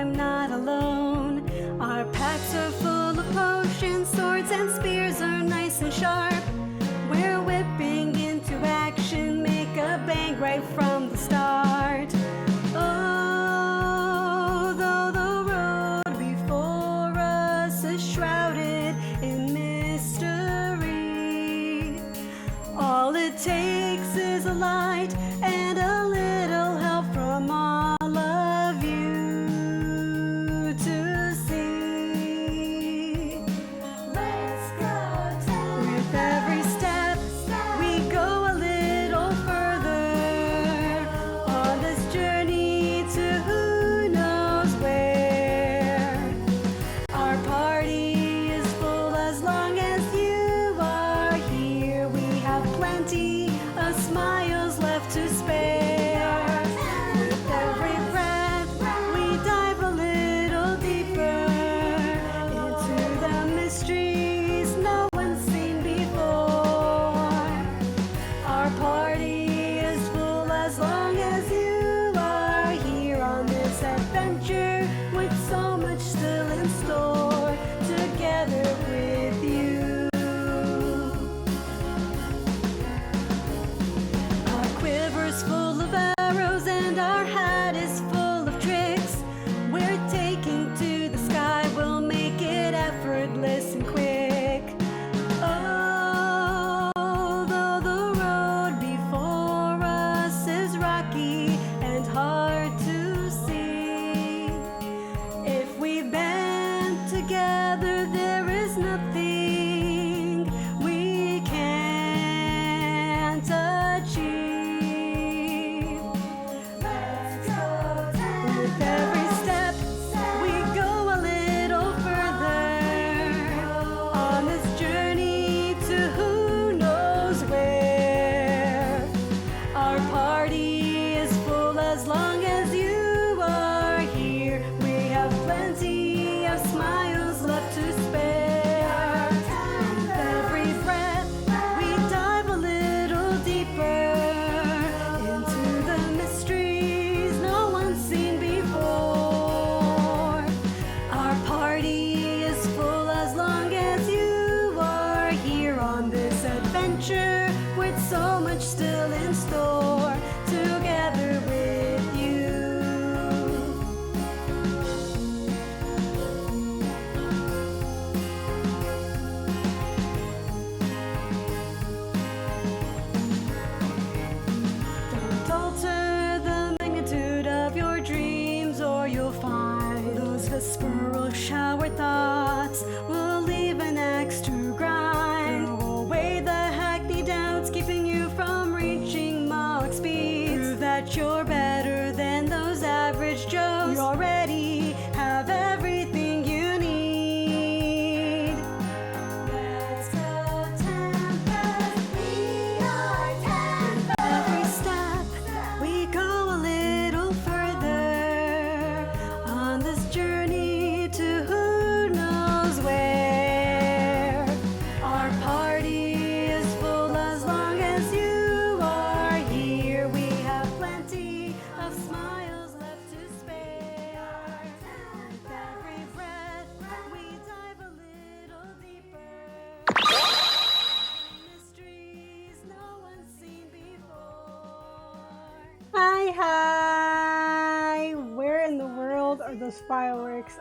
I'm not alone. Our packs are full of potions, swords and spears are nice and sharp. We're whipping into action, make a bang right from the start. Oh, though the road before us is shrouded in mystery, all it takes is a light and a little help from all of you to see. Let's go down. With every step, we go a little further on this journey to who knows where. Our party is full as long as you are here. We have plenty of smiles left to spare. With every breath, we dive a little deeper into the mysteries no one's seen before. Our party is full as long as you are here on this adventure with so much still in store together with you. Our quiver's full of arrows and our hat is full of tricks. We're taking to the sky, we'll make it effortless and quick. Oh, though the road before us is rocky and hard to see, if we band together, there is nothing we can't achieve. Let's go down. With every step, we go a little further on this journey to who knows where. Our party is full as long as you are here. We have plenty of smiles left to spare. With every breath, we dive a little deeper into the mysteries no one's seen before. Our party is full as long as you are here on this adventure with so much still in store together with you. Don't alter the magnitude of your dreams, or you'll find those whisperal shower thoughts will leave an extra grind. Throw away the hackneyed doubts keeping you from reaching Mach speeds. Prove that you're better than those average Joes. You already have everything you need. Let's go Tempest, we are Tempest. Every step, we go a little further on this journey to who knows where. Our party is full as long as you are here. We have plenty of smiles left to spare. With every breath, we dive a little deeper. Mysteries no one's seen before. Hi! Where in the world are those fireworks?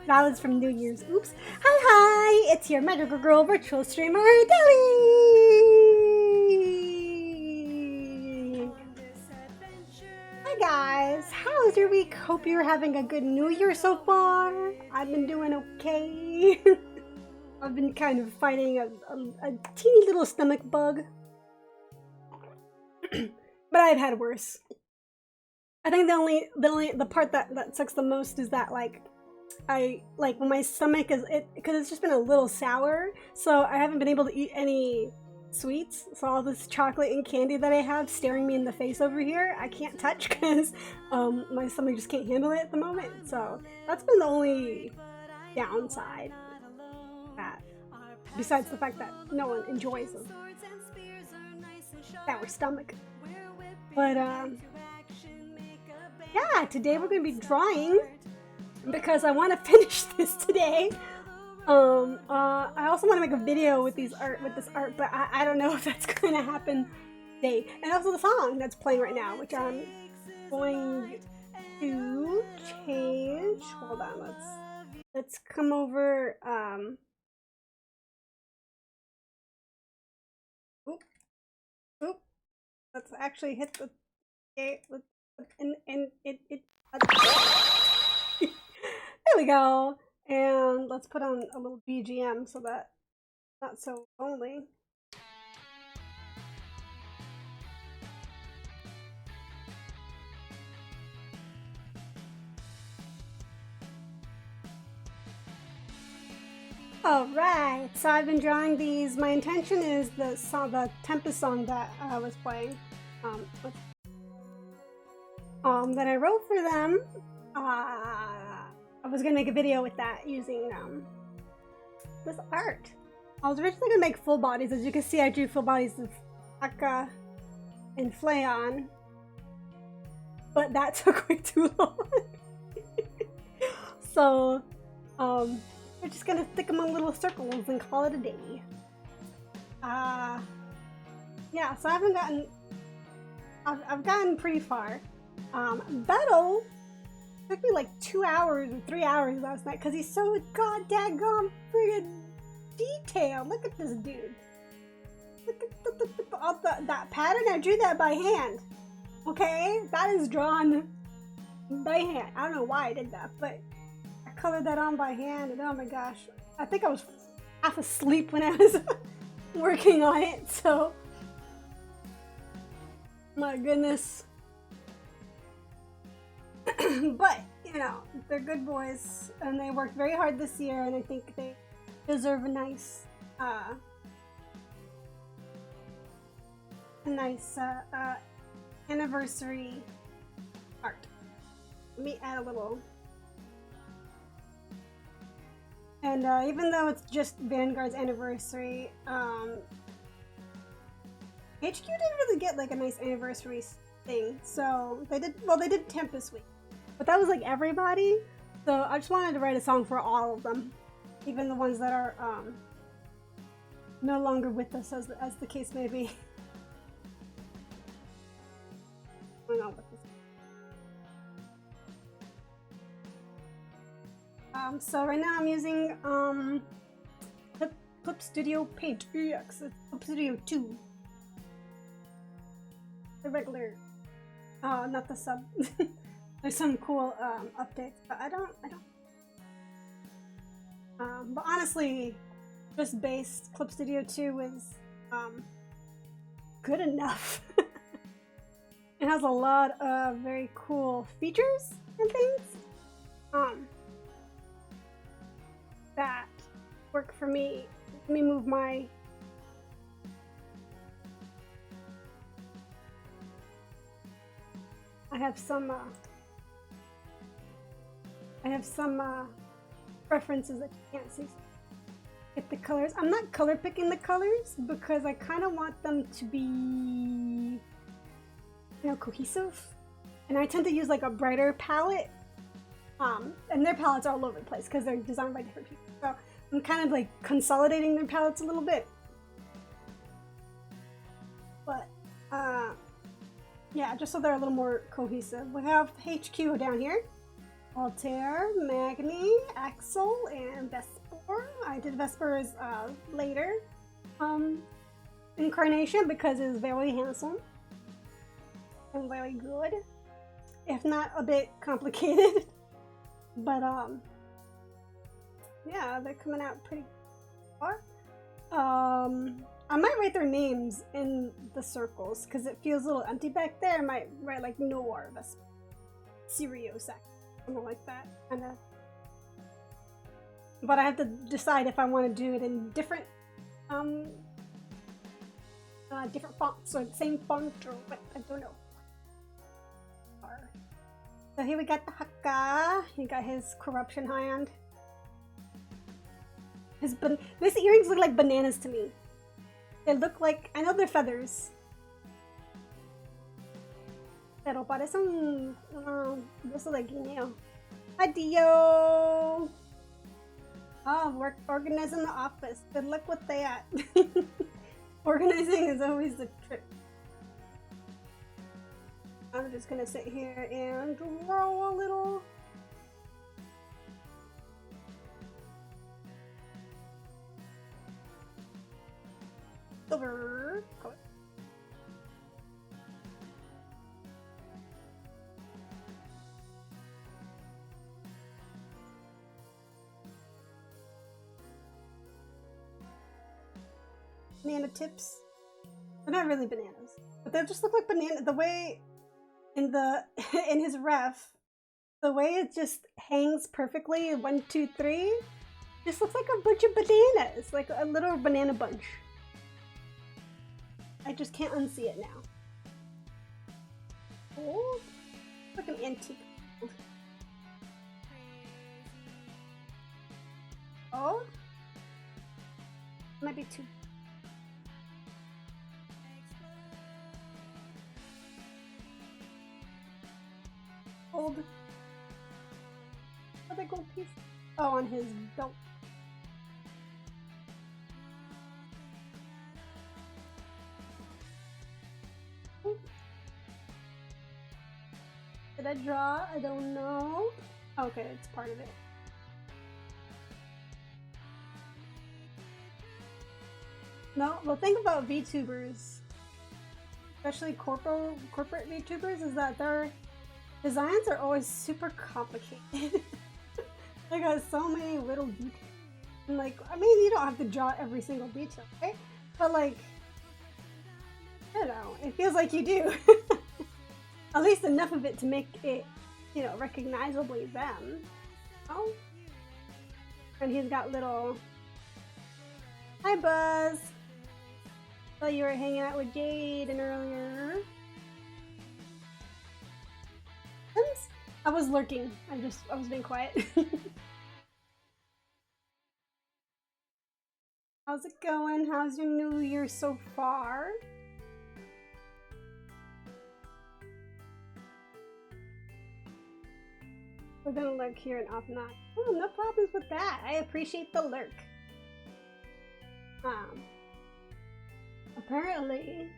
That was from New Year's. Oops. Hi! It's your magical girl virtual streamer, Dallie! Hi guys! How's your week? Hope you're having a good New Year so far. I've been doing okay. I've been kind of fighting a teeny little stomach bug. But I've had worse. I think the part that sucks the most is that when my stomach is because it's just been a little sour, so I haven't been able to eat any sweets. So all this chocolate and candy that I have staring me in the face over here, I can't touch because my stomach just can't handle it at the moment. So that's been the only downside. Besides the fact that no one enjoys a sour stomach. But yeah, yeah, today we're gonna be drawing because I want to finish this today. I also want to make a video with this art, but I don't know if that's gonna happen today. And also the song that's playing right now, which I'm going to change. Hold on, let's come over. Oop. Let's actually hit the. Okay, and it. There we go. And let's put on a little BGM so that it's not so lonely. Alright, so I've been drawing these. My intention is the song, the Tempus song that I was playing. That I wrote for them. I was gonna make a video with that using this art. I was originally gonna make full bodies. As you can see, I drew full bodies of Akka and Flayon, but that took way too long. So, we're just gonna stick them on little circles and call it a day. Yeah. So I haven't gotten. I've gotten pretty far. Beto took me like 2 hours or 3 hours last night because he's so goddamn friggin' detailed. Look at this dude. Look at that pattern. I drew that by hand. Okay, that is drawn by hand. I don't know why I did that, but I colored that on by hand, and oh my gosh, I think I was half asleep when I was working on it. So, my goodness. But, you know, they're good boys, and they worked very hard this year, and I think they deserve a nice anniversary art. Let me add a little. And even though it's just Vanguard's anniversary, HQ didn't really get like a nice anniversary thing, so they did Tempus week. But that was like everybody, so I just wanted to write a song for all of them, even the ones that are no longer with us, as the case may be. What's going on with this? So right now I'm using Clip Studio Paint EX. It's Clip Studio 2, the regular, not the sub. There's some cool updates, but I don't. But honestly, just base Clip Studio 2 is good enough. It has a lot of very cool features and things that work for me. Let me move my. I have some references that you can't see. Get the colors. I'm not color picking the colors because I kind of want them to be, you know, cohesive. And I tend to use like a brighter palette. And their palettes are all over the place because they're designed by different people. So I'm kind of like consolidating their palettes a little bit. But yeah, just so they're a little more cohesive. We have HQ down here. Altair, Magni, Axel, and Vesper. I did Vesper's later incarnation because it's very handsome and very good, if not a bit complicated. But yeah, they're coming out pretty far. I might write their names in the circles because it feels a little empty back there. I might write like Noir, Vesper, Sirius, something like that, kind of. But I have to decide if I want to do it in different different fonts or the same font or what. I don't know. So here we got the Hakka. He got his corruption hand. These earrings look like bananas to me. They look like, I know they're feathers. Pero parece un beso de guineo. Adio! Oh, work organizing the office. Good luck with that. Organizing is always the trick. I'm just gonna sit here and draw a little. Silver color. Banana tips. They're not really bananas, but they just look like banana. The way in in his ref, the way it just hangs perfectly, 1, 2, 3, just looks like a bunch of bananas, like a little banana bunch. I just can't unsee it now. Oh, like an antique. Oh, might be too. Old. Where'd that gold piece? Oh, on his belt. Did I draw? I don't know. Okay, it's part of it. No, the thing about VTubers, especially corporate VTubers, is that their designs are always super complicated. They got so many little details. And like, I mean, you don't have to draw every single detail, right? But like, I don't know, it feels like you do. At least enough of it to make it, you know, recognizably them. Oh. And he's got little... Hi, Buzz! Thought you were hanging out with Jade earlier. I was lurking. I was being quiet. How's it going? How's your new year so far? We're gonna lurk here and off not. Oh, no problems with that. I appreciate the lurk. Apparently,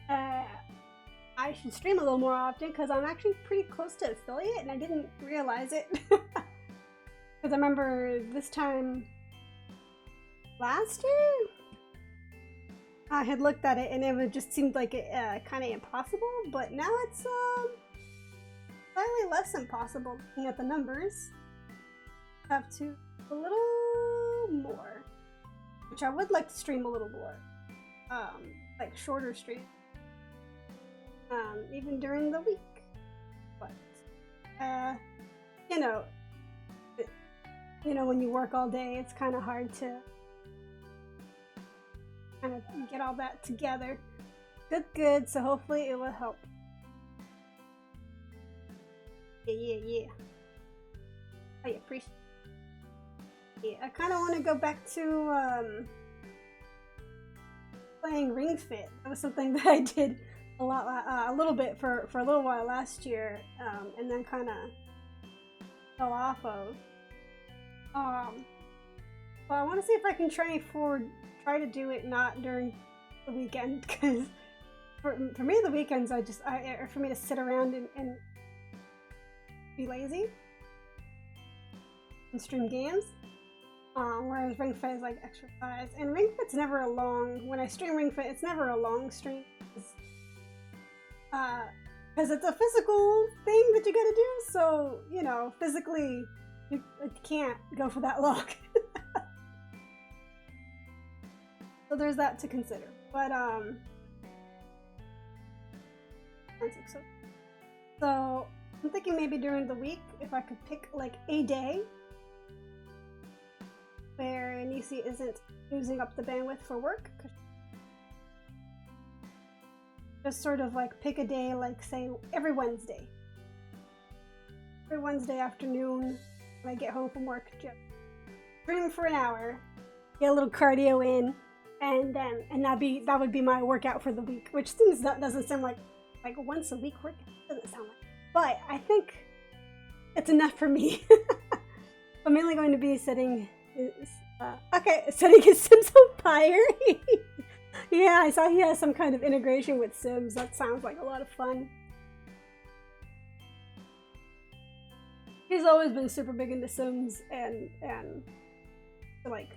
I should stream a little more often because I'm actually pretty close to affiliate and I didn't realize it. Because I remember this time last year, I had looked at it and it just seemed like it kind of impossible, but now it's slightly less impossible looking at the numbers. Have to a little more, which I would like to stream a little more, like shorter streams. Even during the week, but you know, when you work all day, it's kind of hard to kind of get all that together. Good. So hopefully it will help. Yeah. I appreciate. Yeah, I kind of want to go back to playing Ring Fit. That was something that I did a little bit for a little while last year, and then kind of fell off of. But I want to see if I can try to do it not during the weekend, because for me the weekends are for me to sit around and be lazy and stream games. Whereas Ring Fit is like exercise, and Ring Fit's never a long. When I stream Ring Fit, it's never a long stream. Because it's a physical thing that you gotta do, so, you know, physically, you can't go for that long. So there's that to consider. But, so I'm thinking maybe during the week, if I could pick, like, a day where Nisi isn't using up the bandwidth for work. Just sort of like pick a day, like say every Wednesday. Every Wednesday afternoon when I get home from work, just stream for an hour, get a little cardio in, and that would be my workout for the week, which doesn't seem like like once a week workout. Doesn't sound like it. But I think it's enough for me. I'm mainly going to be setting his Sims on fire. Yeah, I saw he has some kind of integration with Sims. That sounds like a lot of fun. He's always been super big into Sims and like,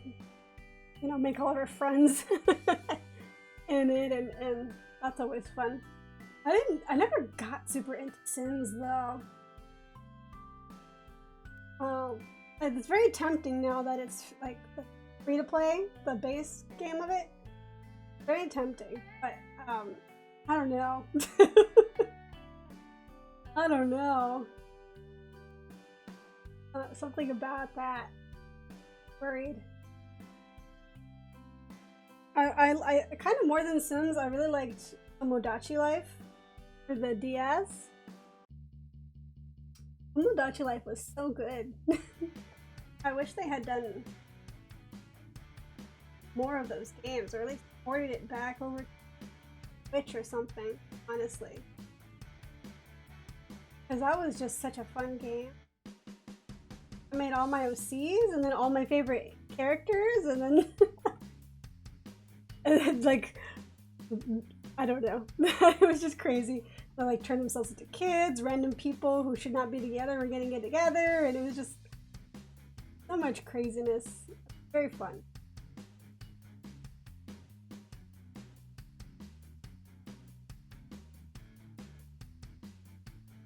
you know, make all of our friends in it, and that's always fun. I never got super into Sims though. It's very tempting now that it's like free to play, the base game of it. Very tempting, but I don't know. I don't know. Something about that. Worried. I kind of more than Sims, I really liked Tomodachi Life for the DS. Tomodachi Life was so good. I wish they had done more of those games, or at least ported it back over to Switch or something, honestly. Because that was just such a fun game. I made all my OCs and then all my favorite characters, and then and then, like, I don't know. It was just crazy. They like turn themselves into kids, random people who should not be together were getting it together, and it was just so much craziness. Very fun.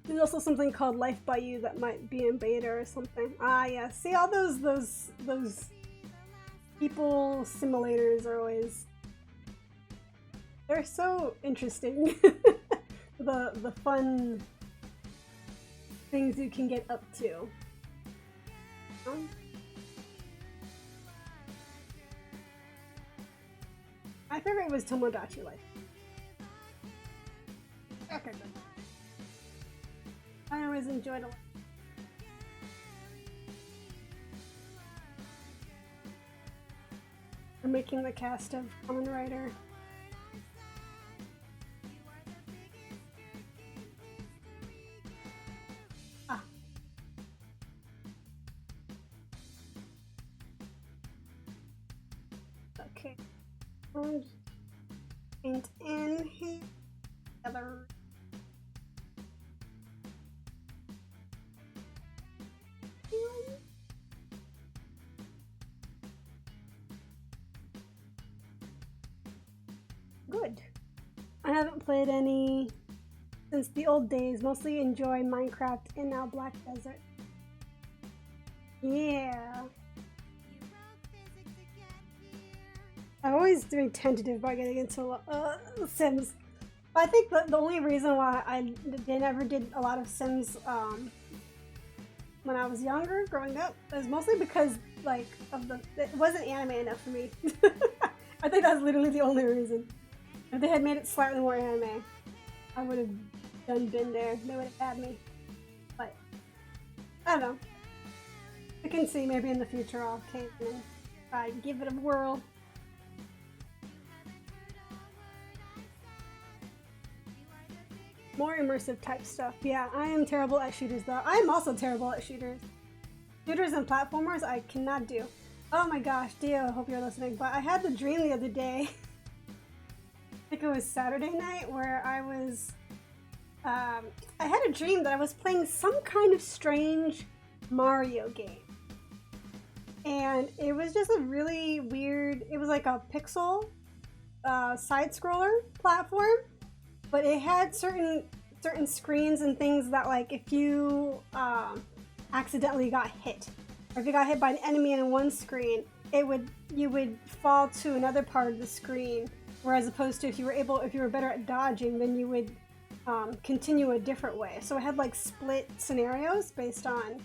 There's also something called Life by You that might be in beta or something. Ah, yeah. See, all those people simulators are always, they're so interesting. the fun things you can get up to. My favorite was Tomodachi Life. Okay, good. I always enjoyed it. I'm making the cast of Kamen Rider. Ah. Okay. Paint in here. Other. Good. I haven't played any since the old days. Mostly enjoy Minecraft and now Black Desert. Yeah. I'm always doing tentative by getting into Sims. I think the only reason why I never did a lot of Sims when I was younger, growing up, is mostly because like it wasn't anime enough for me. I think that's literally the only reason. If they had made it slightly more anime, I would have been there. They would have had me. But I don't know. I can see maybe in the future I'll cave and try and give it a whirl. More immersive type stuff. Yeah, I am terrible at shooters though. I am also terrible at shooters. Shooters and platformers I cannot do. Oh my gosh, Dio, I hope you're listening. But I had the dream the other day. I think it was Saturday night where I was, I had a dream that I was playing some kind of strange Mario game. And it was just a really weird, it was like a pixel side-scroller platform, but it had certain screens and things that, like, if you accidentally got hit, or if you got hit by an enemy in one screen, you would fall to another part of the screen. Whereas opposed to if you were better at dodging, then you would continue a different way. So it had like split scenarios based on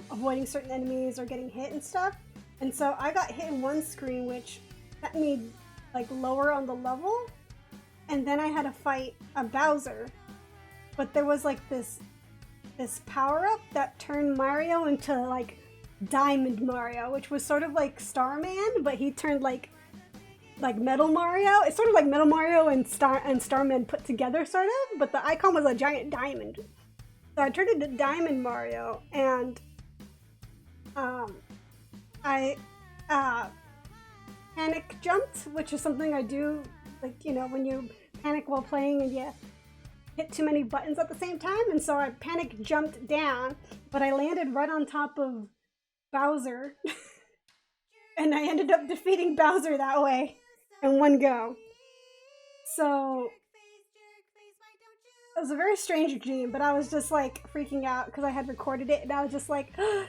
avoiding certain enemies or getting hit and stuff. And so I got hit in one screen, which set me like lower on the level. And then I had to fight a Bowser. But there was like this power-up that turned Mario into like Diamond Mario, which was sort of like Starman, but he turned like like Metal Mario. It's sort of like Metal Mario and Starman put together, sort of, but the icon was a giant diamond. So I turned into Diamond Mario, and I panic jumped, which is something I do, like, you know, when you panic while playing and you hit too many buttons at the same time, and so I panic jumped down, but I landed right on top of Bowser, and I ended up defeating Bowser that way in one go. So it was a very strange dream, but I was just like freaking out because I had recorded it, and I was just like, yeah,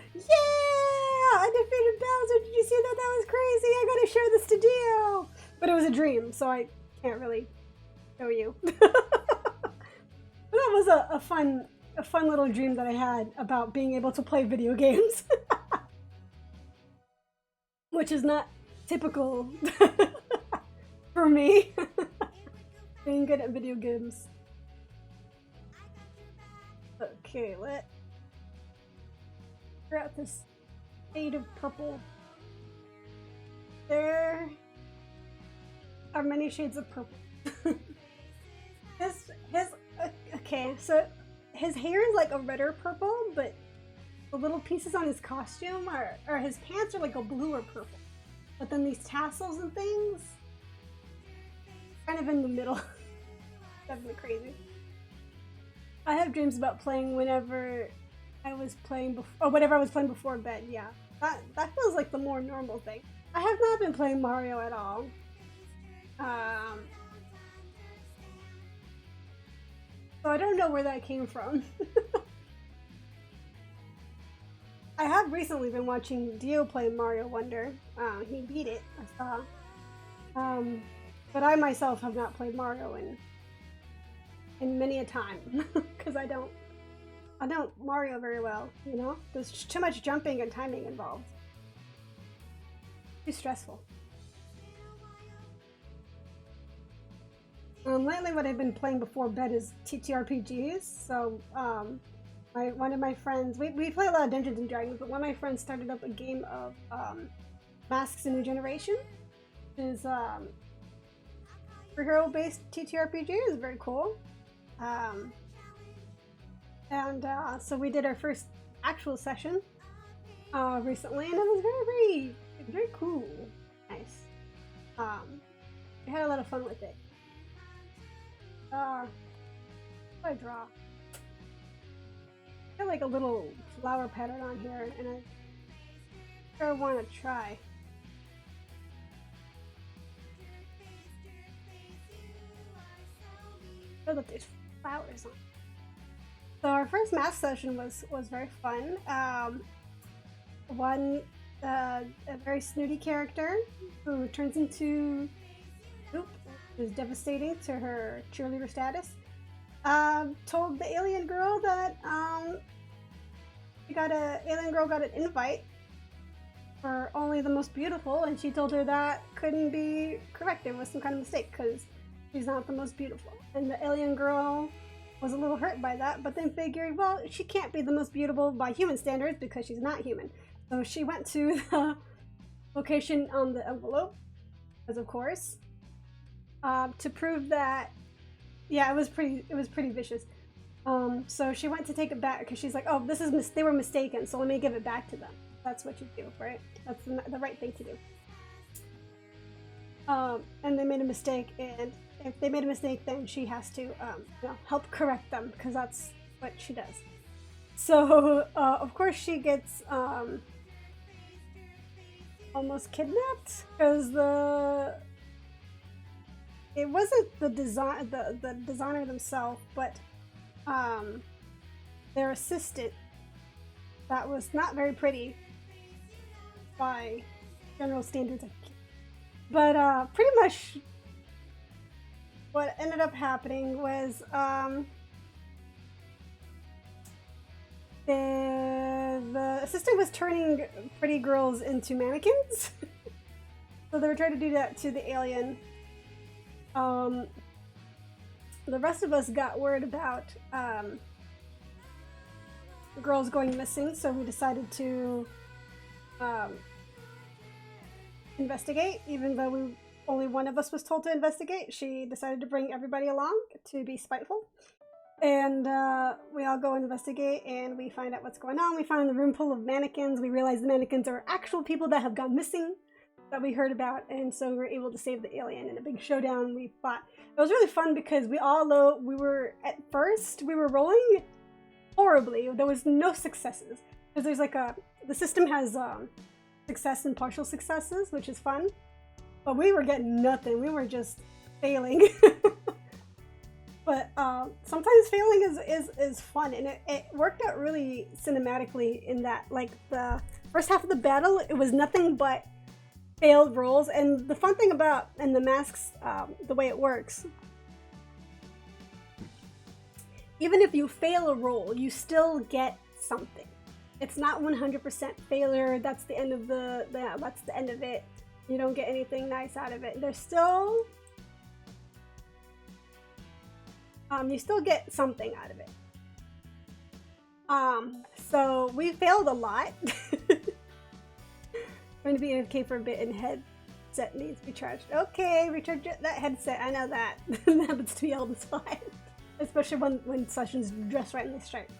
I defeated Bowser. Did you see that? That was crazy. I gotta share this to Dio. But it was a dream, so I can't really show you. But that was a fun little dream that I had about being able to play video games. Which is not typical for me. Being good at video games. Okay, let's figure out this shade of purple. There are many shades of purple. Okay, so his hair is like a redder purple, but the little pieces on his costume or his pants are like a bluer purple. But then these tassels and things, kind of in the middle. Definitely crazy. I have dreams about playing whenever I was playing before, or whenever I was playing before bed. Yeah, that feels like the more normal thing. I have not been playing Mario at all. So I don't know where that came from. I have recently been watching Dio play Mario Wonder. He beat it, I saw. But I myself have not played Mario in many a time because I don't Mario very well, you know? There's too much jumping and timing involved. Too stressful. Lately what I've been playing before bed is TTRPGs, so one of my friends, we play a lot of Dungeons and Dragons, but one of my friends started up a game of Masks: A New Generation, which is superhero based TTRPG. It's very cool. So we did our first actual session recently, and it was very cool. Nice. We had a lot of fun with it. What do I draw? I got like a little flower pattern on here, and I sure want to try. Oh, look, there's flowers on. So our first math session was very fun. A very snooty character who turns into poop, is devastating to her cheerleader status. Told the alien girl that alien girl got an invite for only the most beautiful, and she told her that couldn't be correct. It was some kind of mistake because she's not the most beautiful. And the alien girl was a little hurt by that, but then figured, well, she can't be the most beautiful by human standards because she's not human. So she went to the location on the envelope, as of course, to prove that, yeah, it was pretty vicious. So she went to take it back because she's like, oh, they were mistaken, so let me give it back to them. That's what you do, right? That's the right thing to do. And they made a mistake, and if they made a mistake, then she has to help correct them, because that's what she does. So of course she gets almost kidnapped because it wasn't the designer themselves, but their assistant that was not very pretty by general standards. But pretty much what ended up happening was the assistant was turning pretty girls into mannequins. So they were trying to do that to the alien. The rest of us got word about the girls going missing, so we decided to investigate, even though we only one of us was told to investigate. She decided to bring everybody along to be spiteful. And we all go investigate, and we find out what's going on. We find the room full of mannequins. We realize the mannequins are actual people that have gone missing that we heard about, and so we're able to save the alien in a big showdown. We fought. It was really fun because we were at first we were rolling horribly. There was no successes because there's like the system has success and partial successes, which is fun, but we were getting nothing. We were just failing. But sometimes failing is fun, and it worked out really cinematically in that, like, the first half of the battle, it was nothing but failed rolls. And the fun thing about, and the masks, the way it works, even if you fail a roll, you still get something. It's not 100% failure. That's the end of that's the end of it. You don't get anything nice out of it. There's still you still get something out of it. So we failed a lot. Going to be AFK for a bit, and headset needs to be charged. Okay, recharge that headset. I know that. That happens to me all the time. Especially when sessions dress right in the stripe.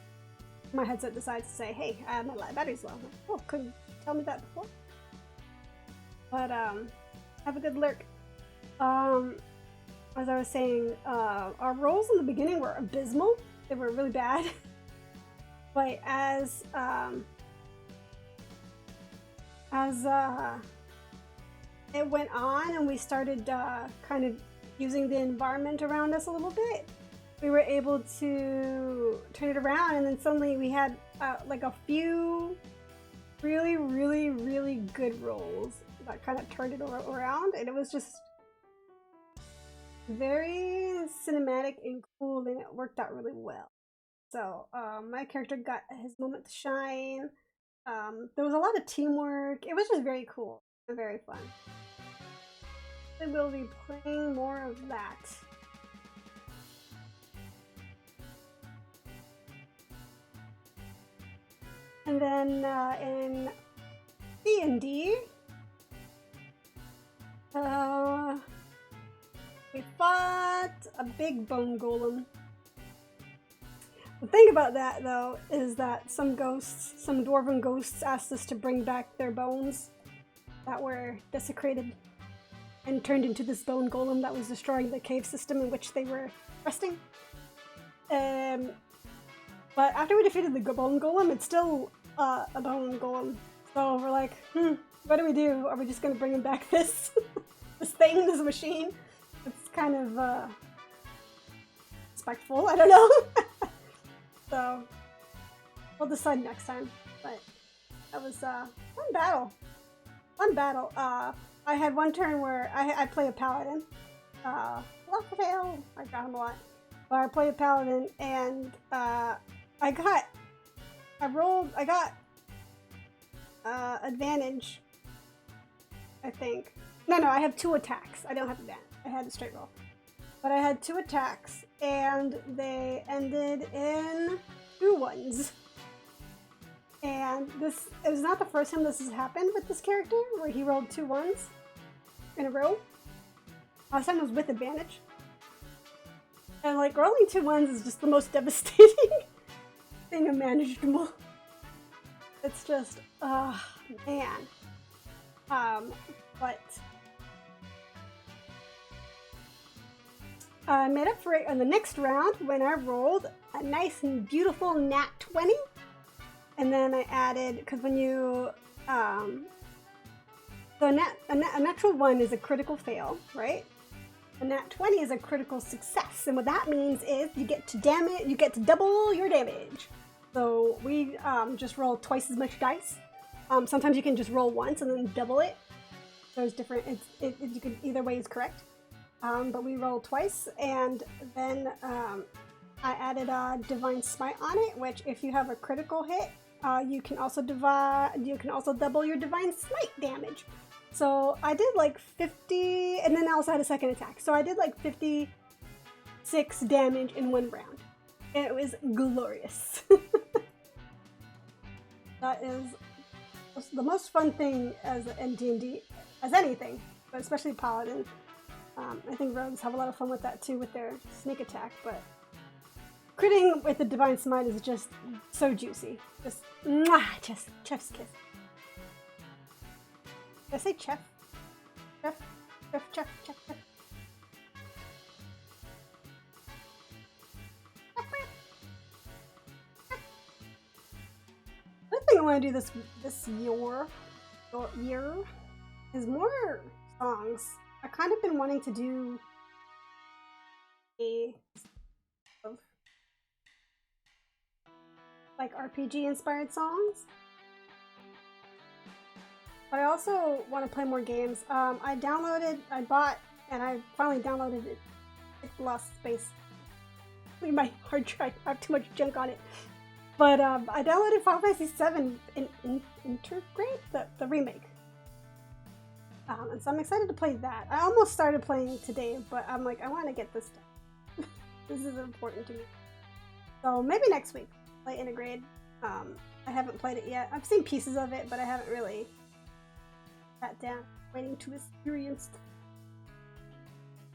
My headset decides to say, hey, my battery's low. I'm like, oh, couldn't you tell me that before? But have a good lurk. As I was saying, our rolls in the beginning were abysmal. They were really bad. But as it went on and we started kind of using the environment around us a little bit, we were able to turn it around, and then suddenly we had like a few really, really, really good rolls that kind of turned it around, and it was just very cinematic and cool, and it worked out really well. So my character got his moment to shine. There was a lot of teamwork. It was just very cool and very fun. I will be playing more of that. And then in D&D, we fought a big bone golem. The thing about that, though, is that some dwarven ghosts asked us to bring back their bones that were desecrated and turned into this bone golem that was destroying the cave system in which they were resting. But after we defeated the bone golem, it's still a bone golem. So we're like, what do we do? Are we just gonna bring him back this this machine? It's kind of respectful, I don't know. So we'll decide next time. But that was a fun battle. I had one turn where I play a paladin. Luck fail. I got him a lot. But I play a paladin, and I got advantage, I think. No, I have 2 attacks. I don't have advantage. I had a straight roll. But I had 2 attacks, and they ended in 2 ones. And it was not the first time this has happened with this character, where he rolled 2 ones in a row. Last time it was with advantage. And like, rolling 2 ones is just the most devastating thing imaginable. It's just, man. But I made up for it on the next round when I rolled a nice and beautiful nat 20. And then I added, because when you, so a natural 1 is a critical fail, right? A nat 20 is a critical success. And what that means is you get to double your damage. So we just roll twice as much dice. Sometimes you can just roll once and then double it. There's different, you can, either way is correct. But we roll twice, and then I added a Divine Smite on it, which if you have a critical hit, you can also double your Divine Smite damage. So I did like 50, and then I also had a second attack. So I did like 56 damage in 1 round. And it was glorious. That is the most fun thing in D&D, as anything, but especially Paladin. I think rogues have a lot of fun with that too, with their sneak attack, but critting with the Divine Smite is just so juicy. Just, mwah, just chef's kiss. Did I say chef? Chef? Chef, chef, chef, chef. Another thing I want to do this year is more songs. I kind of been wanting to do a like RPG inspired songs, but I also want to play more games. I bought, and I finally downloaded it. It lost space. My hard drive, I have too much junk on it. But I downloaded Final Fantasy VII in Integrate, the remake. And so I'm excited to play that. I almost started playing today, but I'm like, I want to get this done. This is important to me. So maybe next week, play Integrate. I haven't played it yet. I've seen pieces of it, but I haven't really sat down, waiting to experience.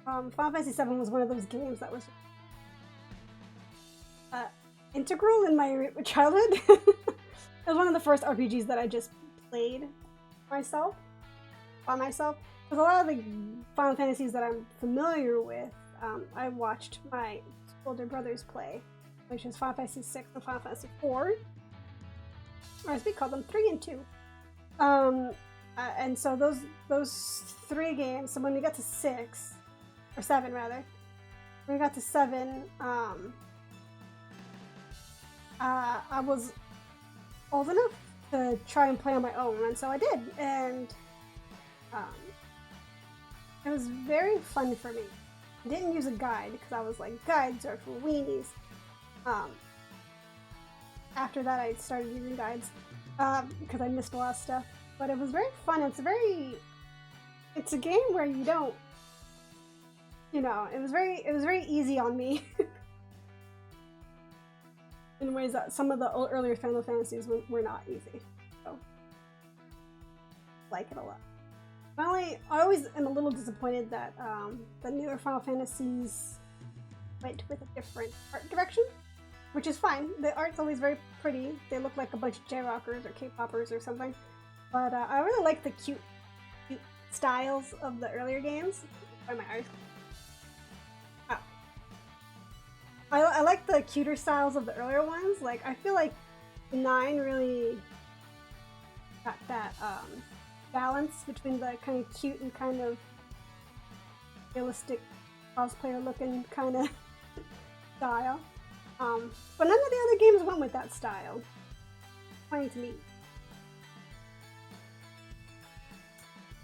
Final Fantasy VII was one of those games that was integral in my childhood. It was one of the first RPGs that I just played by myself. Because a lot of the Final Fantasies that I'm familiar with, I watched my older brothers play, which is Final Fantasy VI and Final Fantasy IV, or as we call them, 3 and 2. And so those 3 games. So when we got to 6, or 7 rather, when we got to 7, I was old enough to try and play on my own, and so I did, and it was very fun for me. I didn't use a guide because I was like, guides are for weenies. After that, I started using guides because I missed a lot of stuff. But it was very fun. It's a game where you don't, it was very easy on me. In ways that some of the earlier Final Fantasies were not easy. So, I like it a lot. I always am a little disappointed that the newer Final Fantasies went with a different art direction, which is fine. The art's always very pretty. They look like a bunch of J-rockers or K-poppers or something. But I really like the cute styles of the earlier games. Sorry, my eyes. Oh. I like the cuter styles of the earlier ones. Like, I feel like 9 really got that balance between the kind of cute and kind of realistic cosplayer looking kind of style. But none of the other games went with that style. Funny to me.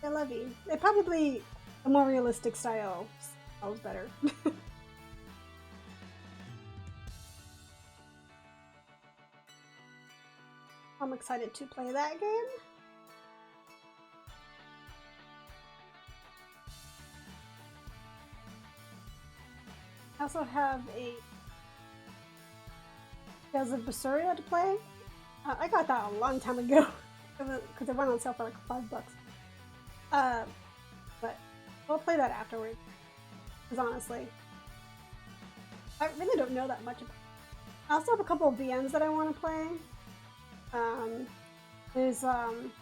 I love you. They probably a more realistic style sounds better. I'm excited to play that game. I also have a Tales of Berseria to play. I got that a long time ago because it went on sale for like $5. But we'll play that afterwards. Because honestly, I really don't know that much about it. I also have a couple of VMs that I want to play. There's oh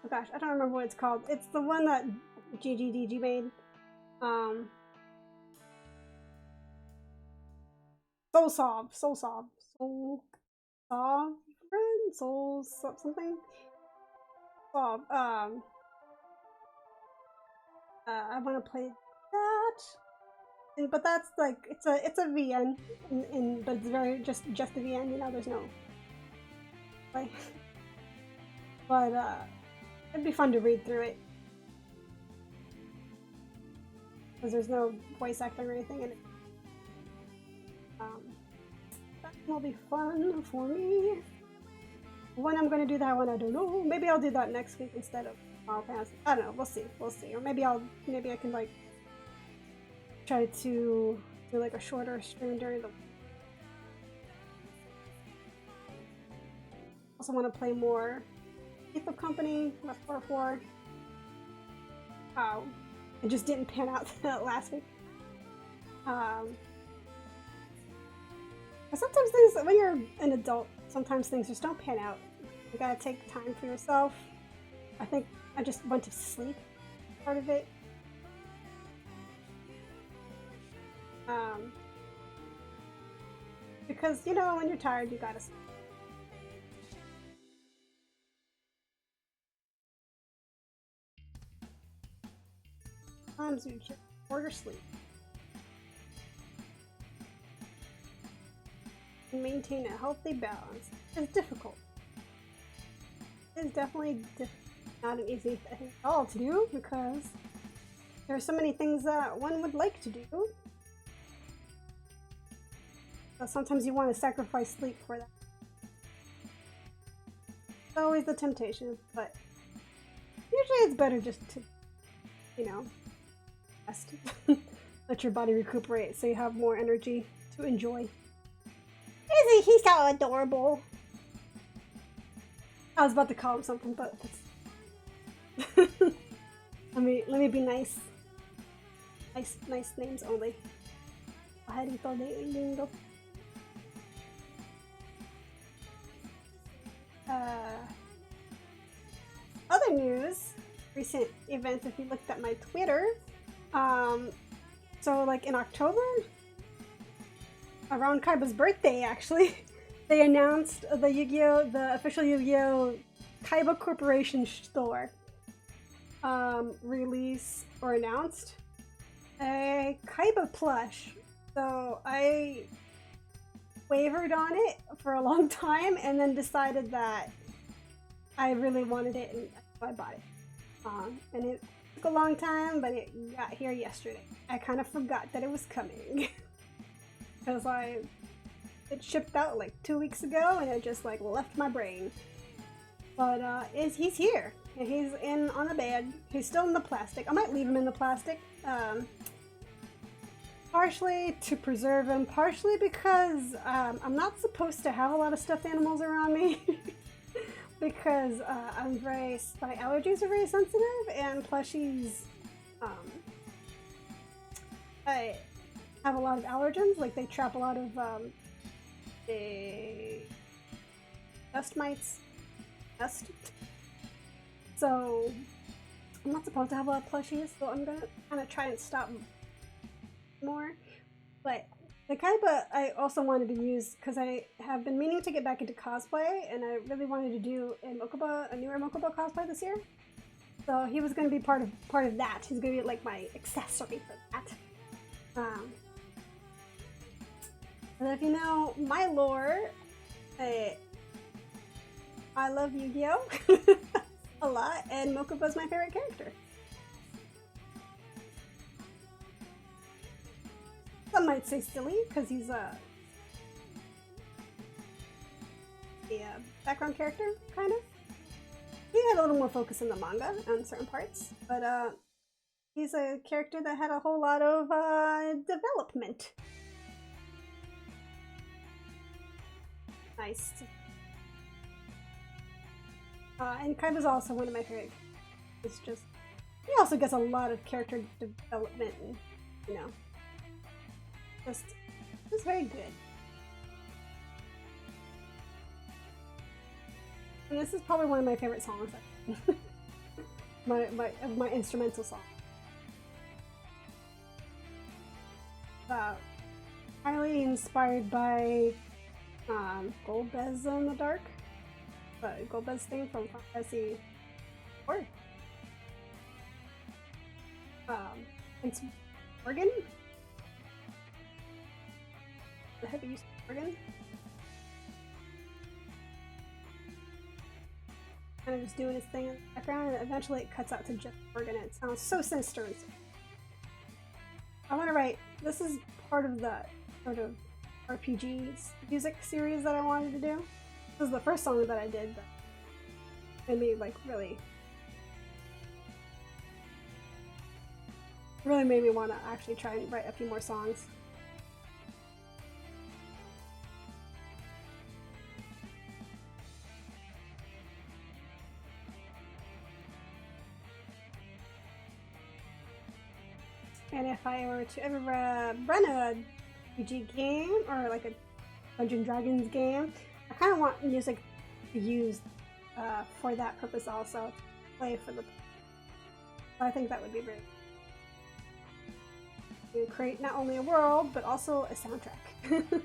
gosh, I don't remember what it's called. It's the one that GGDG made. Soul something. I want to play that, but that's like it's a VN, but it's very just a VN. There's no play. But it'd be fun to read through it because there's no voice acting or anything in it. That will be fun for me. When I'm going to do that one, I don't know. Maybe I'll do that next week instead of Final Fantasy. I don't know. We'll see. Or maybe I can like try to do like a shorter stream during the. Also want to play more Thief of Company, that's 4-4. It just didn't pan out last week. But sometimes things, when you're an adult, sometimes things just don't pan out. You gotta take time for yourself. I think I just went to sleep, part of it. Because, you know, when you're tired, you gotta sleep. Sometimes you just order sleep. And maintain a healthy balance. It's difficult. It's definitely not an easy thing at all to do because there are so many things that one would like to do. So sometimes you want to sacrifice sleep for that. It's always the temptation, but usually it's better just to, you know, rest. Let your body recuperate so you have more energy to enjoy. Isn't he so adorable? I was about to call him something, but that's... let me be nice. Nice names only. Pajarito de lindo. Other news, recent events. If you looked at my Twitter, so like in October, around Kaiba's birthday, actually, they announced the official Yu-Gi-Oh! Kaiba Corporation store release or announced a Kaiba plush. So I wavered on it for a long time and then decided that I really wanted it and I bought it. And it took a long time, but it got here yesterday. I kind of forgot that it was coming because it shipped out like 2 weeks ago and it just like left my brain. But he's here and he's in on the bed. He's still in the plastic. I might leave him in the plastic. Partially to preserve him, partially because I'm not supposed to have a lot of stuffed animals around me because my allergies are very sensitive and plushies I have a lot of allergens, like they trap a lot of dust mites. So I'm not supposed to have a lot of plushies, so I'm gonna kind of try and stop more. But the Kaiba I also wanted to use because I have been meaning to get back into cosplay and I really wanted to do a newer Mokuba cosplay this year. So he was going to be part of that. He's going to be like my accessory for that. And if you know my lore, I love Yu-Gi-Oh! A lot, and Mokuba's my favorite character. Some might say silly, because he's a background character, kind of. He had a little more focus in the manga on certain parts, but he's a character that had a whole lot of development. Nice. And Kaiba's also one of my favorite. It's just, he also gets a lot of character development and, you know, just very good. And this is probably one of my favorite songs. my instrumental song. Highly inspired by Golbez in the Dark. Golbez thing from Final Fantasy IV. It's organ. The heavy use of organ. Kind of just doing his thing in the background, and eventually it cuts out to just organ, and it sounds so sinister. I want to write. This is part of the sort of RPG music series that I wanted to do. This is the first song that I did that made me like really made me want to actually try and write a few more songs. And if I were to ever run a RPG game or like a Dungeons & Dragons game, I kind of want music to use for that purpose also. Play for the. I think that would be great. To create not only a world but also a soundtrack.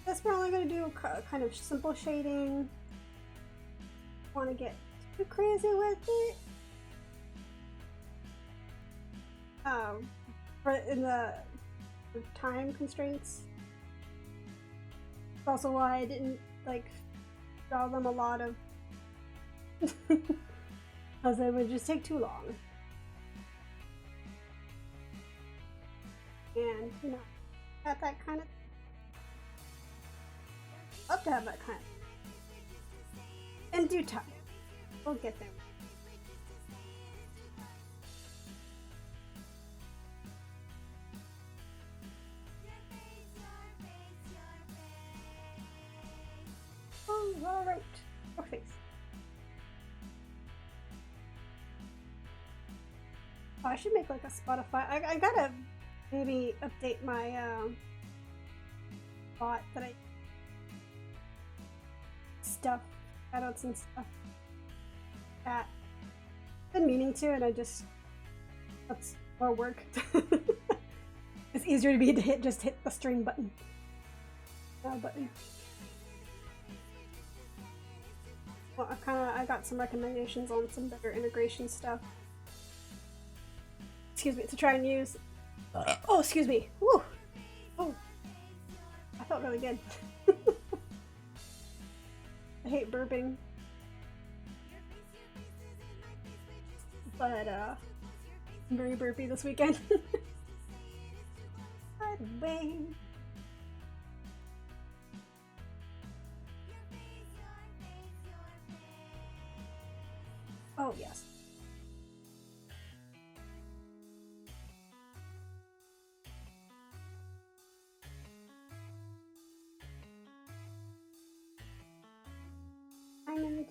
Guess we're only going to do kind of simple shading. Want to get too crazy with it. In the time constraints. That's also why I didn't like draw them a lot of, because it would just take too long. And you know, got that kind of. Love to have that kind of. In due time, we'll get there. Oh, all right. Your face. Oh, I should make like a Spotify. I gotta maybe update my bot that I stuff, adults and stuff. That I've been meaning to, and that's more work. It's easier to be to just hit the string button. Button. Well, I got some recommendations on some better integration stuff. Excuse me, to try and use. Oh, excuse me. Woo. Oh, I felt really good. I hate burping, but I'm very burpy this weekend. By the way. Oh, yes. Diamond.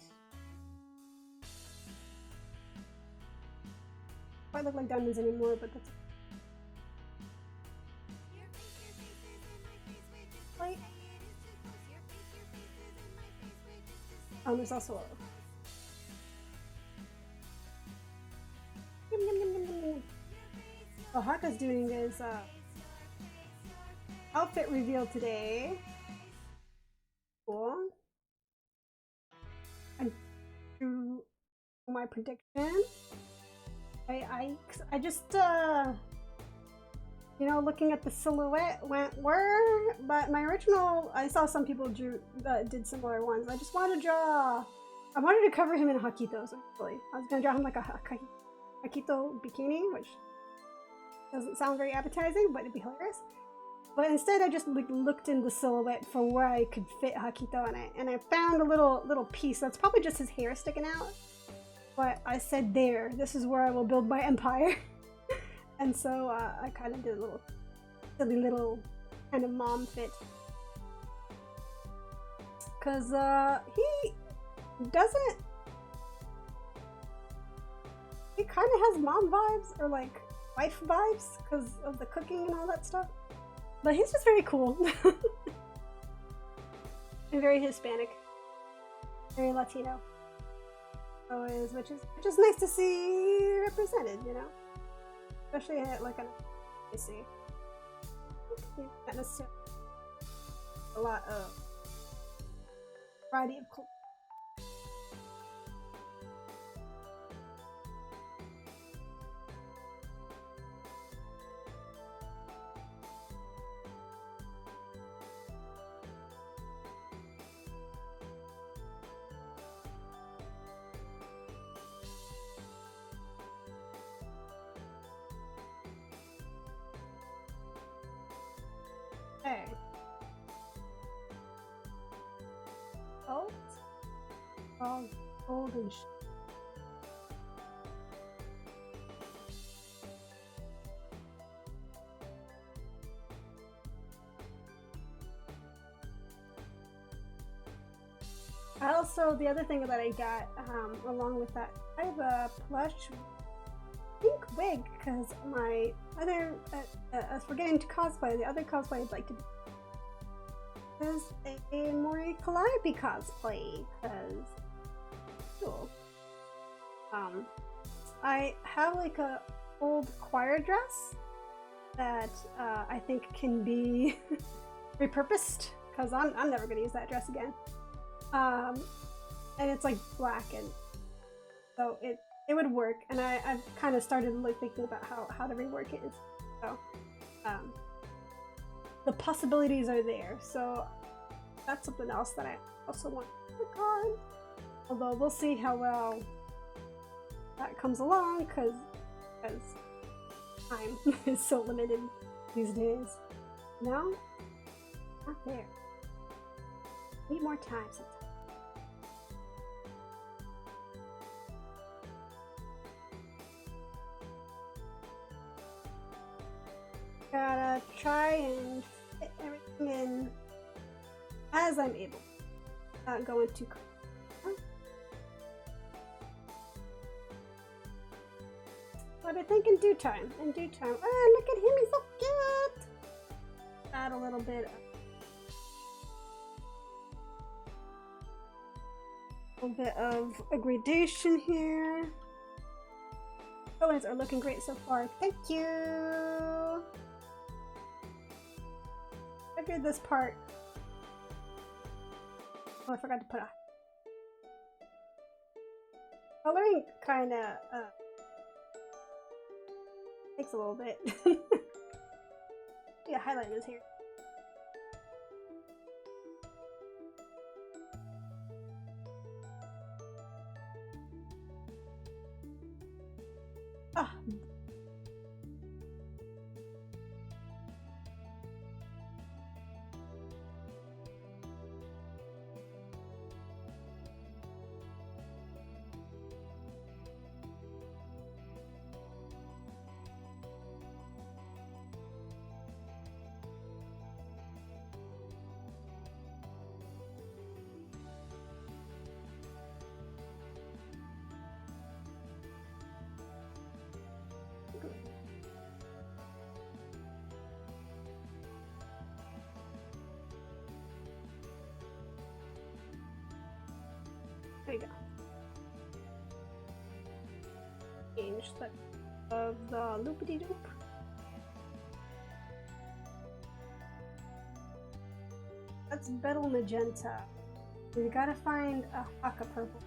I look like diamonds anymore, but that's right. There's also a what Haka's doing is outfit reveal today. Cool. And through my prediction, I just you know, looking at the silhouette were, but my original, I saw some people did similar ones. I just wanted to draw. I wanted to cover him in Hakitos. Actually, I was gonna draw him like a Hakito bikini, which doesn't sound very appetizing, but it'd be hilarious. But instead, I just like looked in the silhouette for where I could fit Hakito in it, and I found a little piece that's probably just his hair sticking out. But I said, "There, this is where I will build my empire." And so I kind of did a little silly little kind of mom fit, cause he doesn't. He kind of has mom vibes or like wife vibes because of the cooking and all that stuff. But he's just very cool and very Hispanic, very Latino. Always, which is nice to see represented, you know. Especially at like you see, not necessarily a lot of variety of culture. Hey. Salt? Oh, golden I also, the other thing that I got along with that, I have a plush pink wig because my other, as we're getting to cosplay, the other cosplay I'd like to do is a more Calliope cosplay because cool. I have like a old choir dress that I think can be repurposed because I'm never gonna use that dress again. And it's like black, and so it would work. And I've kind of started like thinking about how to rework it. So the possibilities are there. So that's something else that I also want to work on. Although we'll see how well that comes along, because time is so limited these days. No, not there. Need more time sometimes. Gotta try and fit everything in as I'm able. Not going too crazy. But I think in due time. Oh, look at him, he's so cute! Add a little bit of a gradation here. Colors are looking great so far. Thank you! I figured this part. Oh, I forgot to put a coloring kinda takes a little bit. Yeah, highlighters here. Ah. There you go. Change that of the loopity-doop. That's Betel Magenta. We gotta find a Haka purple.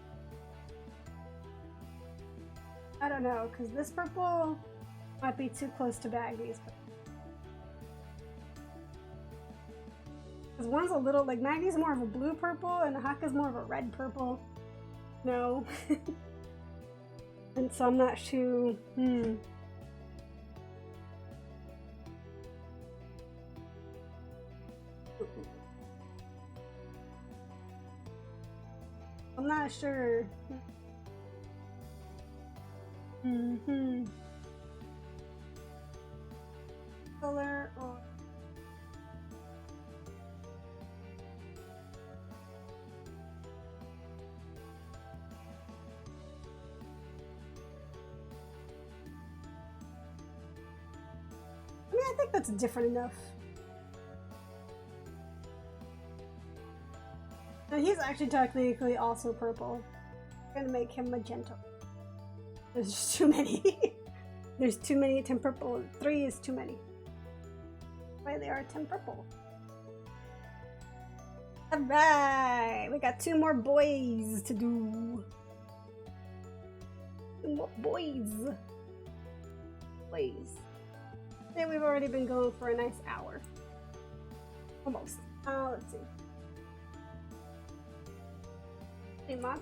I don't know, because this purple might be too close to Baggy's. Because one's a little, like, Maggie's more of a blue purple and Haka's more of a red purple. No. And so I'm not sure. I'm not sure. Color or I think that's different enough. And he's actually technically also purple. I'm gonna make him magenta. There's just too many. There's too many 10 purple. 3 is too many. Why they are 10 purple. Alright! We got 2 more boys to do. 2 more boys. Boys. And we've already been going for a nice hour. Almost. Let's see. Hey, Mom.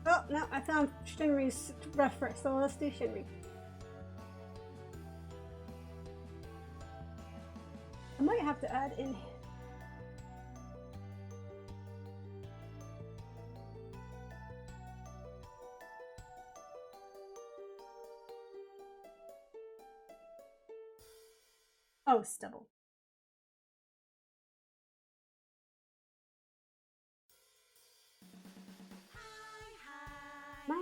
Oh, no, I found Shinri's reference, so let's do Shinri. I might have to add in. Oh, stubble. Hi,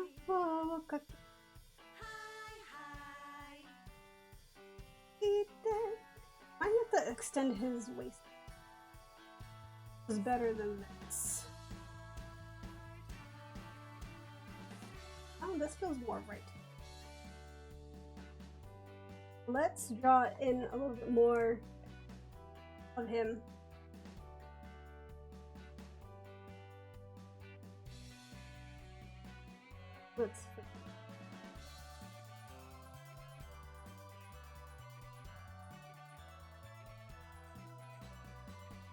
hi. I have to extend his waist. It's better than this. Oh, this feels more right. Let's draw in a little bit more of him. Let's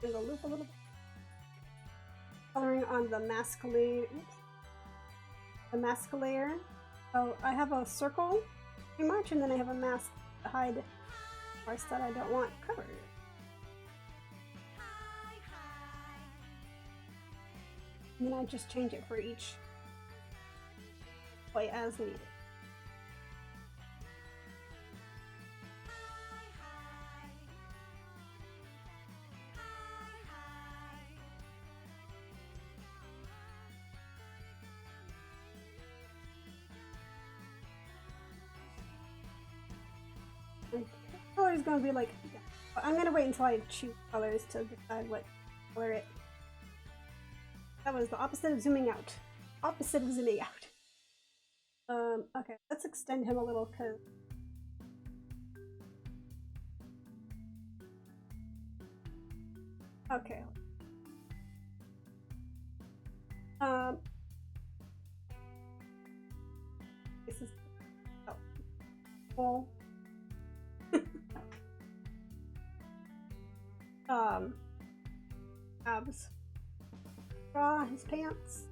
in the loop a little bit. Coloring on the mask layer. Oops. The mask layer. So I have a circle pretty much, and then I have a mask to hide parts that I don't want covered. And then I just change it for each play as needed. Color is going to be like, I'm going to wait until I choose colors to decide what color it. That was the opposite of zooming out. Opposite of zooming out. Okay, let's extend him a little because okay. This is full. Abs. Draw his pants.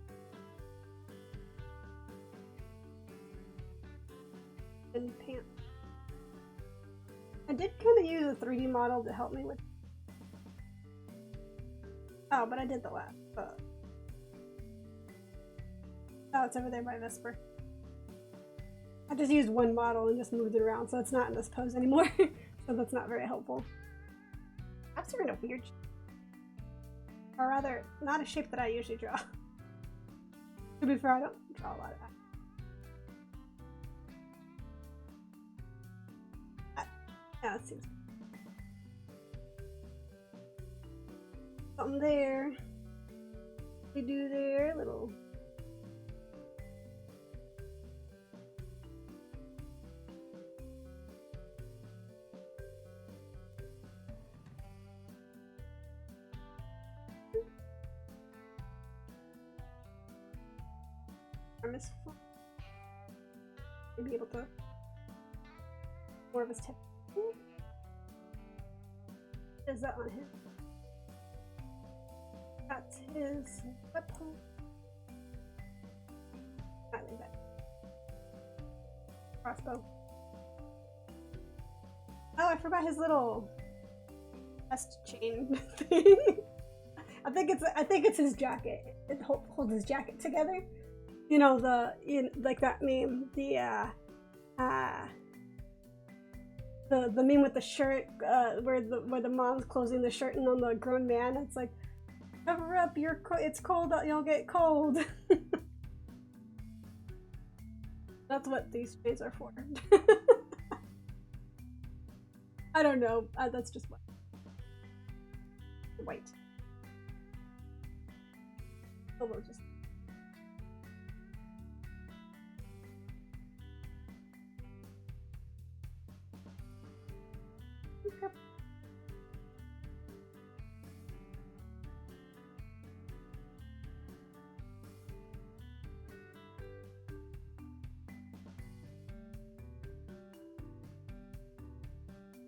And pants. I did kind of use a 3D model to help me with. Oh, but I did the last. Oh, it's over there by Vesper. I just used one model and just moved it around, so it's not in this pose anymore. So that's not very helpful. Abs are in a weird shape. Or rather, not a shape that I usually draw. To be fair, I don't draw a lot of that. Yeah, it seems something there. We do there, little. Arm is full. Maybe able to more of his tip. Is that on him? That's his weapon. I leave that. Crossbow. Oh, I forgot his little chest chain thing. I think it's his jacket. It holds his jacket together. You know like that meme, the meme with the shirt, where the mom's closing the shirt and on the grown man, it's like, cover up, it's cold out, you'll get cold. That's what these chains are for. I don't know. That's just white. Oh, we'll just.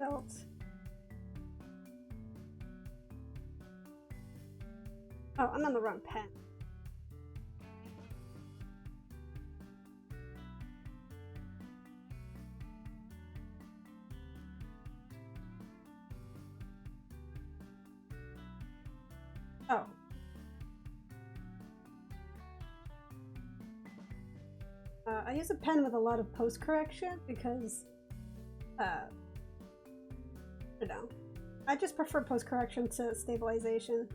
Belt. Oh, I'm on the wrong pen. Oh. I use a pen with a lot of post correction because I don't know. I just prefer post-correction to stabilization.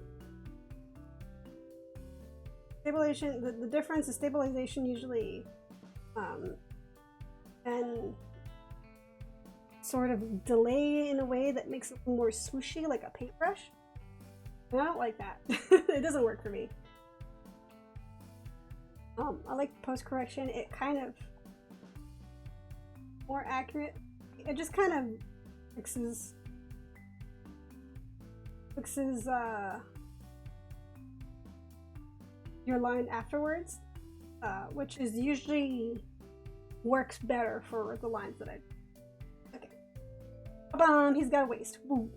Stabilization, the difference is stabilization usually can sort of delay in a way that makes it more swooshy, like a paintbrush. And I don't like that. It doesn't work for me. I like post-correction. It kind of more accurate. It just kind of fixes your line afterwards, which is usually works better for the lines that I. Okay. He's got a waist. Woo.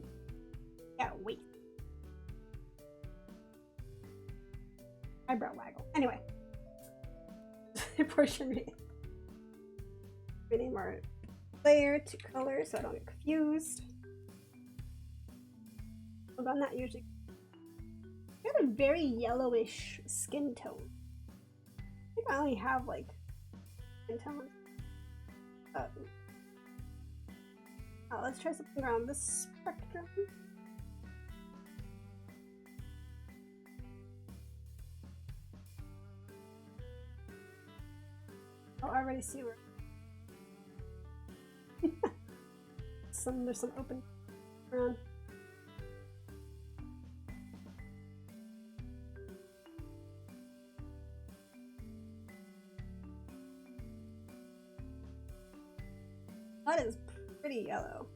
Got a waist. Eyebrow waggle. Anyway. Portion rename our layer to color so I don't get confused. Although I'm not usually. Got a very yellowish skin tone. I think I only have like skin tone. Let's try something around this spectrum. Oh, I already see where. There's some open around. That is pretty yellow.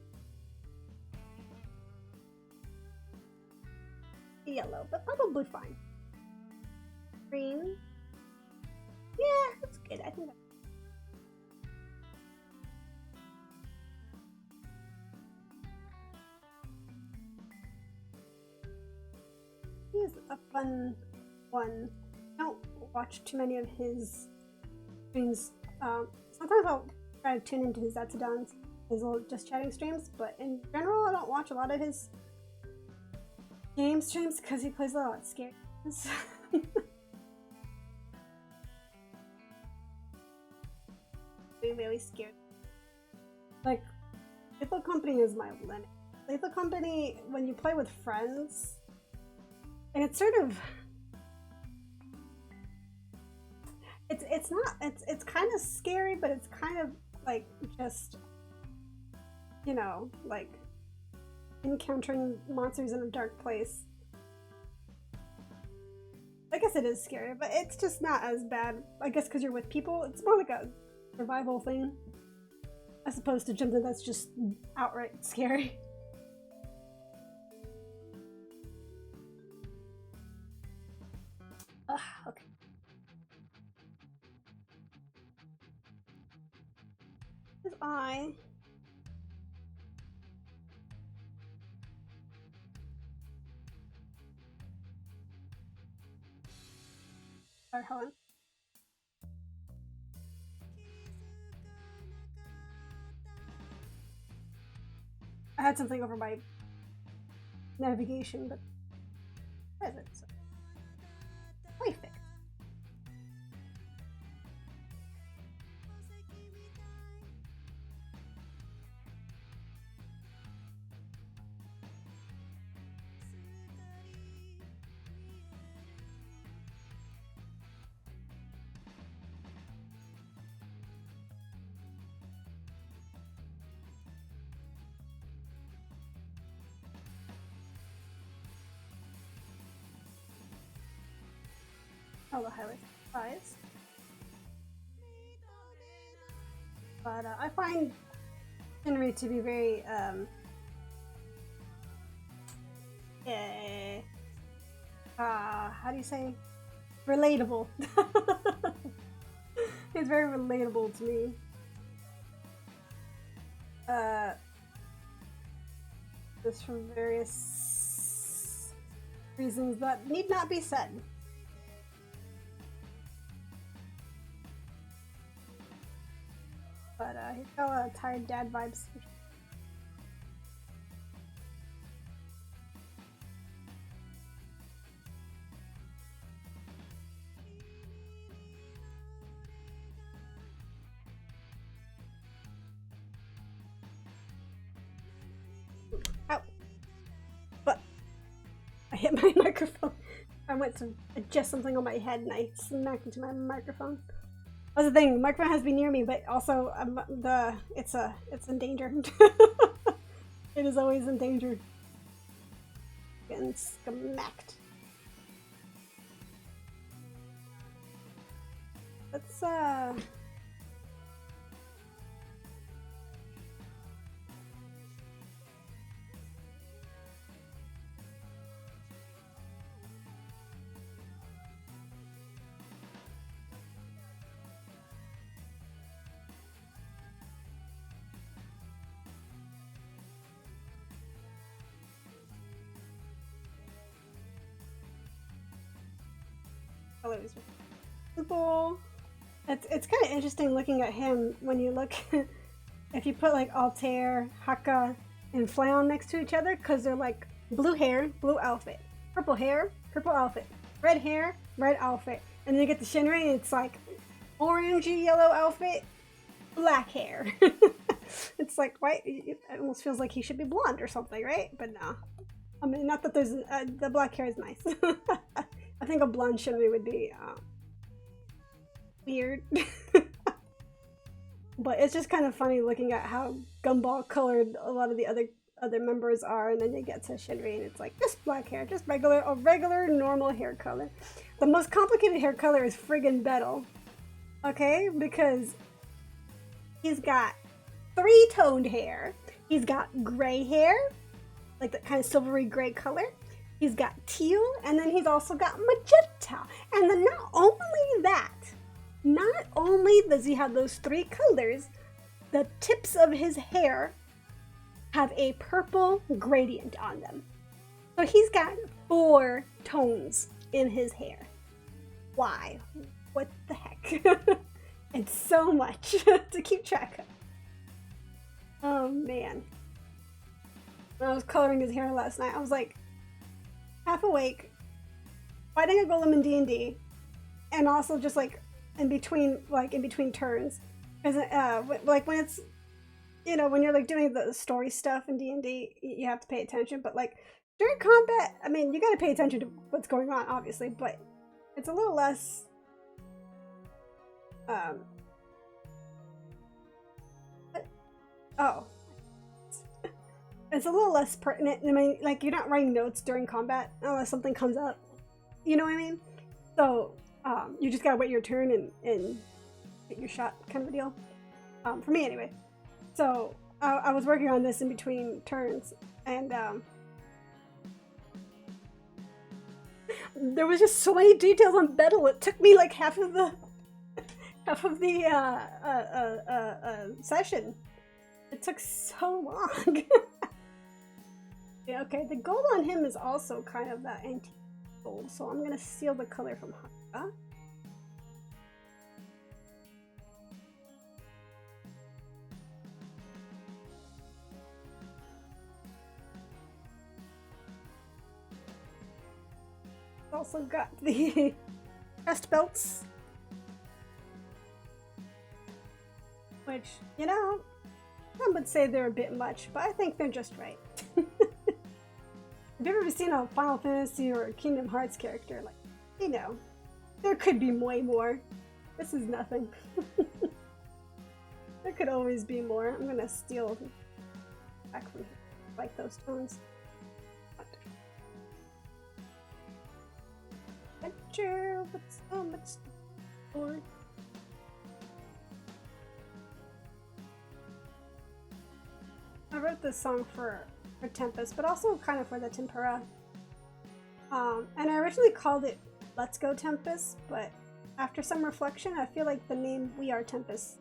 Yellow, but probably fine. Green. Yeah, that's good. I think that's he's a fun one. I don't watch too many of his streams. Sometimes I'll try to tune into his Zetsadons, his little just chatting streams, but in general I don't watch a lot of his game streams because he plays a lot of scary games. Very scared. Like, Lethal Company is my limit. Lethal Company, when you play with friends, and it's sort of it's kind of scary, but it's kind of like just, you know, like encountering monsters in a dark place. I guess it is scary, but it's just not as bad. I guess because you're with people, it's more like a survival thing as opposed to something that's just outright scary. Okay. His eye. Sorry, hold on. I had something over my navigation, but what is it? So, perfect. All the highlights eyes. But I find Henry to be very how do you say, relatable. He's very relatable to me. Just for various reasons that need not be said. But he's got a lot of tired dad vibes. Ouch. I hit my microphone. I went to adjust something on my head and I smacked into my microphone. That's the thing, the microphone has to be near me, but also it's in danger. It is always in danger. Getting smacked. Let's colors. People. It's kind of interesting looking at him when you look. If you put like Altair, Haka, and Flaon next to each other, because they're like blue hair, blue outfit, purple hair, purple outfit, red hair, red outfit, and then you get the Shinra, and it's like orangey yellow outfit, black hair. It's like white. It almost feels like he should be blonde or something, right? But no. I mean, not that there's the black hair is nice. I think a blonde Shinra would be weird. But it's just kind of funny looking at how gumball colored a lot of the other members are, and then you get to Shinra and it's like just black hair, just a regular normal hair color. The most complicated hair color is friggin' Betel, okay? Because he's got 3-toned hair, he's got gray hair, like that kind of silvery gray color. He's got teal, and then he's also got magenta. And then not only does he have those 3 colors, the tips of his hair have a purple gradient on them. So he's got 4 tones in his hair. Why? What the heck? It's so much to keep track of. Oh man. When I was coloring his hair last night, I was like, half awake, fighting a golem in D&D, and also just like in between turns, because like when it's, you know, when you're like doing the story stuff in D&D, you have to pay attention, but like during combat, I mean, you got to pay attention to what's going on, obviously, but it's a little less it's a little less pertinent. I mean, like, you're not writing notes during combat unless something comes up. You know what I mean? So, you just gotta wait your turn and get your shot, kind of a deal. For me, anyway. So, I was working on this in between turns, and there was just so many details on Betel. It took me like half of the session. It took so long. Yeah, okay, the gold on him is also kind of that antique gold, so I'm gonna steal the color from Haka. Also got the chest belts, which, you know, some would say they're a bit much, but I think they're just right. Have you ever seen a Final Fantasy or a Kingdom Hearts character? Like, you know, there could be way more. This is nothing. There could always be more. I'm gonna steal back from here. I like those tones. Adventure with so much more. I wrote this song for Tempus, but also kind of for the Tempura. And I originally called it Let's Go Tempus, but after some reflection, I feel like the name We Are Tempus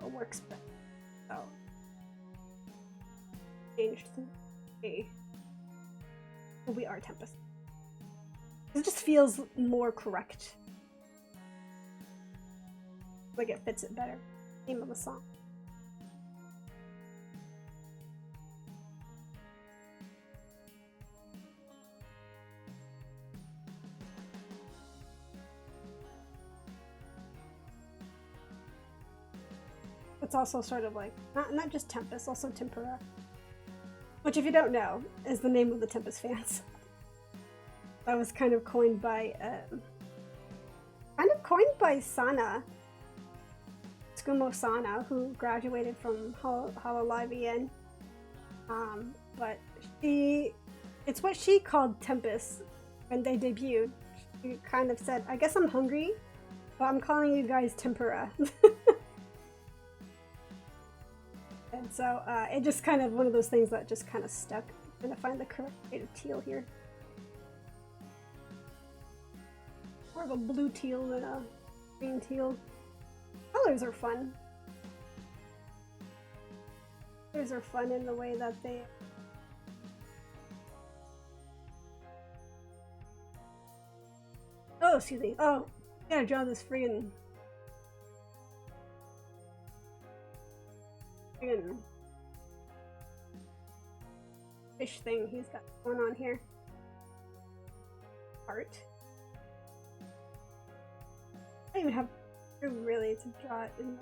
works better. So, changed to We Are Tempus. It just feels more correct. Like it fits it better. Name of the song. It's also sort of like, not just Tempus, also Tempura. Which, if you don't know, is the name of the Tempus fans. That was kind of coined by Sana, Tsukumo Sana, who graduated from Hololive. But it's what she called Tempus when they debuted. She kind of said, I guess I'm hungry, but I'm calling you guys tempura. And so it just kind of one of those things that just kind of stuck. I'm gonna find the correct shade of teal here. More of a blue teal than a green teal. Colors are fun. Colors are fun in the way that they... Oh, excuse me. Oh, I gotta draw this friggin' fish thing he's got going on here. Art. I don't even have room really to draw it in.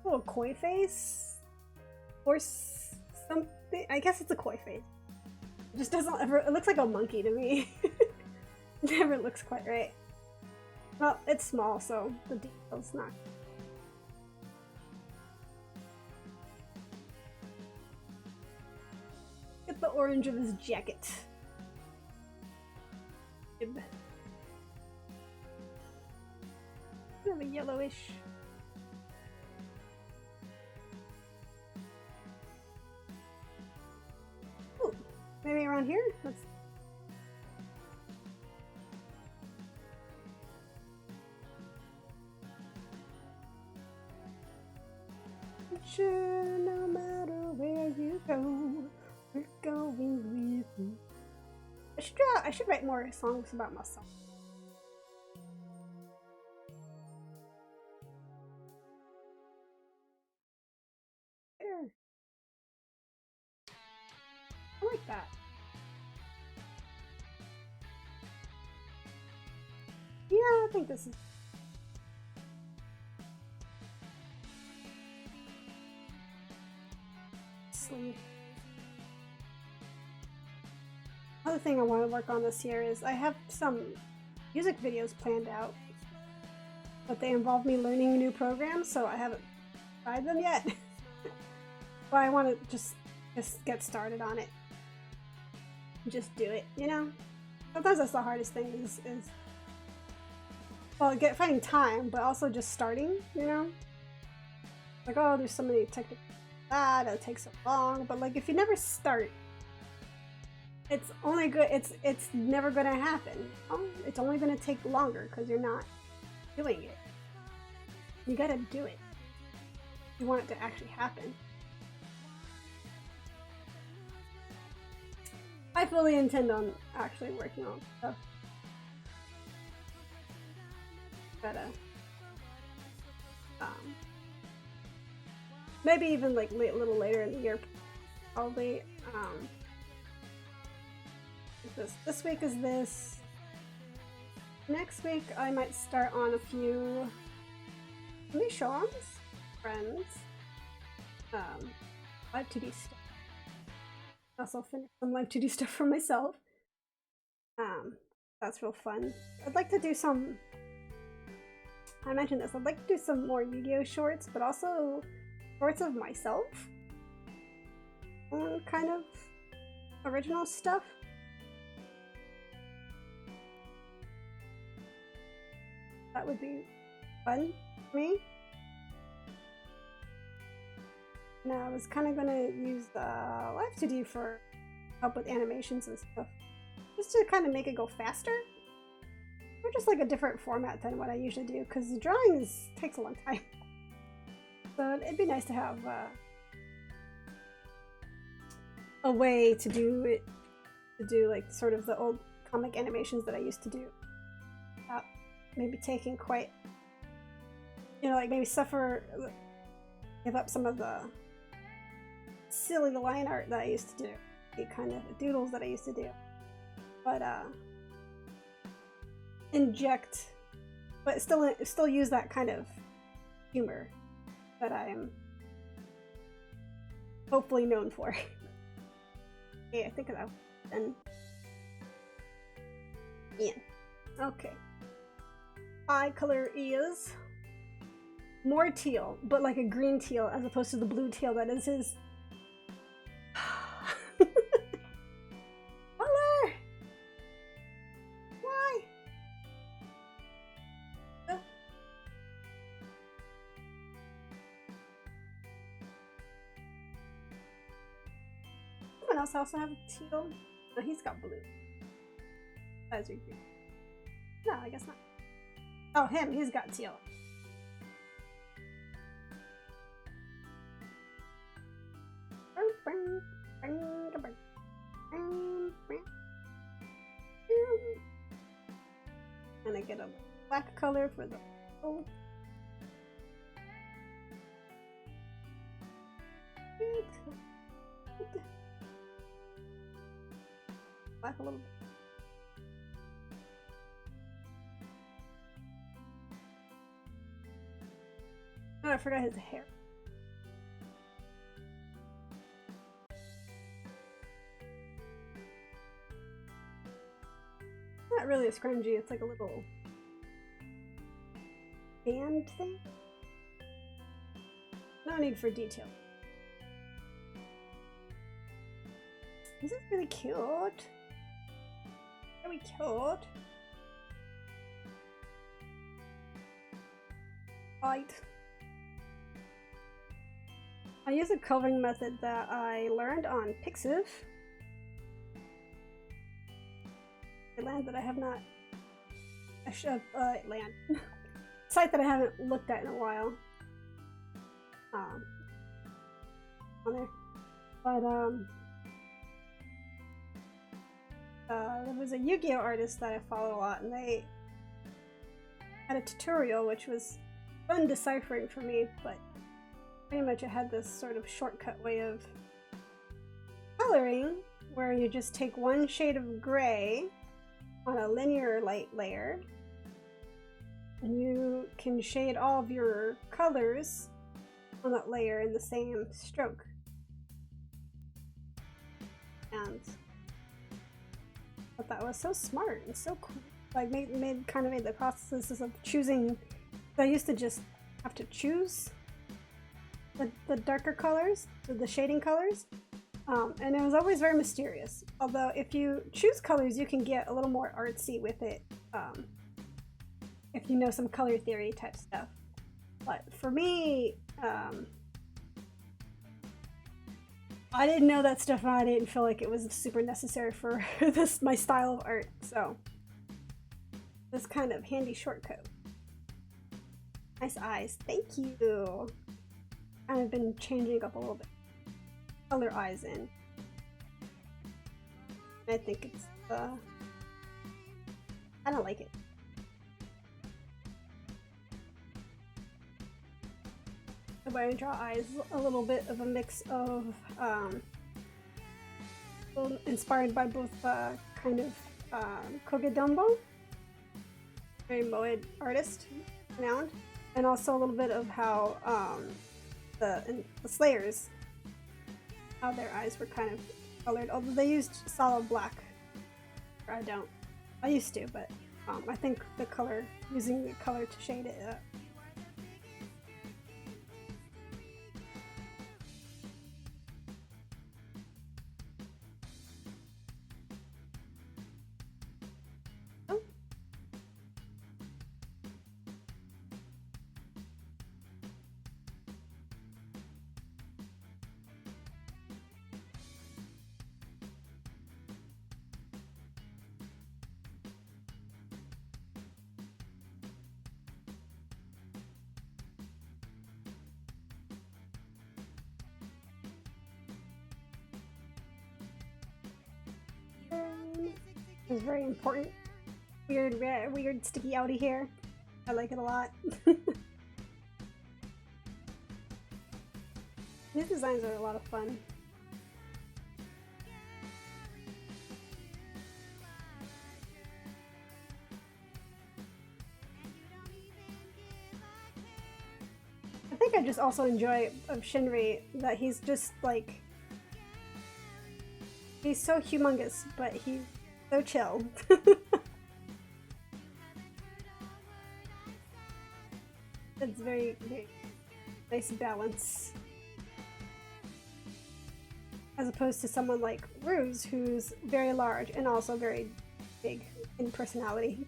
Oh, a koi face? Or something? I guess it's a koi face. It just doesn't ever, it looks like a monkey to me. It never looks quite right. Well, it's small, so the detail's not. Get the orange of his jacket. Kind of a yellowish. Ooh, maybe around here? Let's. Sure, no matter where you go, we're going with you. I should write more songs about myself. There. I like that. Yeah, I think this is. Sleeve. Another thing I want to work on this year is I have some music videos planned out, but they involve me learning new programs, so I haven't tried them yet. But I want to just get started on it. Just do it, you know? Sometimes that's the hardest thing is well, finding time, but also just starting, you know? Like, oh, there's so many technical that it'll take so long, but like if you never start, it's only good, it's never gonna happen, you know? It's only gonna take longer because you're not doing it. You gotta do it. You want it to actually happen. I fully intend on actually working on stuff. Maybe even like a little later in the year, probably. This week is this. Next week I might start on a few missions, friends, live 2D stuff. Also finish some live 2D stuff for myself. That's real fun. I'd like to do some. I mentioned this. I'd like to do some more Yu-Gi-Oh shorts, but also shorts of myself. Kind of original stuff. That would be fun for me. And I was kind of gonna use the live 2D for help with animations and stuff, just to kind of make it go faster. Or just like a different format than what I usually do, because the drawing takes a long time. So it'd be nice to have a way to do it, like sort of the old comic animations that I used to do. Maybe taking quite, you know, like maybe give up some of the silly line art that I used to do, the kind of doodles that I used to do, but inject, but still use that kind of humor that I'm hopefully known for. Okay, I think that then. Yeah. Okay. Eye color is more teal, but like a green teal as opposed to the blue teal that is his color. Why? Someone else also have teal? No, he's got blue. That's green. No, I guess not. Oh, him, he's got teal. And I get a black color for the oh. Black a little bit. Oh, I forgot his hair. Not really a scrunchie, it's like a little band thing. No need for detail. This is really cute. Very cute. Right. I use a coloring method that I learned on Pixiv. A land that I have not... land. Site that I haven't looked at in a while. On there. But, there was a Yu-Gi-Oh artist that I follow a lot, and they had a tutorial which was fun deciphering for me, but pretty much it had this sort of shortcut way of coloring where you just take one shade of gray on a linear light layer and you can shade all of your colors on that layer in the same stroke. And I thought that was so smart and so cool. Like made the processes of choosing. I used to just have to choose the darker colors, the shading colors, and it was always very mysterious. Although if you choose colors, you can get a little more artsy with it if you know some color theory type stuff. But for me, I didn't know that stuff and I didn't feel like it was super necessary for my style of art, so this kind of handy shortcut. Nice eyes, thank you! I've been changing up a little bit. Color eyes in. I think it's, I don't like it. So when I draw eyes, a little bit of a mix of, inspired by both, kind of, Kogedombo, very moed artist, renowned, and also a little bit of how, the Slayers, how their eyes were kind of colored, although they used solid black. I don't. I used to, but I think the color, using the color to shade it up. It's very important. Weird sticky outy hair. I like it a lot. These designs are a lot of fun. I think I just also enjoy of Shinri that he's just like, he's so humongous, but he's so chill. It's very, very nice balance. As opposed to someone like Ruse, who's very large and also very big in personality.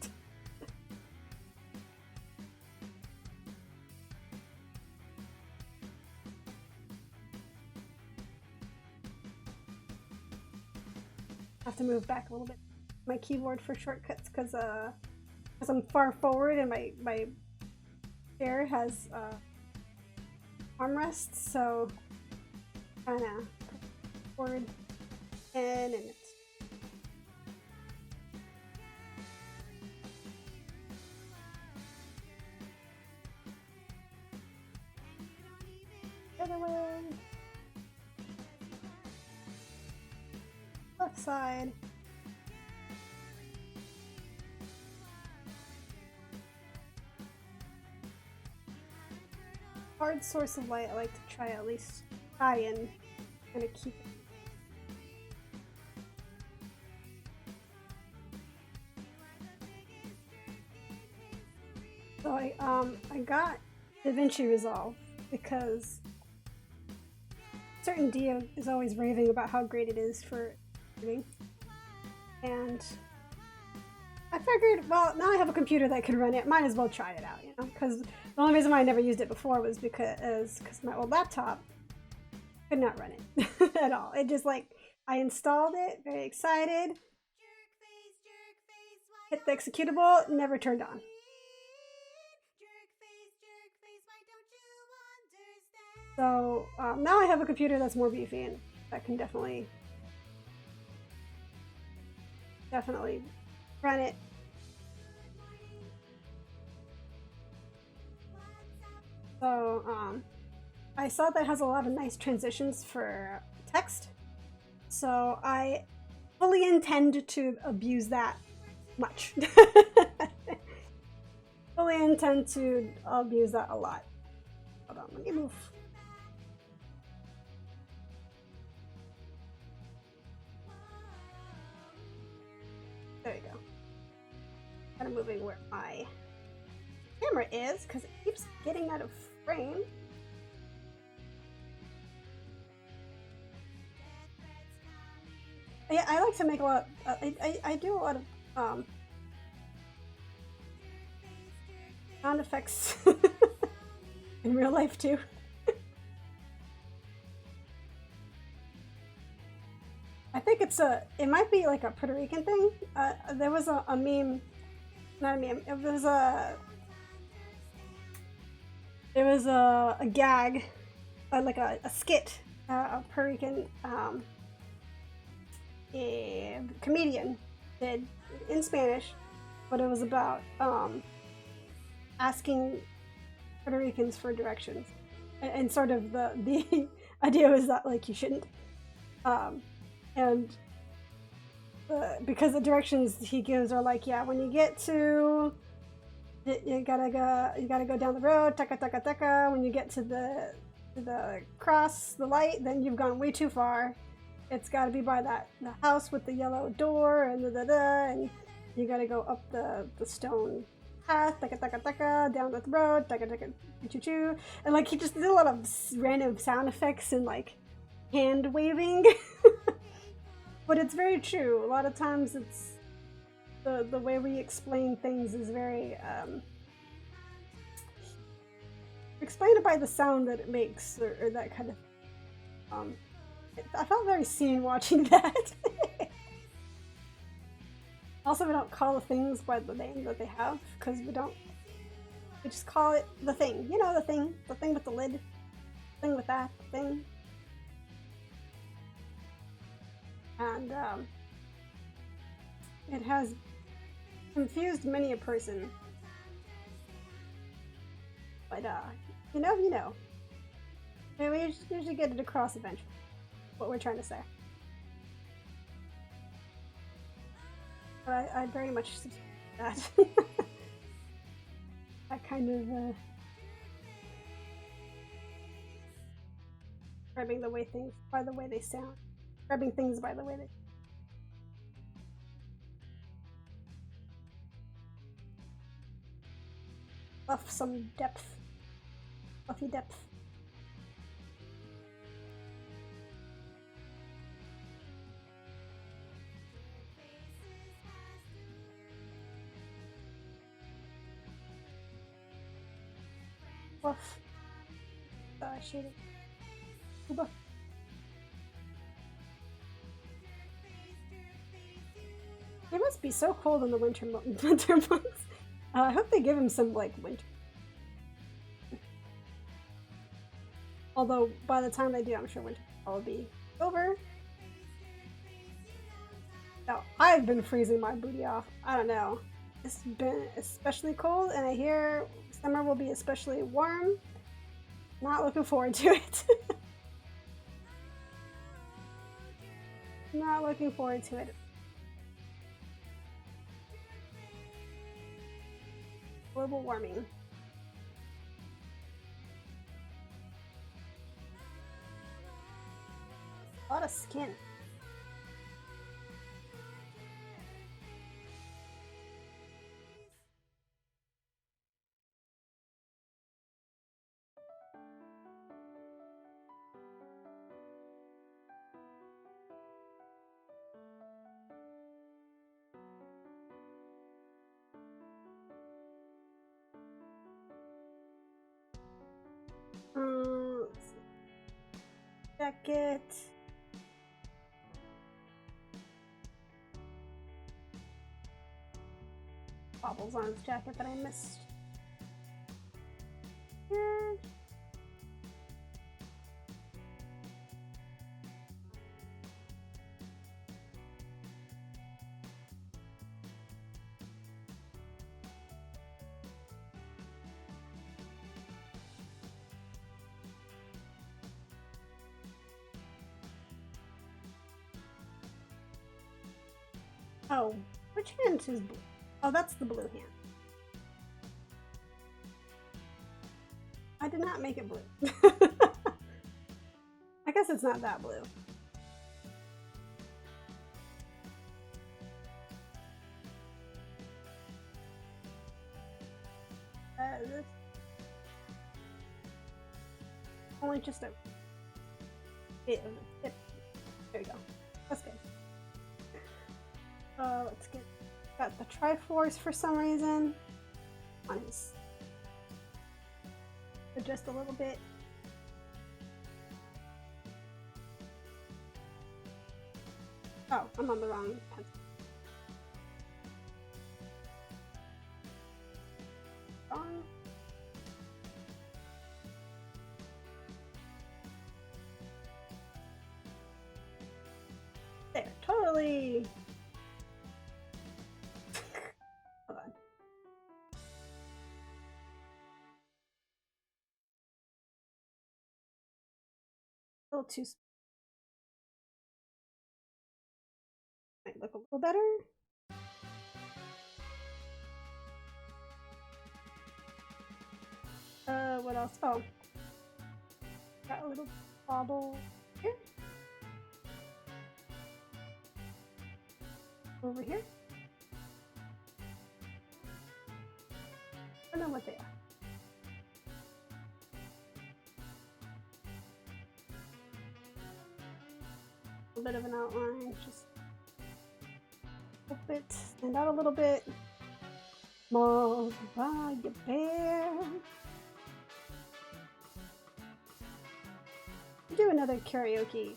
Have to move back a little bit my keyboard for shortcuts because I'm far forward and my chair has armrests, so kind of forward and it's the other way. Left side. Hard source of light, I like to try at least try and kind of keep it. So I got DaVinci Resolve because certain Dio is always raving about how great it is for editing. And I figured, well, now I have a computer that can run it, might as well try it out, you know, because the only reason why I never used it before was because my old laptop could not run it at all. It just like, I installed it, very excited, hit the executable, never turned on. So now I have a computer that's more beefy and that can definitely run it. So I saw that it has a lot of nice transitions for text, so I fully intend to abuse that much. Fully intend to abuse that a lot. Hold on, let me move. There you go. Kind of moving where my camera is because it keeps getting out of frame. Yeah, I like to make a lot. I do a lot of sound effects in real life too. I think it might be like a Puerto Rican thing. There was a meme, not a meme, there was a gag, like a skit, a Puerto Rican a comedian did in Spanish, but it was about asking Puerto Ricans for directions, and sort of the idea was that like you shouldn't. And because the directions he gives are like, yeah, when you get to, you gotta go down the road, taka taka taka. When you get to the cross the light, then you've gone way too far. It's got to be by the house with the yellow door and and you gotta go up the stone path, taka taka taka, down the road, taka taka choo choo. And like he just did a lot of random sound effects and like hand waving. But it's very true. A lot of times it's the way we explain things is very explain it by the sound that it makes or that kind of I felt very seen watching that. Also, we don't call the things by the name that they have because we just call it the thing. You know, the thing with the lid, the thing with that thing. And it has confused many a person. But you know. Maybe we usually get it across eventually. What we're trying to say. But I very much subscribe to that. That kind of describing the way things by the way they sound. Describing things by the way they. Fluff some depth. Fluffy depth. Fluff. Shading. Uba. It must be so cold in the winter months. I hope they give him some like winter. Although by the time they do, I'm sure winter will be over. Now I've been freezing my booty off. I don't know. It's been especially cold, and I hear summer will be especially warm. Not looking forward to it. Not looking forward to it. Global warming. A lot of skin. Let's see. Jacket. Bobbles on his jacket that I missed. Here. Oh, which hand is blue? Oh, that's the blue hand. I did not make it blue. I guess it's not that blue. This only just a bit of a tip. There you go. That's good. Let's get got the Triforce for some reason on his just a little bit. Oh, I'm on the wrong pencil. Wrong. There, totally. Hold on. A little too. Might look a little better. What else? Oh, got a little bobble here. Over here. I don't know what they are. A bit of an outline, just a bit, stand out a little bit. Small by your bear. Do another karaoke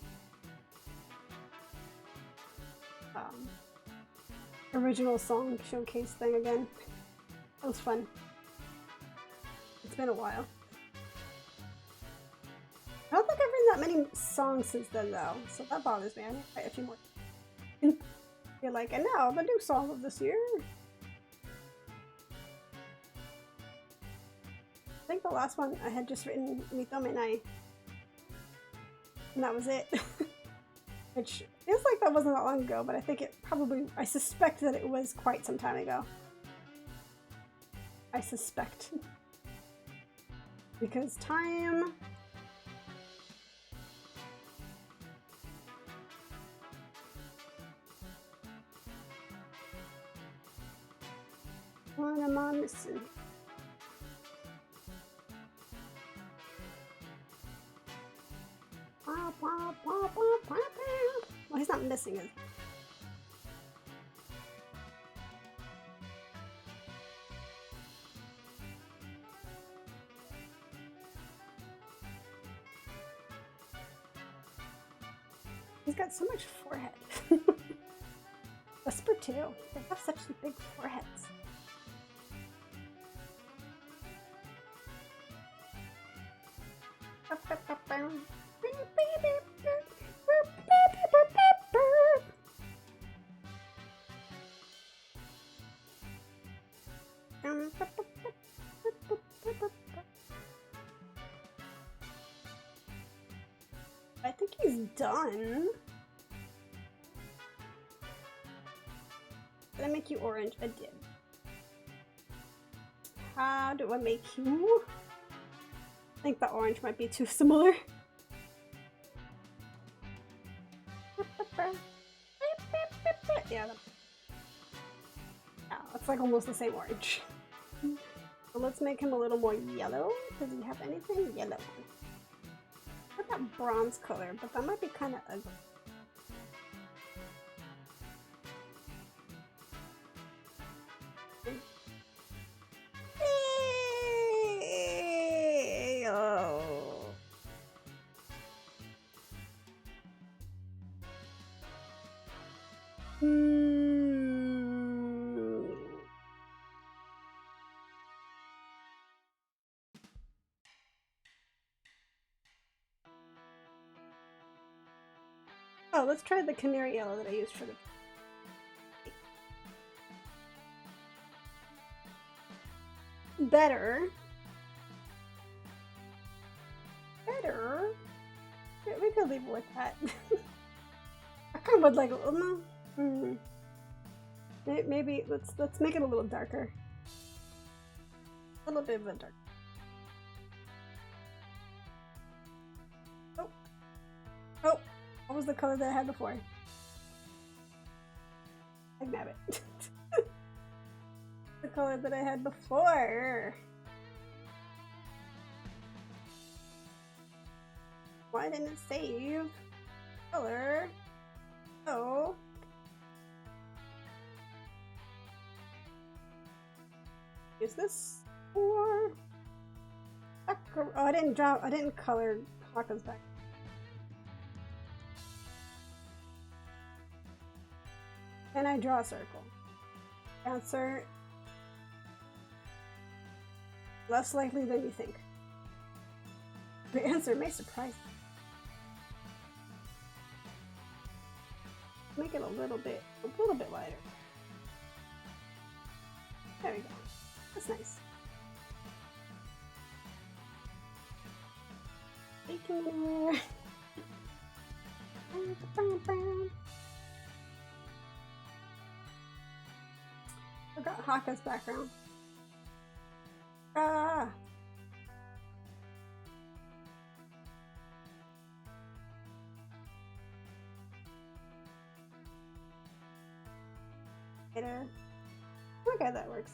original song showcase thing again. That was fun. It's been a while. I don't think I've written that many songs since then though, so that bothers me. I need to write a few more. You're like, and now the new song of this year. I think the last one I had just written Mitome Nai. And that was it. Which feels like that wasn't that long ago, but I think it probably, I suspect that it was quite some time ago. I suspect. Because time What am I missing? Well, he's not missing it. He's got so much forehead. Whisper too. They have such big foreheads. I think he's done. Did I make you orange? I did. How do I make you? I think the orange might be too similar. Yeah, it's like almost the same orange. So let's make him a little more yellow. Does he have anything yellow? I've got that bronze color, but that might be kind of ugly. Oh, let's try the canary yellow that I used for the... Better. Yeah, we could leave it with that. I kind of would like a little... No. Maybe let's make it a little darker. A little bit of a dark. Oh! What was the color that I had before? I nab it. The color that I had before. Why didn't it save? Color. Oh. Is this for? Oh, I didn't color Hawkins back. Can I draw a circle? Answer. Less likely than you think. The answer may surprise you. Make it a little bit lighter. There we go. That's nice. Baking there. Forgot Haka's background. Ah! Later. Okay, that works.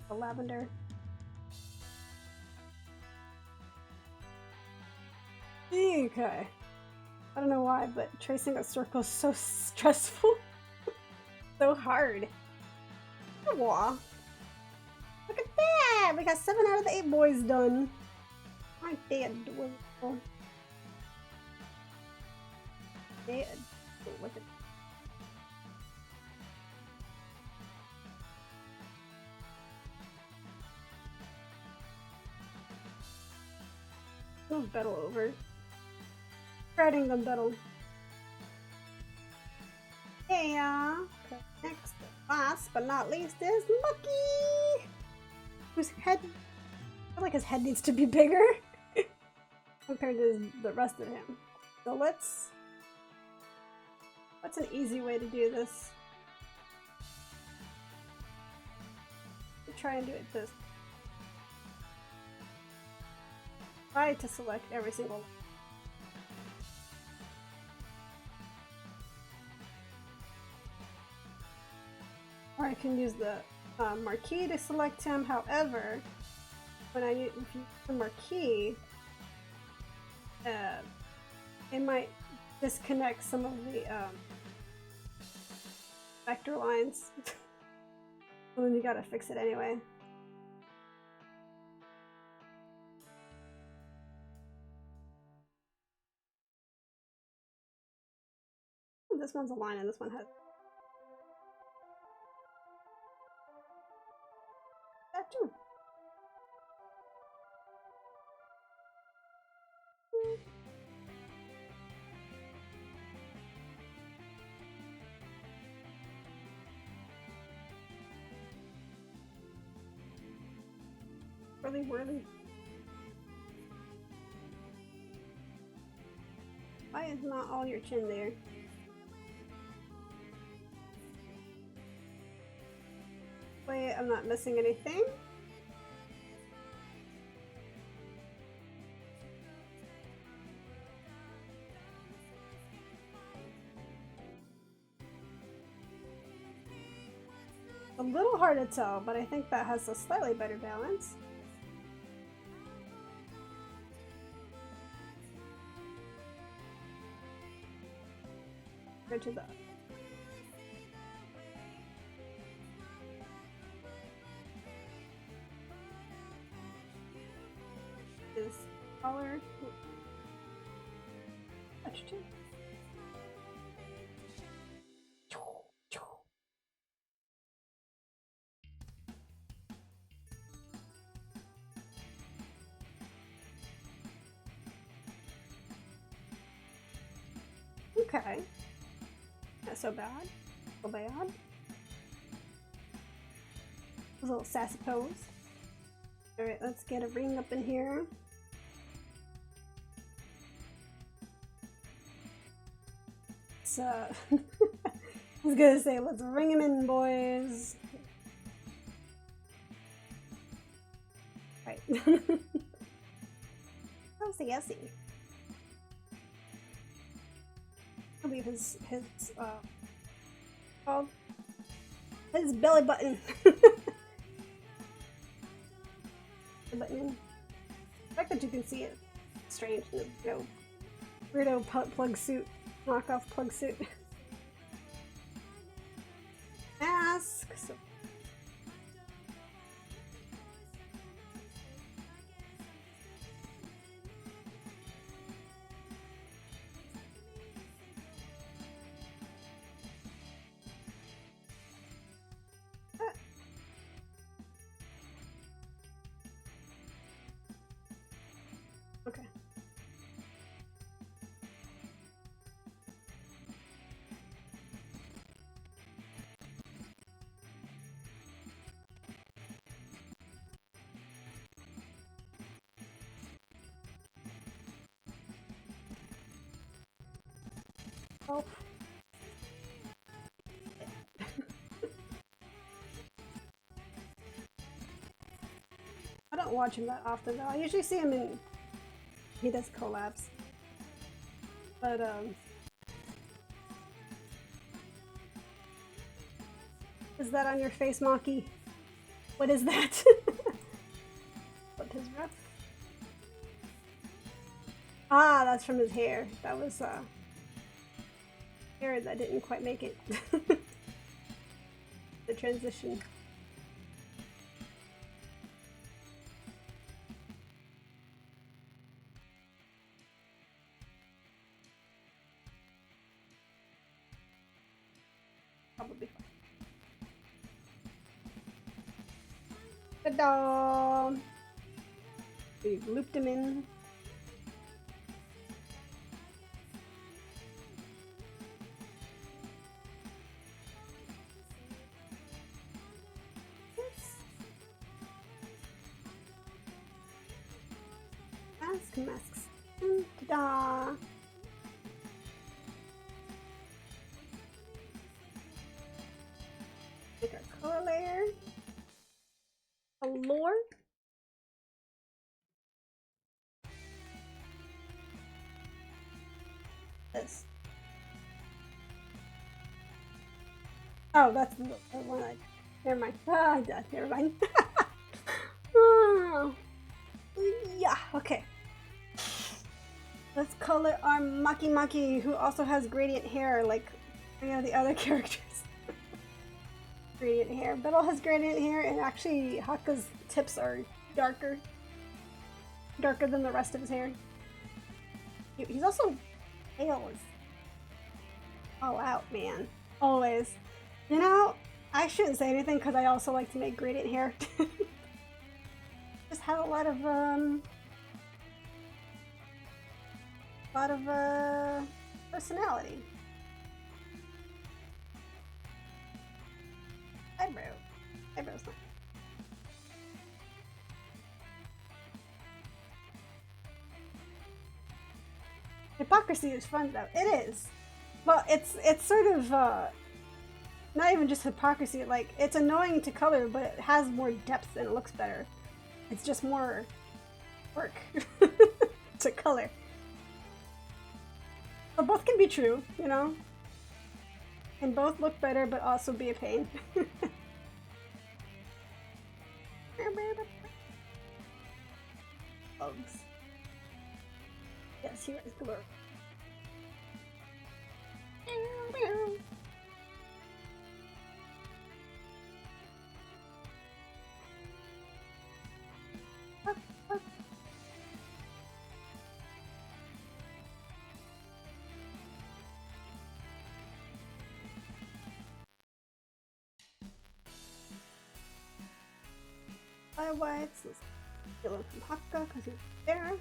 The lavender. Okay. I don't know why, but tracing a circle is so stressful. So hard. Aw. Look at that! We got 7 out of the 8 boys done. Aren't they adorable? They adorable. Look at move Bettle over. Spreading them, Bettle. Yeah. Next, last but not least is Mucky, whose head, I feel like his head needs to be bigger compared to the rest of him. So what's an easy way to do this? Try and do it this. Try to select every single. Or I can use the marquee to select him. However, when I use the marquee, it might disconnect some of the vector lines. So then you gotta fix it anyway. This one's a line and this one has that too. Really whirly. Why is not all your chin there? Wait, I'm not missing anything. A little hard to tell, but I think that has a slightly better balance. Go to the is color touch too. Okay. Not so bad. So bad. A little sassy pose. Alright, let's get a ring up in here. So, I was gonna say, let's ring him in, boys. Right. Oh, see. I believe his called his belly button. The button. The fact that you can see it, strange. No weirdo plug suit, knockoff plug suit. Mask. So. Okay. Oh. I don't watch him that often though. I usually see him in he does collabs. But is that on your face, Maki? What is that? What his rep? Ah, that's from his hair. That was hair that didn't quite make it. The transition. Probably fine. Ta-da! We've looped him in. Masks. Ta-da! Make our color layer. Allure. This. Oh, that's the one I... Never mind. Ah, never mind. Oh, yeah, okay. Let's color our Maki Maki, who also has gradient hair like the other characters. Gradient hair. Beryl has gradient hair, and actually Hakka's tips are darker. Darker than the rest of his hair. He's also pale as all out, man. Always. You know, I shouldn't say anything because I also like to make gradient hair. Just have a lot of personality. Eyebrows not. Hypocrisy is fun though. It is. Well, it's sort of not even just hypocrisy. Like, it's annoying to color, but it has more depth and it looks better. It's just more work to color. But both can be true, you know? And both look better, but also be a pain. Bugs. Yes, here is Glur. Whites. Let's get one from Hakka because he's there.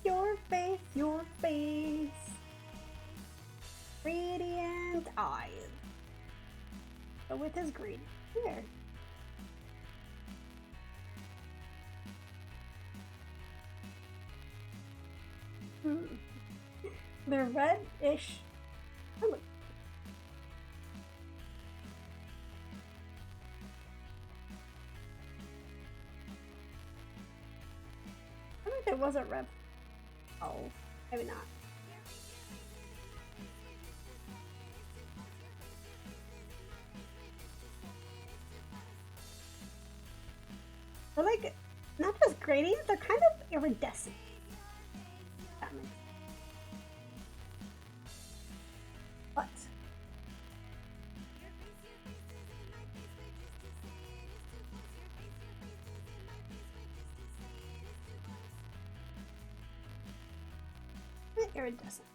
Your face, your face. Radiant eyes. But with his green hair. They're red-ish. Oh, I think there was a red. Oh, maybe not. They're like, not just gradient, they're kind of iridescent. That makes sense. But iridescent.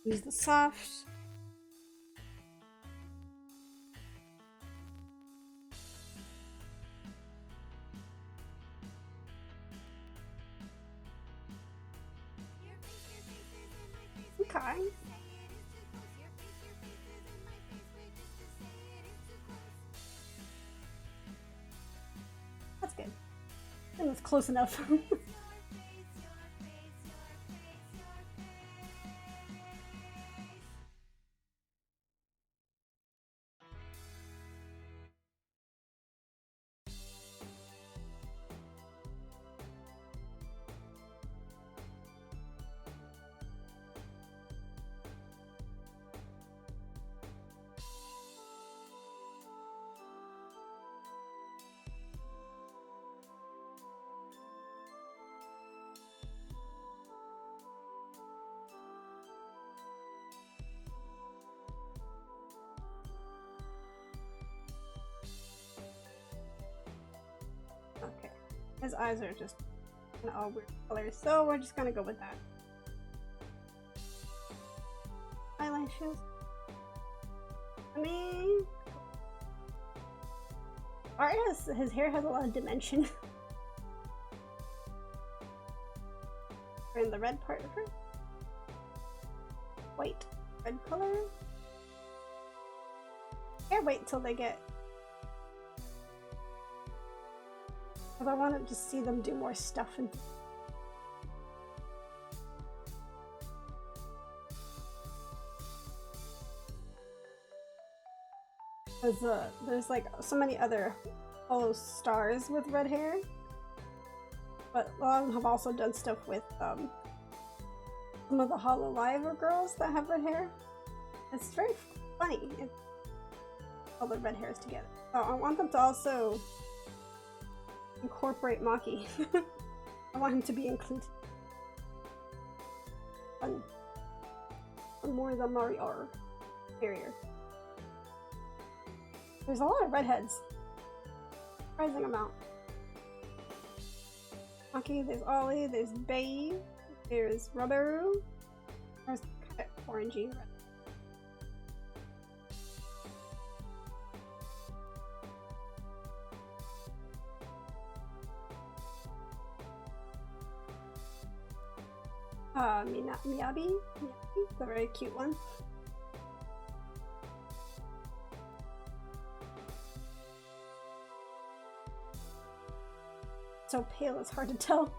Use the soft. Okay. That's good. I think it's close enough. His eyes are just kind of all weird colors, so we're just gonna go with that. Eyelashes. I mean, his hair has a lot of dimension. We're in the red part of her. White, red color. Can't wait till they get. Because I want to just see them do more stuff and. Because there's like so many other Holostars with red hair, but a lot of them have also done stuff with some of the Hololive girls that have red hair. It's very funny. All the red hairs together. So I want them to also incorporate Maki. I want him to be included. On more than Mario area. There's a lot of redheads. Surprising amount. Okay, there's Ollie, there's Babe, there's Rubberu. There's kind of orangey red. Miyabi, the very cute one. So pale, it's hard to tell.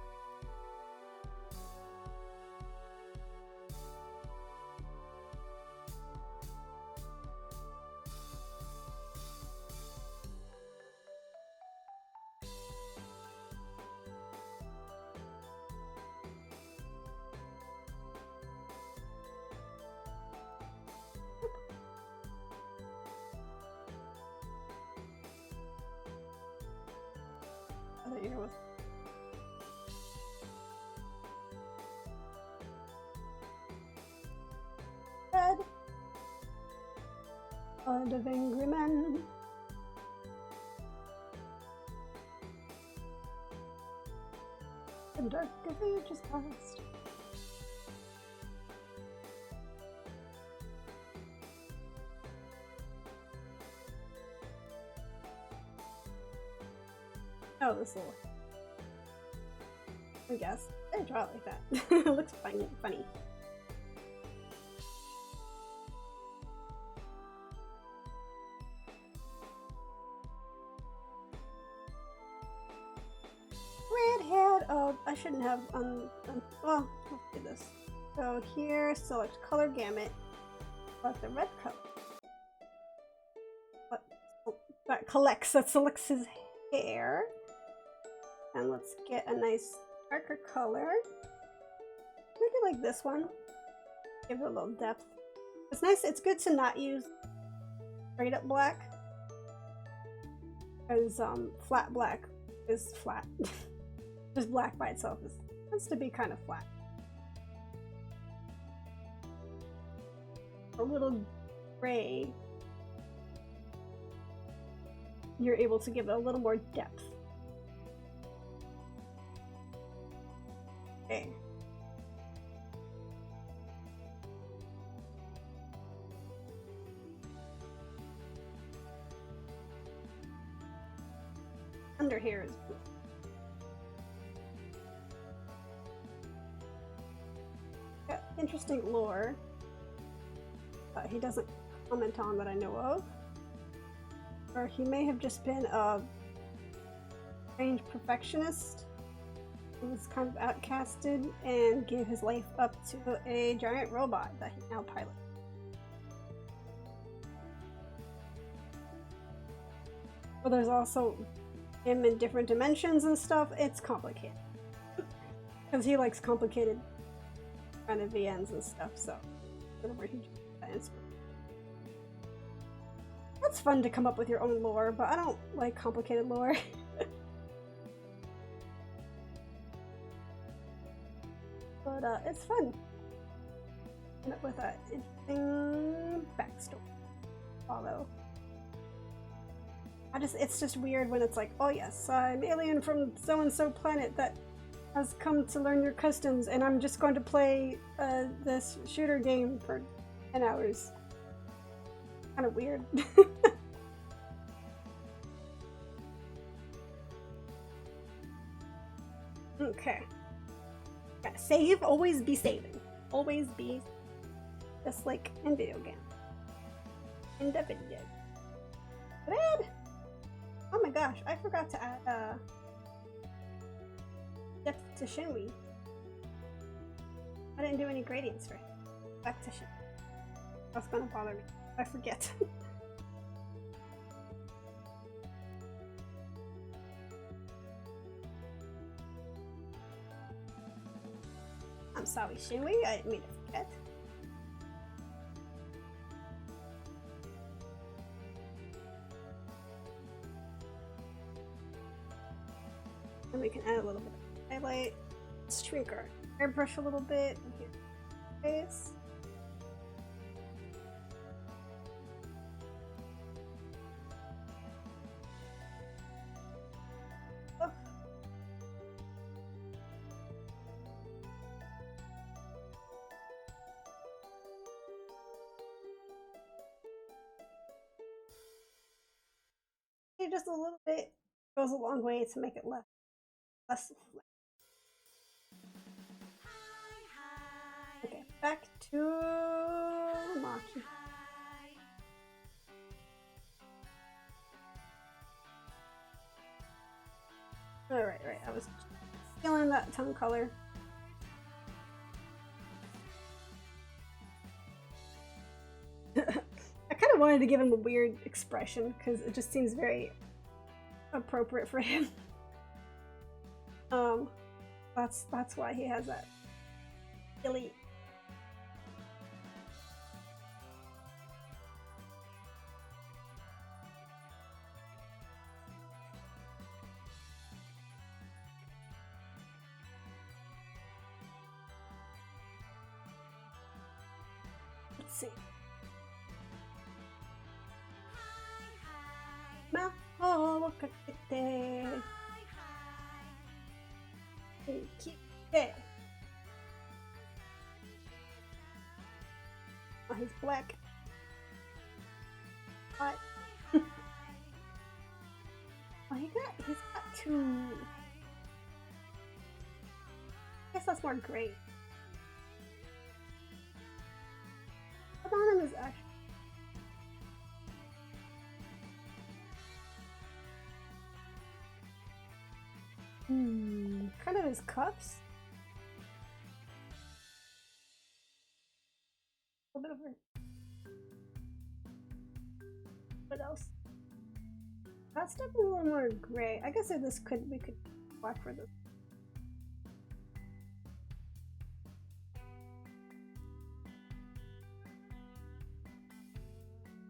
Other ear was red. Blood of angry men. The dark of age is past. Oh, this little. I guess. I draw it like that. It looks funny. Redhead. Oh, I shouldn't have. Well, let's do this. So here, select color gamut. Select the red color. That selects his hair. And let's get a nice darker color. Maybe like this one. Give it a little depth. It's nice. It's good to not use straight up black. Because flat black is flat. Just black by itself tends to be kind of flat. A little gray. You're able to give it a little more depth. Okay. Under here is blue. Got interesting lore he doesn't comment on that I know of. Or he may have just been a strange perfectionist who was kind of outcasted and gave his life up to a giant robot that he now pilots. But there's also him in different dimensions and stuff. It's complicated. Because he likes complicated kind of VNs and stuff, so where he That's fun to come up with your own lore, but I don't like complicated lore. But it's fun. End up with an interesting backstory. Follow. It's just weird when it's like, oh yes, I'm alien from so-and-so planet that has come to learn your customs, and I'm just going to play this shooter game for 10 hours. Kind of weird. Okay. Gotta save, always be saving. Always be just like in video game. In the video. Red! Oh my gosh, I forgot to add depth to Shinwi. I didn't do any gradients for him. Back to Shinwi. That's gonna bother me. I forget. I'm sorry, Shinwi. I didn't mean to forget. And we can add a little bit of highlight. Let's shrink our airbrush a little bit. And here, face. Oh. Just a little bit goes a long way to make it less flat. Okay, back to Maki. Alright, right. I was feeling that tongue color. I kind of wanted to give him a weird expression because it just seems very appropriate for him. That's why he has that silly. Let's see. Oh, he's black. What? Oh, he's got two. I guess that's more gray. What on him is actually. Kind of his cuffs. A little bit of it. What else? That's definitely a little more gray. I guess we could black for this.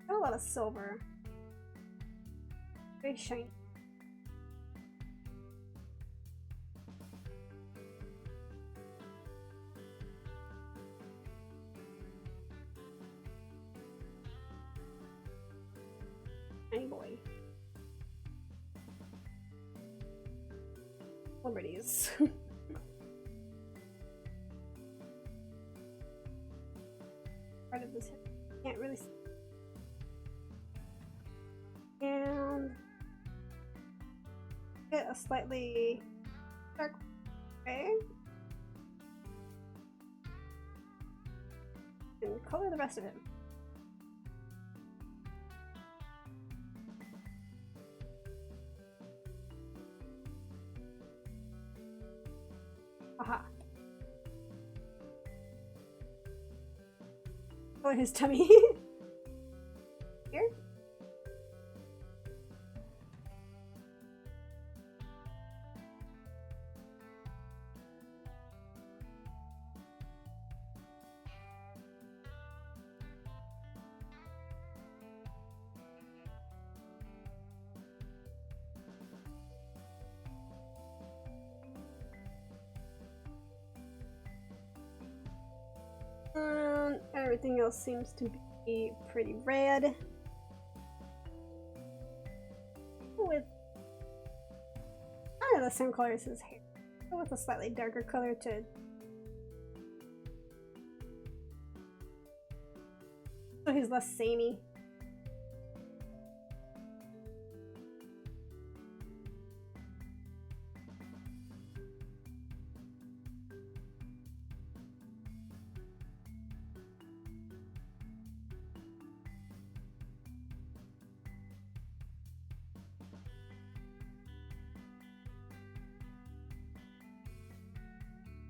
Got a lot of silver. Very shiny. Shiny boy. Liberties. Part of this head. Can't really see. And get a slightly dark gray. And color the rest of him. Aha. Color his tummy. Here. Everything else seems to be pretty red. of the same color as his hair. Go with a slightly darker color to so he's less samey.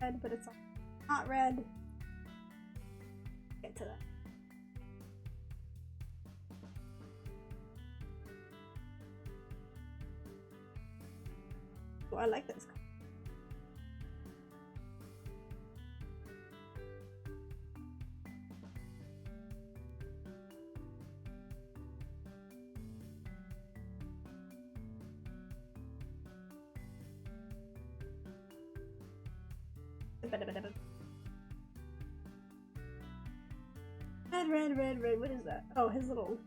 Red, but it's not red. Get to that. Oh, I like this color. Red. What is that? Oh, his little.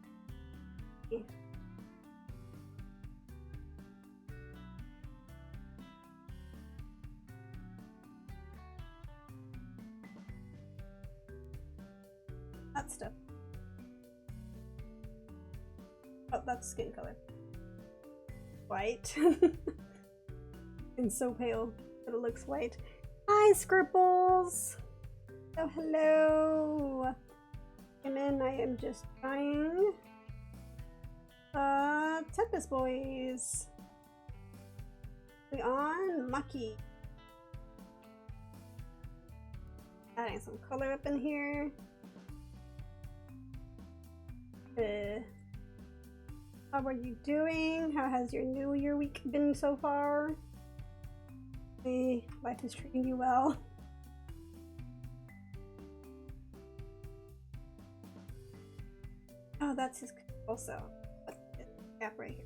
That stuff. Oh, that's skin color. White. And so pale that it looks white. Hi, Scripples! Oh, hello! Come in, I am just trying. Tempus boys. We on Mucky. Adding some color up in here. How are you doing? How has your New Year week been so far? Hey, life is treating you well. Oh, that's his also. Gap right here.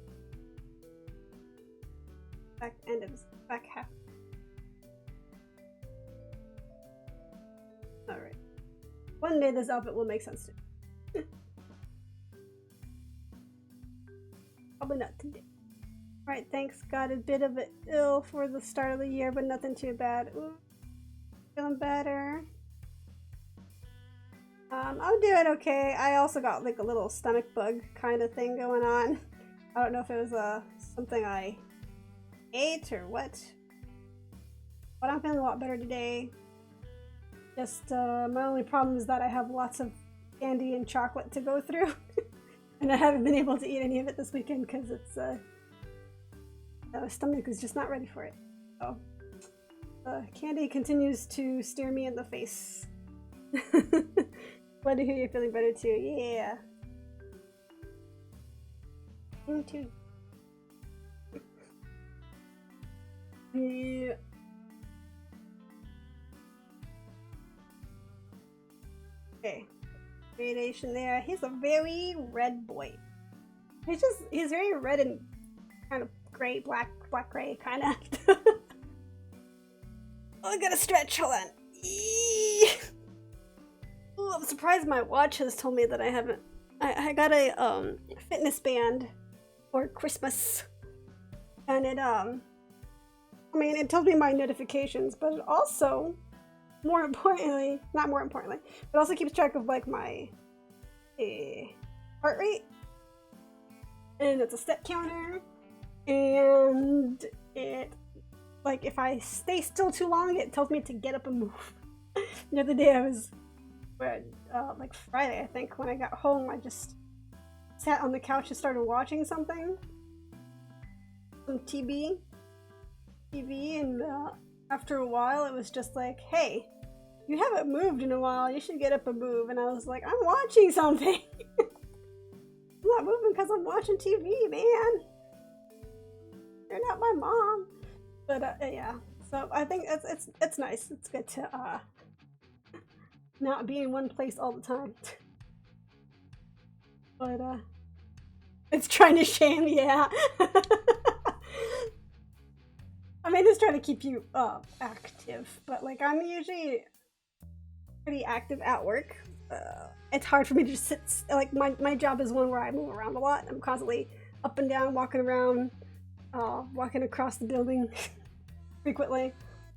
Back end of his back half. Alright. One day this outfit will make sense to me. Probably not today. Alright, thanks. Got a bit of it ill for the start of the year, but nothing too bad. Ooh, feeling better. I'm doing okay. I also got like a little stomach bug kind of thing going on. I don't know if it was something I ate or what. But I'm feeling a lot better today. Just my only problem is that I have lots of candy and chocolate to go through. And I haven't been able to eat any of it this weekend because it's my stomach is just not ready for it. So candy continues to stare me in the face. Glad to hear you're feeling better too. Yeah. Me too. Yeah. Okay. Gradation there. He's a very red boy. He's very red and kind of gray, black gray kind of. Oh, I gotta stretch. Hold on. Oh, I'm surprised my watch has told me that I haven't. I got a fitness band for Christmas, and it I mean, it told me my notifications, but it also, not more importantly, it also keeps track of like my heart rate, and it's a step counter, and it, like, if I stay still too long, it tells me to get up and move. The other day I was, like Friday I think, when I got home, I just sat on the couch and started watching something, some TV, and after a while it was just like, hey, you haven't moved in a while, you should get up and move. And I was like, I'm watching something. I'm not moving because I'm watching TV, man. You're not my mom. But yeah, so I think it's nice. It's good to not be in one place all the time. But it's trying to shame, yeah. I mean, it's trying to keep you active, but like, I'm usually pretty active at work. It's hard for me to just sit, like, my job is one where I move around a lot. I'm constantly up and down, walking around, walking across the building frequently.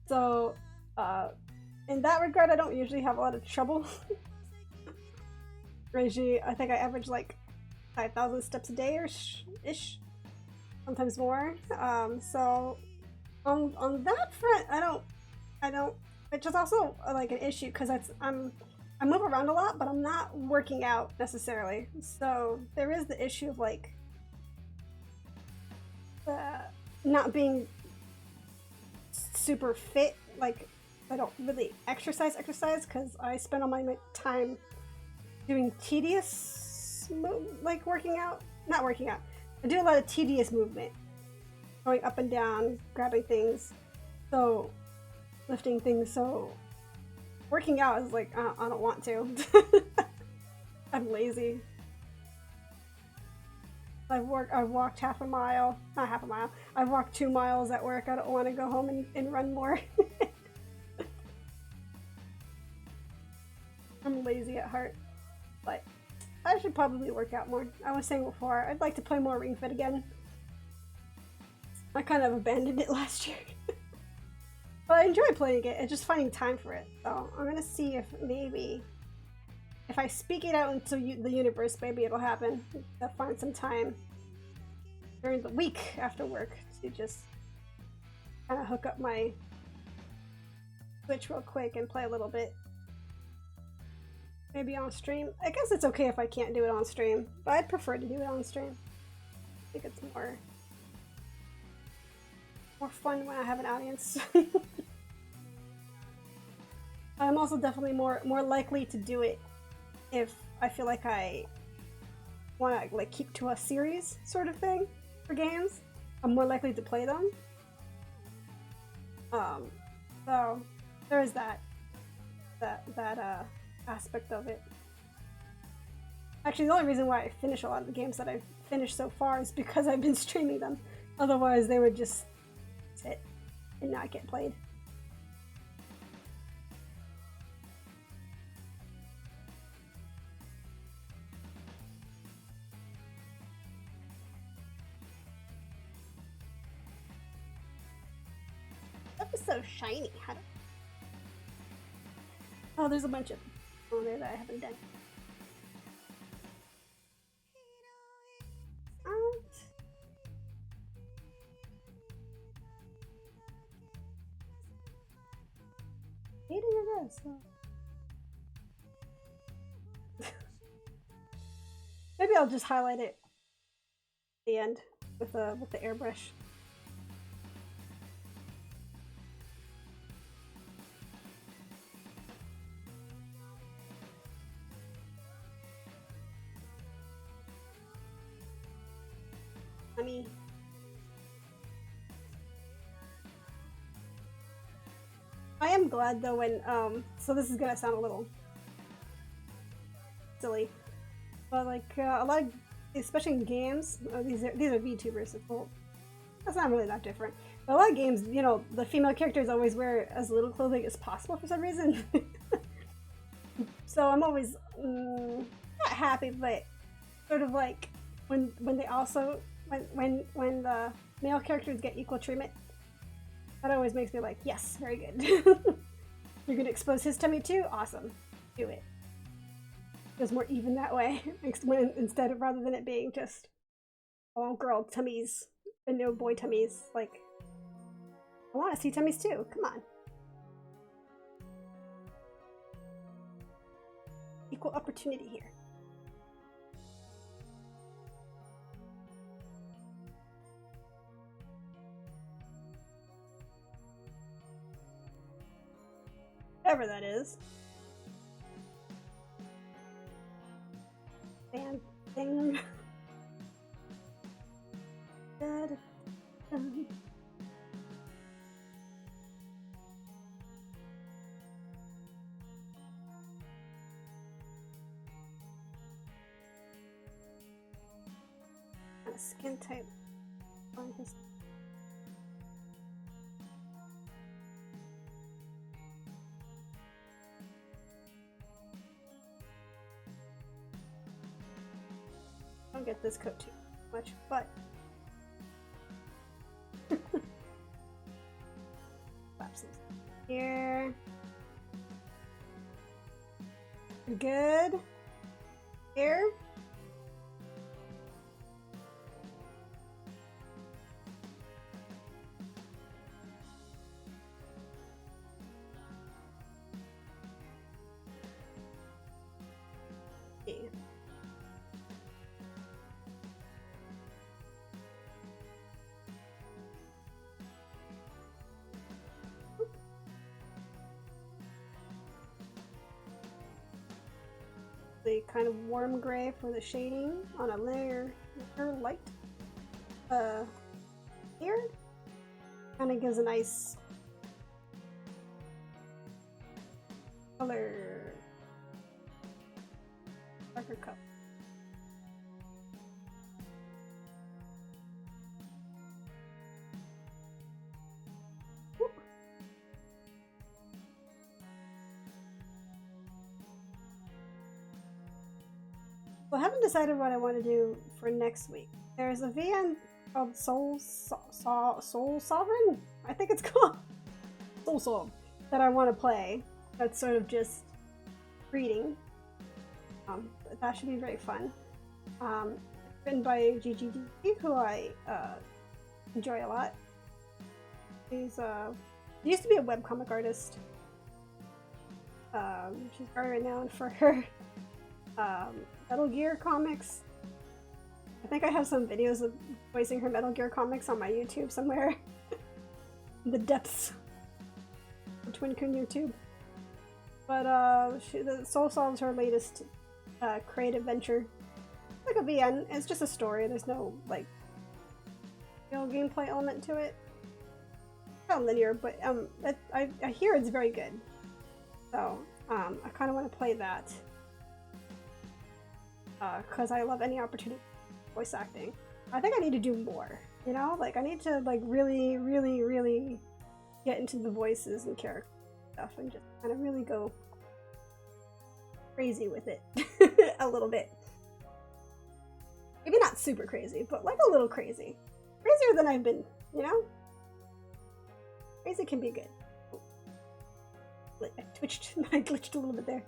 So, in that regard, I don't usually have a lot of trouble. Usually, I think I average like 5,000 steps a day or ish, sometimes more. So on that front, I don't, which is also like an issue because I move around a lot, but I'm not working out necessarily. So there is the issue of like not being super fit. Like I don't really exercise because I spend all my time doing tedious like working out. Not working out. I do a lot of tedious movement, going up and down, grabbing things, so lifting things. So working out is like I don't want to. I'm lazy. I've walked half a mile, not half a mile. I've walked 2 miles at work. I don't want to go home and run more. I'm lazy at heart, but I should probably work out more. I was saying before, I'd like to play more Ring Fit again. I kind of abandoned it last year. But I enjoy playing it, and just finding time for it. So I'm gonna see if maybe, if I speak it out into the universe, maybe it'll happen. I'll find some time during the week after work to just kind of hook up my Switch real quick and play a little bit. Maybe on stream. I guess it's okay if I can't do it on stream, but I'd prefer to do it on stream. I think it's more fun when I have an audience. I'm also definitely more likely to do it if I feel like I want to like keep to a series sort of thing for games. I'm more likely to play them. So there is that aspect of it. Actually, the only reason why I finish a lot of the games that I've finished so far is because I've been streaming them. Otherwise, they would just sit and not get played. That was so shiny. How do... Oh, there's a bunch of on there that I haven't done. Hating this. Maybe I'll just highlight it at the end with the airbrush. I am glad though when so this is gonna sound a little silly, but like a lot of, especially in games, these are VTubers. Well, that's not really that different. But a lot of games, you know, the female characters always wear as little clothing as possible for some reason. So I'm always not happy, but sort of like when they also when the male characters get equal treatment. That always makes me like, yes, very good. You're gonna expose his tummy too? Awesome. Do it. Feels more even that way. Instead of, rather than it being just all girl tummies and no boy tummies. Like, I want to see tummies too. Come on. Equal opportunity here. Whatever that is. Fan thing. Skin type on his. Don't get this coat too much, but Here. Good. Here. The kind of warm gray for the shading on a lighter light. Here kind of gives a nice color, darker color. So I haven't decided what I want to do for next week. There's a VN called Soul Sovereign? I think it's called Soul that I want to play. That's sort of just reading. That should be very fun. Written by GGD, who I enjoy a lot. He used to be a webcomic artist. She's very renowned for her Metal Gear comics. I think I have some videos of voicing her Metal Gear comics on my YouTube somewhere. In the depths of Twin Kun YouTube. But the Soul Solve's her latest creative venture. Like a VN, it's just a story. There's no like real gameplay element to it. It's not linear, but I hear it's very good. So I kind of want to play that. Because I love any opportunity for voice acting. I think I need to do more, you know? Like, I need to, like, really, really, really get into the voices and character stuff and just kind of really go crazy with it a little bit. Maybe not super crazy, but, like, a little crazy. Crazier than I've been, you know? Crazy can be good. I twitched, I glitched a little bit there.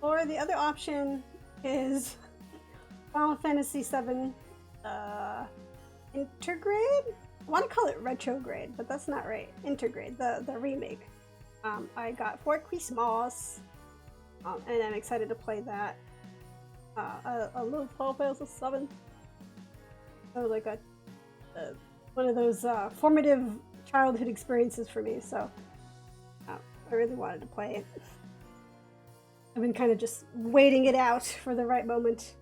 Or the other option is Final Fantasy VII Intergrade? I want to call it Retrograde, but that's not right. Intergrade, the remake. I got for Christmas, and I'm excited to play that. I love Final Fantasy VII. So like one of those formative childhood experiences for me, so I really wanted to play it. I've been kind of just waiting it out for the right moment.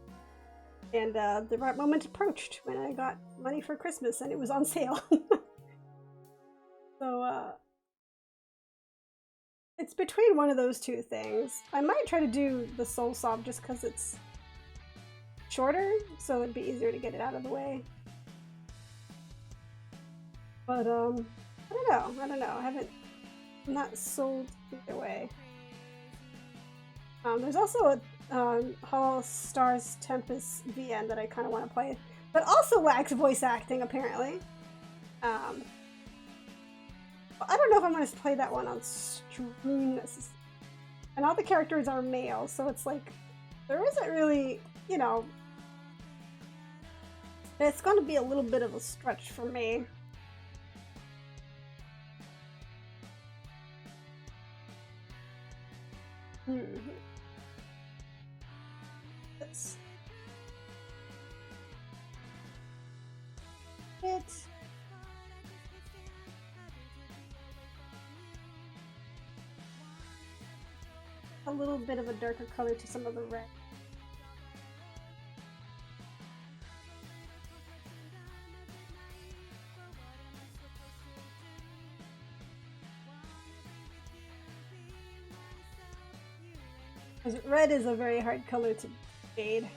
And the right moment approached when I got money for Christmas and it was on sale. So it's between one of those two things. I might try to do the Soul Sob just because it's shorter, so it'd be easier to get it out of the way. But I don't know. I'm not sold either way. There's also a Holostars Tempus VN that I kind of want to play, but also lacks voice acting apparently. I don't know if I'm going to play that one on stream. And all the characters are male, so it's like there isn't really, you know, it's going to be a little bit of a stretch for me. It's a little bit of a darker color to some of the red. Because red is a very hard color to shade.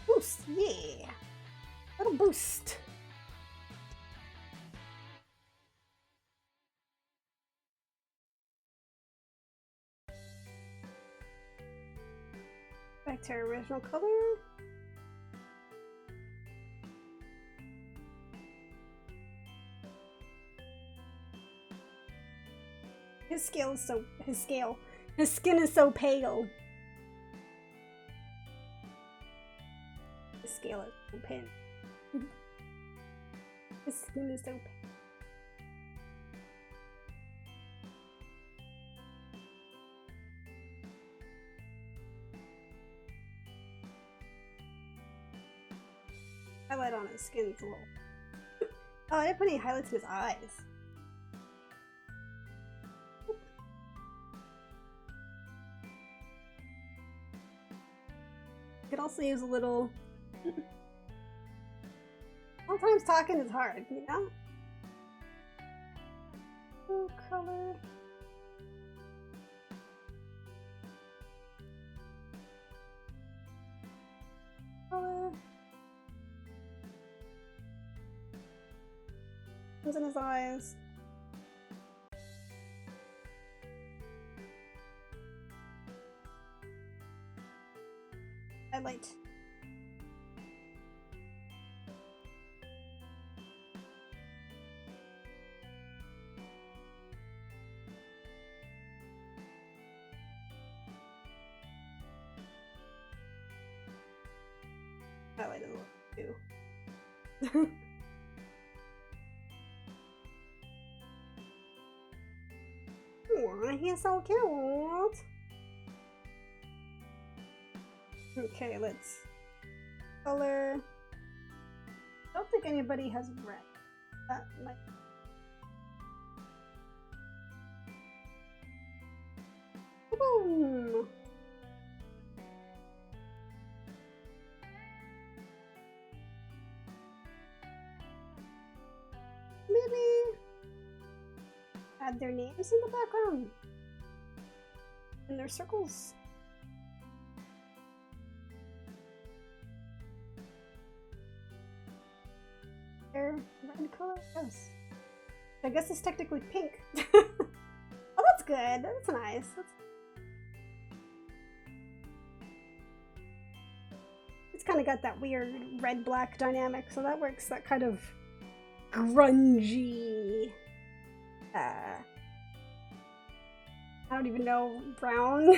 Boost, yeah! Little boost. Back to our original color. His skin is so pale. His scale is so pale. His skin is so pale. Highlight on his skin's a little. Oh, I didn't put any highlights in his eyes. Could also use a little. Sometimes talking is hard, you know? Blue color. Color. Comes in his eyes. Highlight. Highlight a little too. Aw, he's so cute. Okay, let's color. I don't think anybody has red. That might. Boom. Maybe add their names in the background and their circles. Red color? Yes. I guess it's technically pink. Oh, that's good. That's nice. It's kind of got that weird red-black dynamic, so that works. That kind of grungy. I don't even know, brown.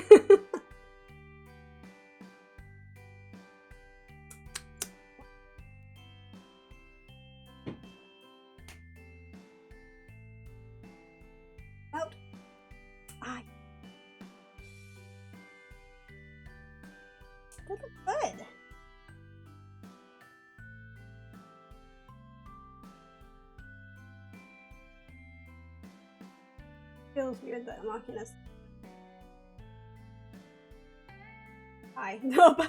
Out. Ah. They look good. Feels weird that I'm locking us. Hi. Nope.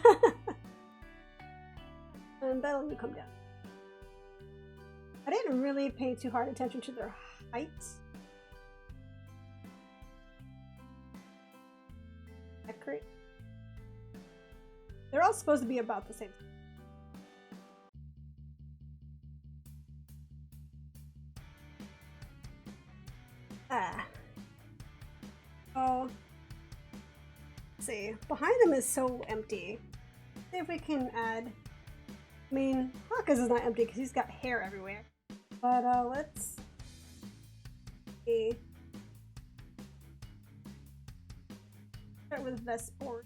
And Dallie, you come down. I didn't really pay too hard attention to their heights. Accurate. They're all supposed to be about the same. Oh. Let's see. Behind them is so empty. Let's see if we can add. I mean, Hawkins is not empty because he's got hair everywhere. But let's see. Start with Vestport.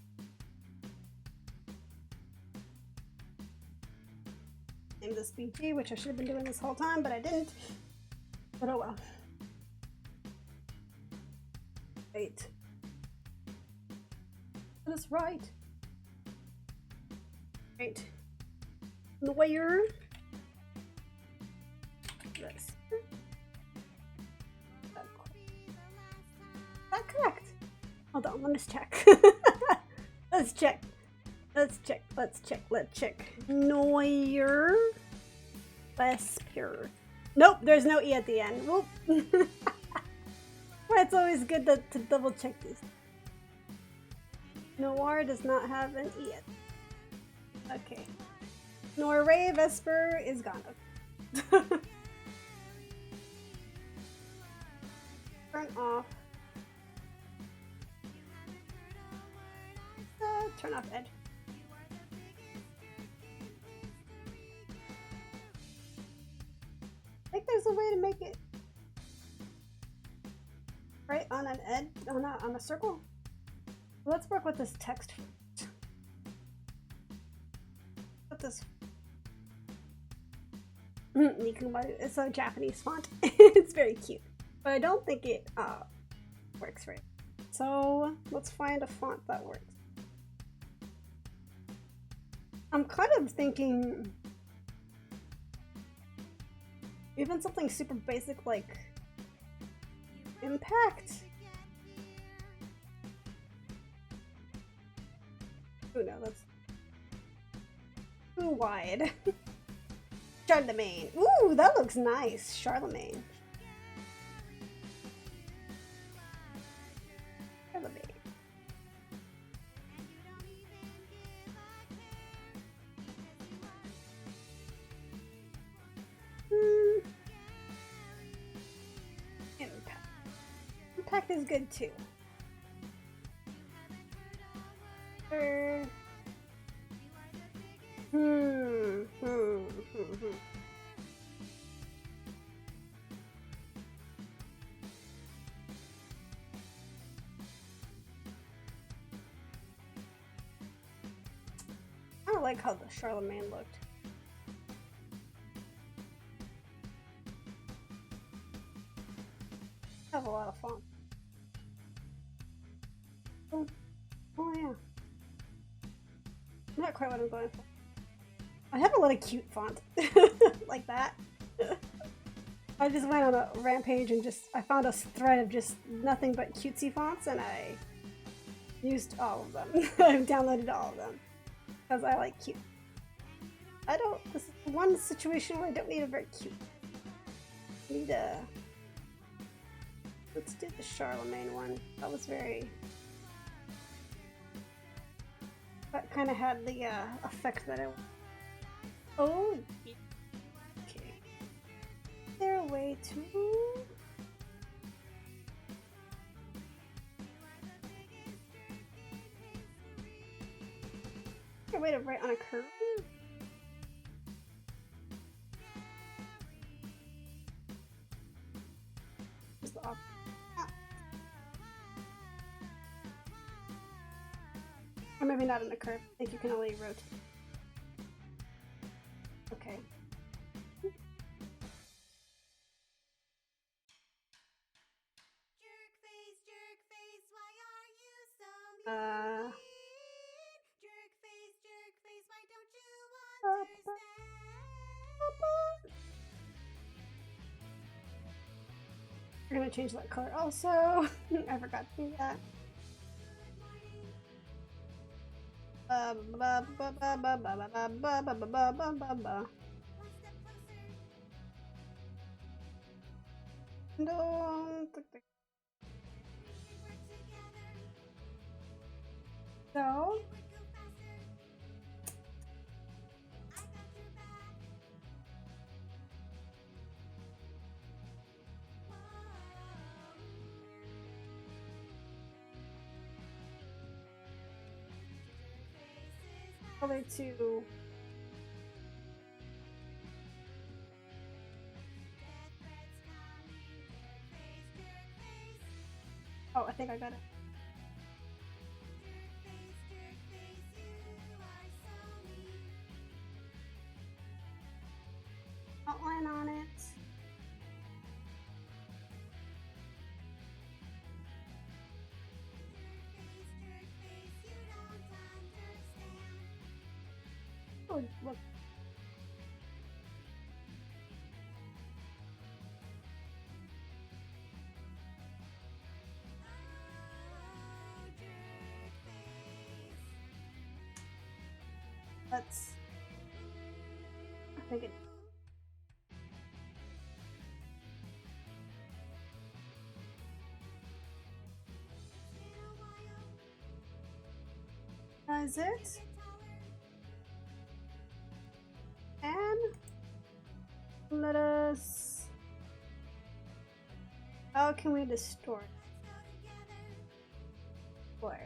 Name this BG, which I should have been doing this whole time, but I didn't. But oh well. Right. That is right. Right. Lawyer. This. Is that correct? Hold on, let me check. Let's check. Let's check. Let's check. Let's check. Neuer. Less pure. Nope, there's no E at the end. Whoop. Well, it's always good to double check these. Noir does not have an E at. Okay. Norway Vesper is gone. Turn off. Turn off Ed. I think there's a way to make it right on an Ed on a circle. Let's work with this text first. Put this. Nikumaru. It's a Japanese font. It's very cute, but I don't think it works right. So let's find a font that works. I'm kind of thinking even something super basic like Impact. Oh no, that's too wide. Charlemagne. Ooh, that looks nice. Charlemagne. Charlemagne. Impact. Impact is good too. I don't like how the Charlemagne looked. I have a lot of font. Oh yeah. Not quite what I'm going for. I have a lot of cute font like that. I just went on a rampage and I found a thread of just nothing but cutesy fonts and I used all of them. I've downloaded all of them because I like cute. This is one situation where I don't need a very cute. I need a, let's do the Charlemagne one. That was that kind of had the effect that I want. Oh, okay. Is there a way to? Is there a way to write on a curve? Just the opposite. Or maybe not in a curve. I think you can only rotate. Okay. We're gonna change that color also. I forgot to do that. No. So. Probably to. Oh, I think I got it. Outline on it. Oh, look. I think it. minimize it. And let us... How can we distort? Boy.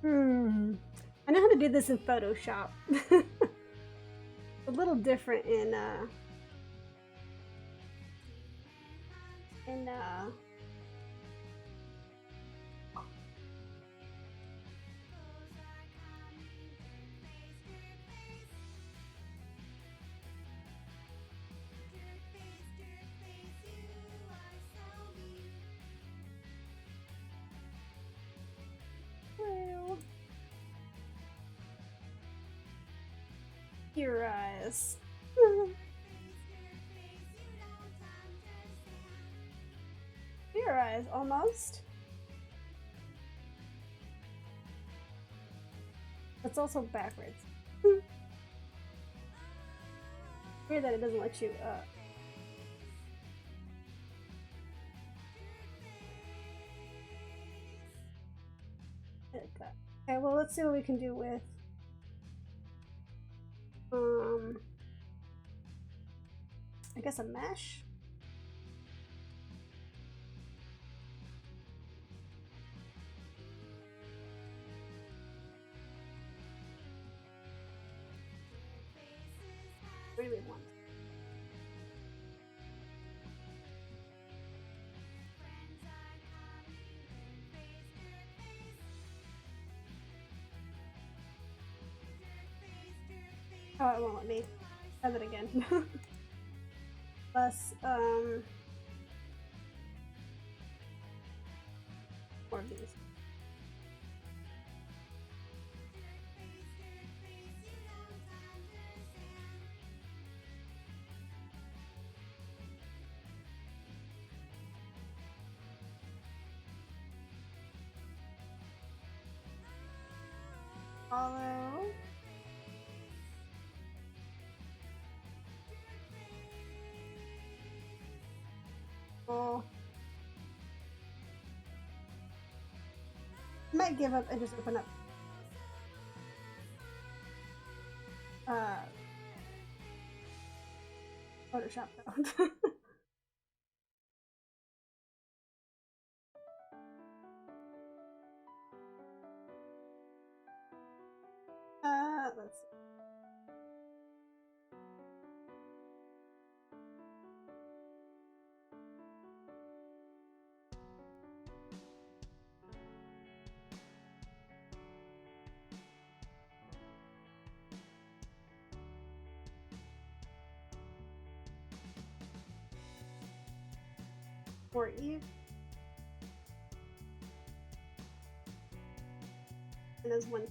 I know how to do this in Photoshop. A little different in well, your eyes. Your eyes, almost. It's also backwards. Weird that it doesn't let you Okay, well, let's see what we can do with I guess a mesh. What do we want? Oh, it won't let me. Try that again. Plus, more of these. Follow. Oh. I might give up and just open up Photoshop though. Let's see. For Eve. And there's one.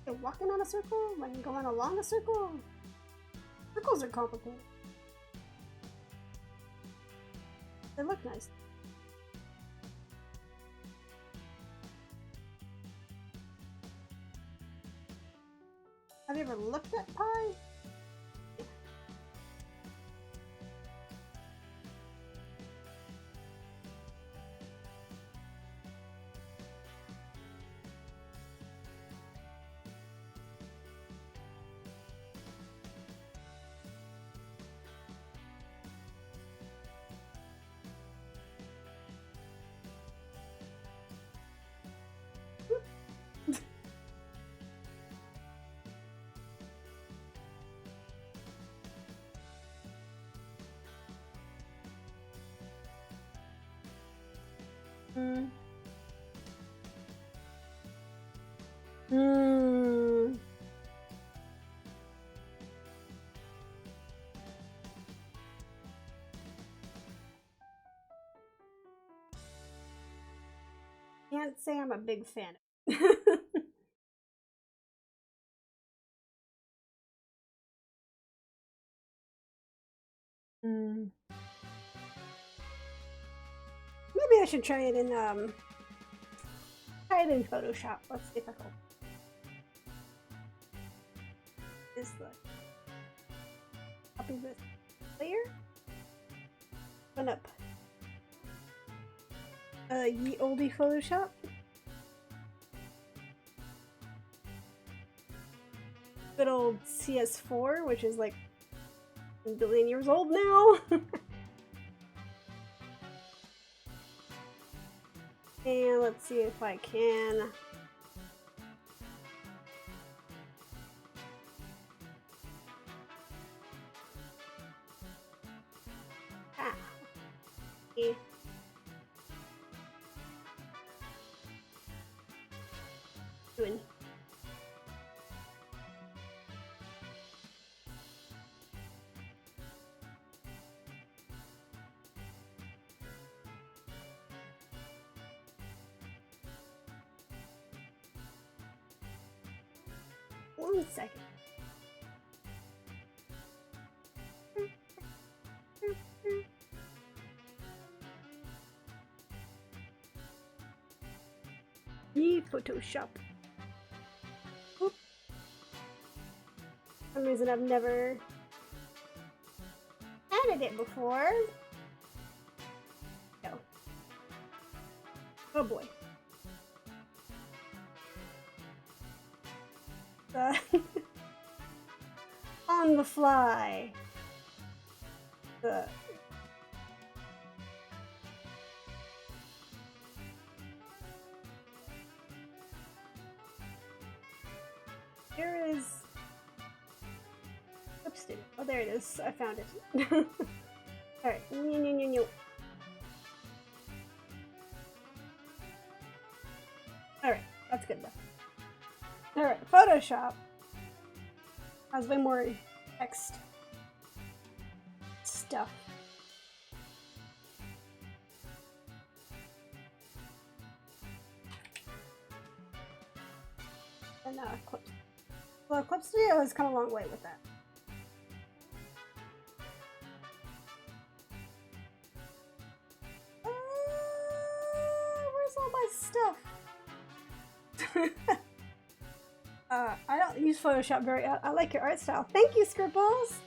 Okay, walking on a circle? Like going along a circle? Circles are complicated. They look nice. Have you ever looked at pie? Hmm. Hmm. Can't say I'm a big fan. Hmm. Maybe I should try it in hide in Photoshop. Let's see if I can. Is the copy this layer? Open up ye oldie Photoshop. Good old CS4, which is like a billion years old now. And let's see if I can. Okay. Doing. One second. Ye Photoshop. Oop. For some reason I've never added it before. No. Oh boy. On the fly. Here is lipstick. Oh, there it is. I found it. Alright. Alright, that's good enough. Alright, Photoshop has way more text stuff. And Clip. Well, Clip Studio has come a long way with that. Where's all my stuff? I don't use Photoshop very. I like your art style. Thank you, Scribbles.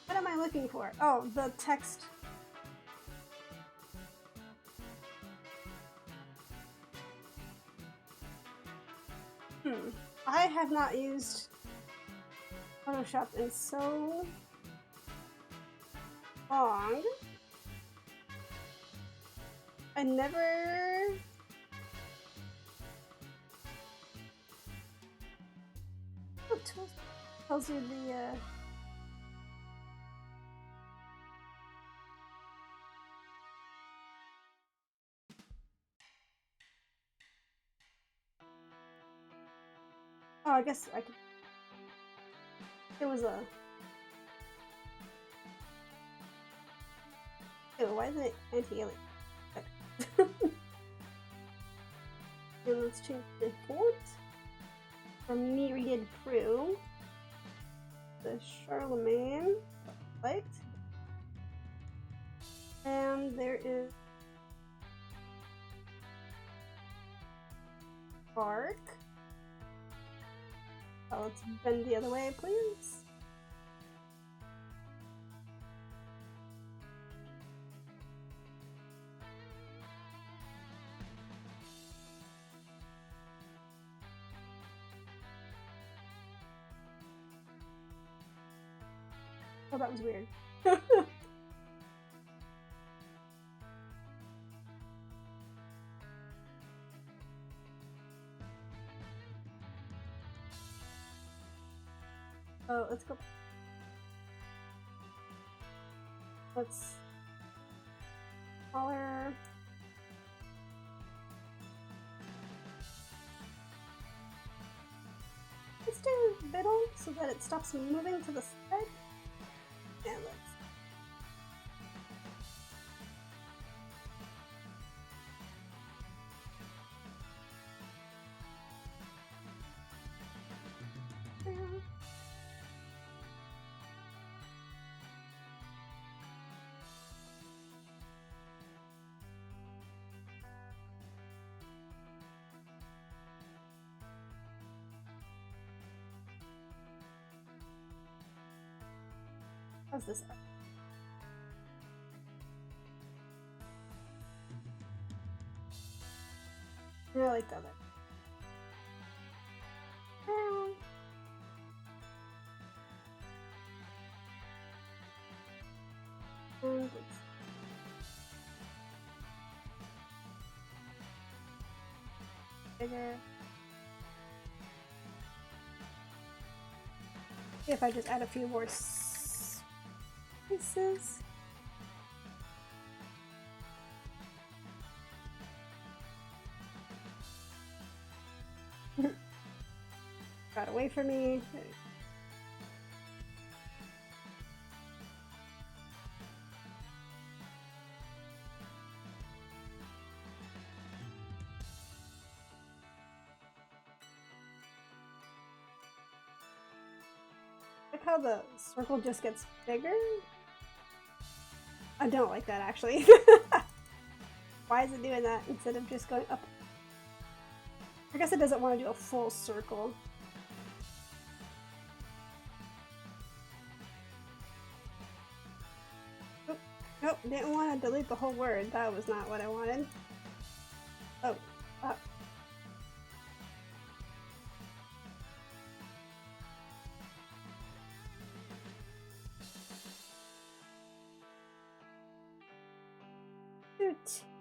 What am I looking for? Oh, the text. I have not used Photoshop in so long. I never. What tells you the Oh, I guess I could. There was a. Ew, why isn't it anti-alien? And let's change the font from Myriad Crew. The Charlemagne, right? And there is Bark. Oh, let's bend the other way, please. Oh, that was weird. Oh, let's go. Let's color. Let's do middle so that it stops moving to the side. And let's. How's this? I like the other. And it's bigger. See if I just add a few more pieces. Got away from me. Like how the circle just gets bigger? I don't like that actually. Why is it doing that instead of just going up? I guess it doesn't want to do a full circle. Oh, nope, didn't want to delete the whole word. That was not what I wanted. Oh, up.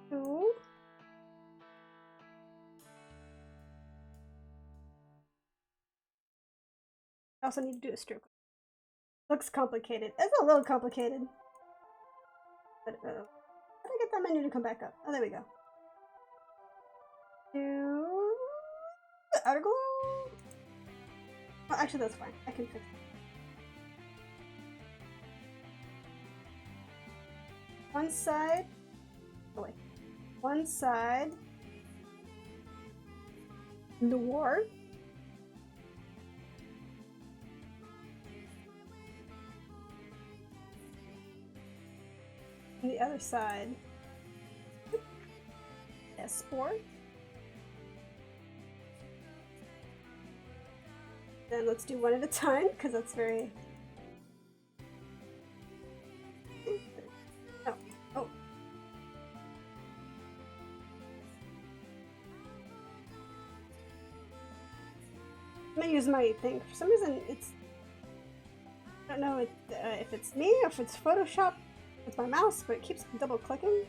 Two. I also need to do a stroke. Looks complicated. It's a little complicated. But, how did I get that menu to come back up? Oh, there we go. Two. Outer glow? Well, actually, that's fine. I can fix it. One side. Oh, wait. One side. Noir. And the other side. Sport. Then let's do one at a time, because that's very... Oh, oh. I'm gonna use my thing. For some reason, it's... I don't know if it's me or if it's Photoshop with my mouse, but it keeps double clicking.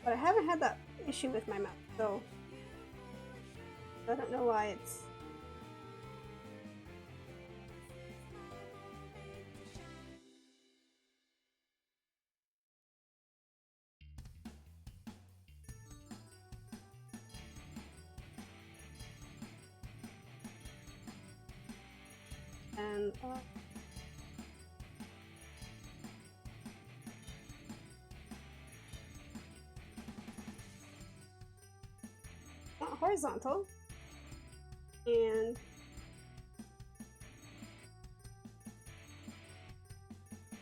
But I haven't had that issue with my mouse, so I don't know why it's... And horizontal, and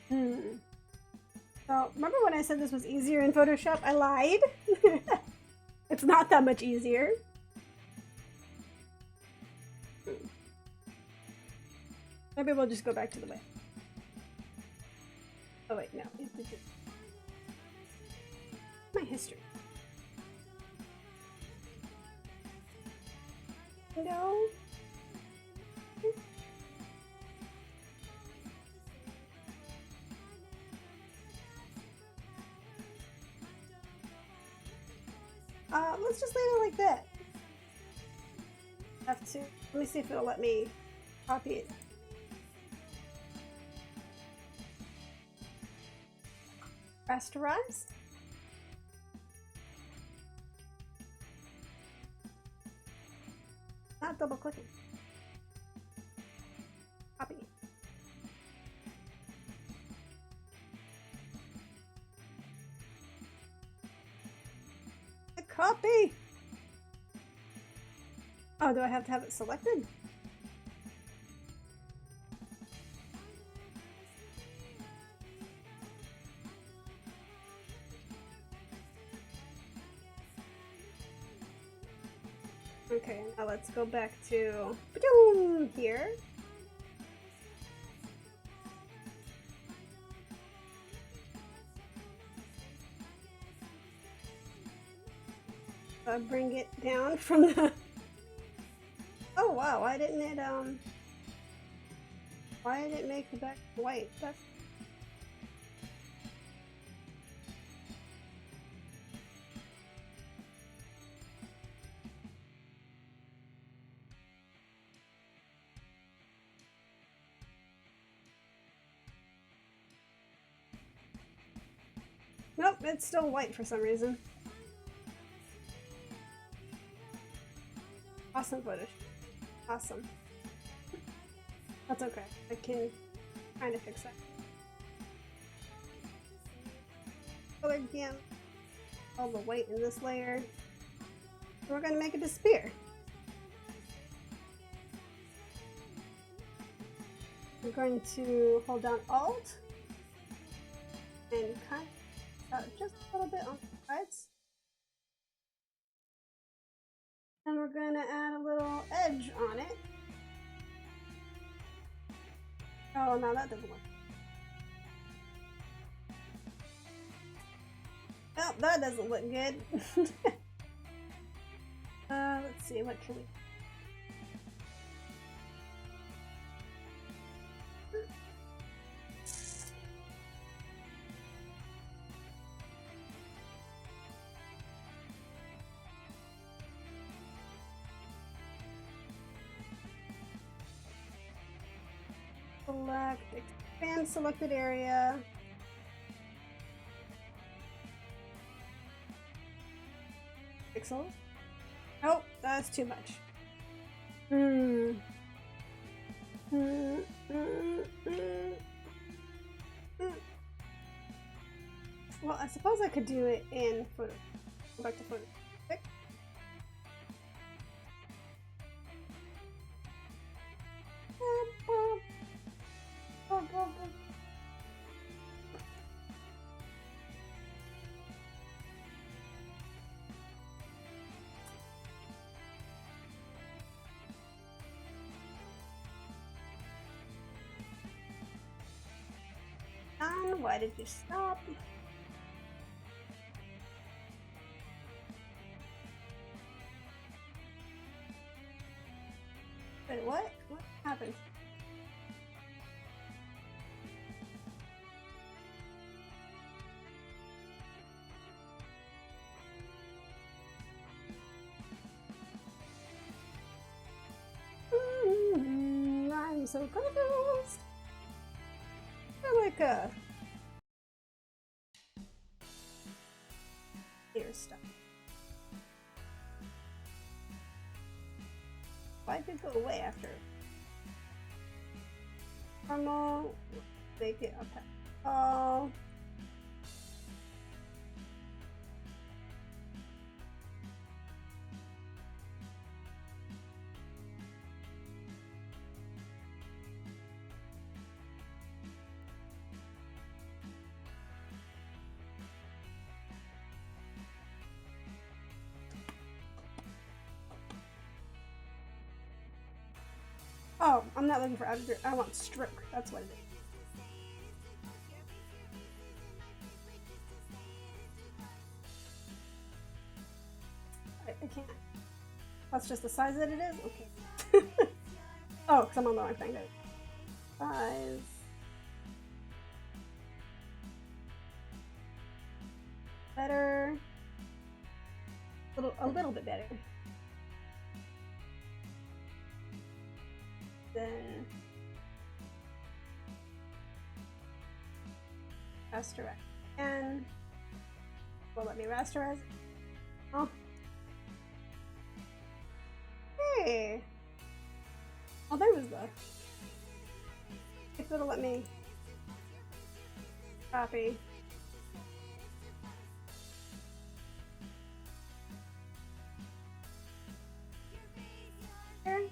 so remember when I said this was easier in Photoshop? I lied. It's not that much easier. Maybe we'll just go back to the way. Oh wait, no. My history. No. Let's just leave it like that. Have to. Let me see if it'll let me copy it. Rasterize. Not double clicking. Copy. A copy. Oh, do I have to have it selected? Okay, now let's go back to here. bring it down from the... Oh wow, why didn't it make the back white? That's... Nope, it's still white for some reason. Awesome footage. Awesome. That's okay. I can kind of fix that. Color again. All the white in this layer. We're going to make it disappear. I'm going to hold down Alt and kind of just a little bit on the sides. And we're going to add a little edge on it. Oh, no, that doesn't work. Well, that doesn't look good. Let's see, what can we... Select, expand selected area. Pixels. Oh, that's too much. Well, I suppose I could do it in photo. Go back to photo. Okay. Why did you stop? Wait, what? What happened? I'm so confused. I'm like here's stuff. Why did it go away after? Normal. Make it up. Oh. Oh, I'm not looking for editor. I want stroke. That's what it is. I can't. That's just the size that it is? Okay. Oh, because I'm on the wrong thing. Size. Better. A little bit better. Then rasterize and will let me rasterize. Oh, hey! Oh, there was the. If it'll let me copy. Here.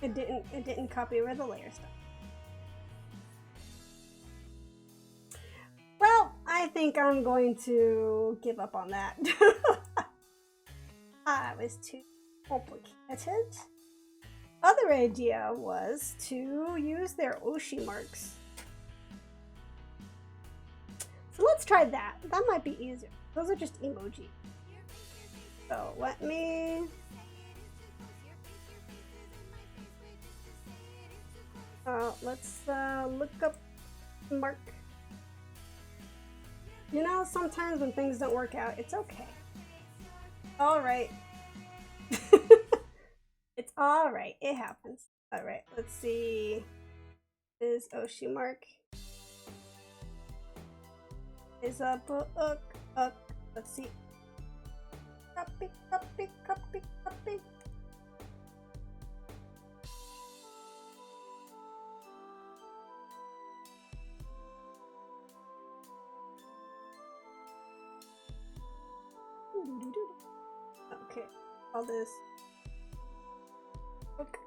It didn't copy over the layer stuff. Well, I think I'm going to give up on that. It was too complicated. Other idea was to use their Oshi marks. So let's try that. That might be easier. Those are just emoji. So let me... let's look up mark. You know, sometimes when things don't work out, it's okay. Alright. It's alright. It happens. Alright, let's see. Is Oshi mark? Is a book up? Let's see. Copy, copy, copy, copy. Okay, all this. Hook.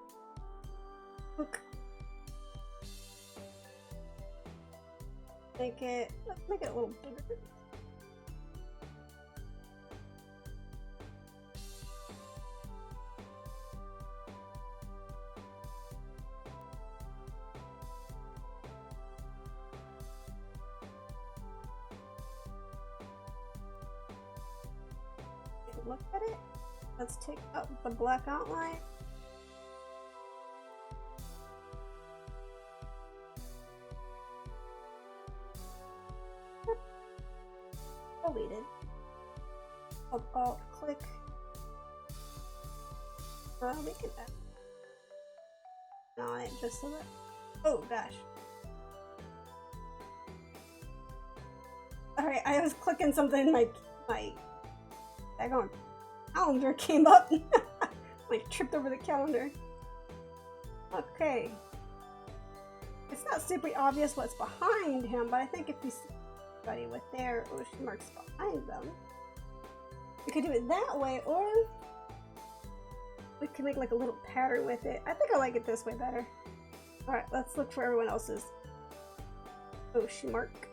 Hook. Let's make it a little bigger. Look at it. Let's take out the black outline. Deleted. Alt click. We can add on it just so that. Oh gosh. Alright, I was clicking something, my daggone calendar came up. Like tripped over the calendar. Okay. It's not super obvious what's behind him, but I think if we see somebody with their Oshi marks behind them, we could do it that way, or we could make like a little pattern with it. I think I like it this way better. Alright, let's look for everyone else's Oshi mark.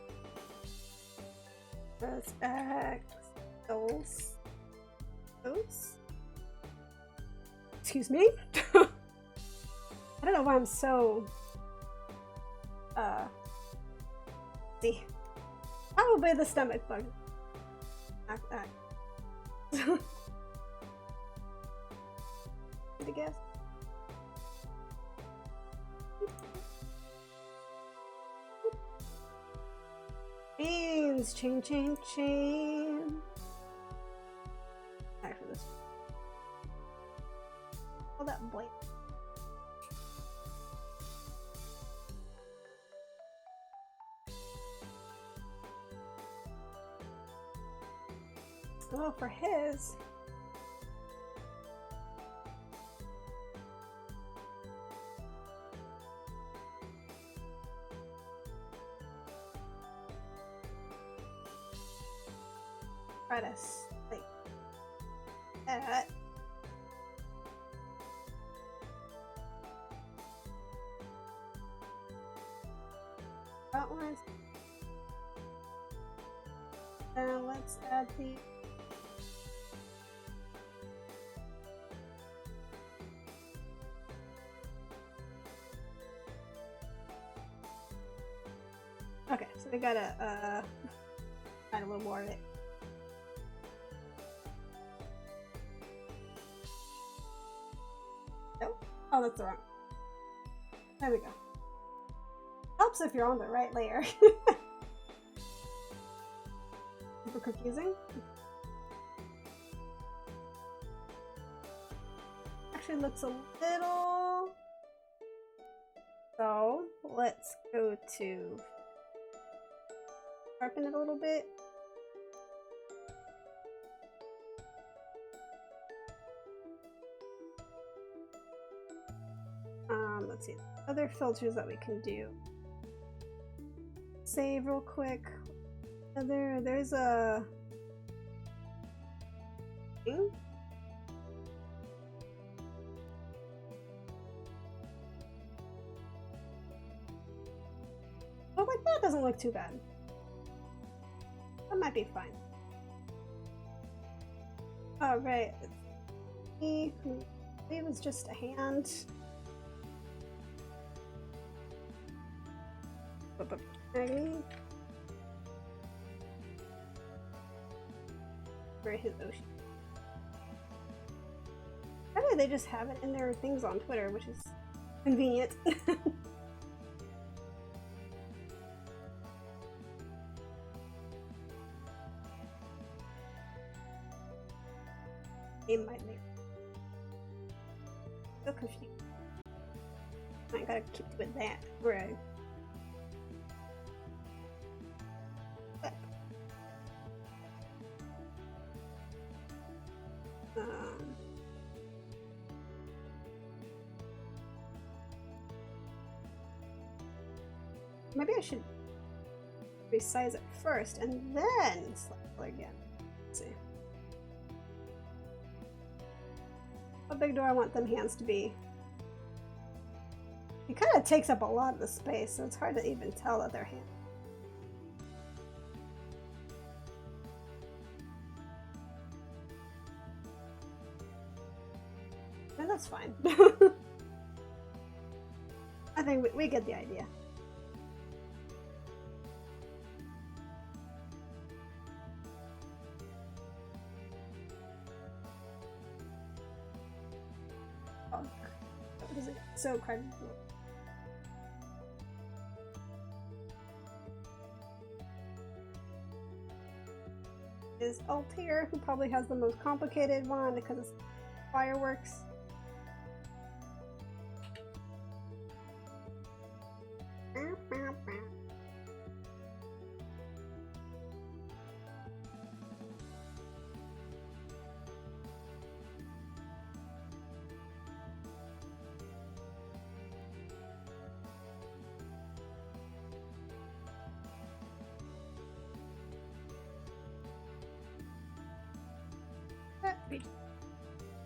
Let's back those. Excuse me. I don't know why I'm so see. Probably the stomach bug. I guess. Chains, chain, chain, chain. For this. All that blade. Oh, for his. Try to like that. Outlines. And let's add the okay, so we gotta add a little more of it. Oh, that's the wrong. There we go. Helps if you're on the right layer. Super confusing. Actually looks a little... So, let's go to... sharpen it a little bit. Let's see, other filters that we can do. Save real quick. There's a thing. Oh, like that doesn't look too bad. That might be fine. Oh, right. He was just a hand. For his ocean. Why do they just have it in their things on Twitter, which is convenient? It might make so confused. I gotta keep with that, right? Maybe I should resize it first and then select again. Let's see. How big do I want them hands to be? It kind of takes up a lot of the space, so it's hard to even tell that they're hands. No, that's fine. I think we get the idea. So credible. Is Altair, who probably has the most complicated one because it's fireworks.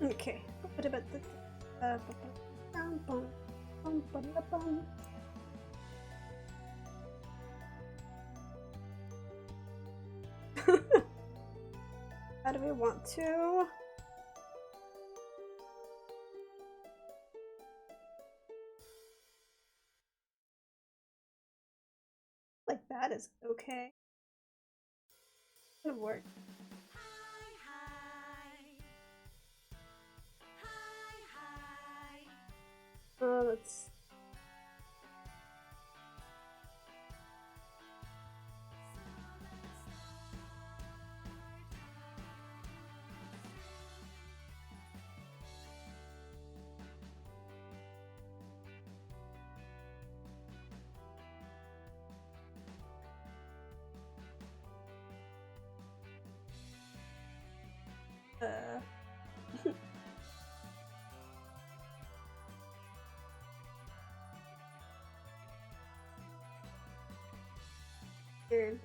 Okay. How do we want to? Like that is okay. It'll work. Let's. Weird.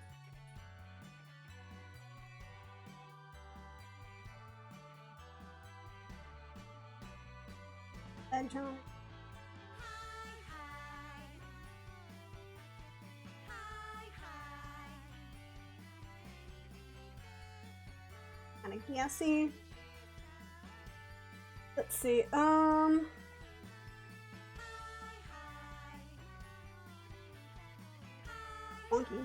Edge on. Kind of gassy. Let's see. Funky.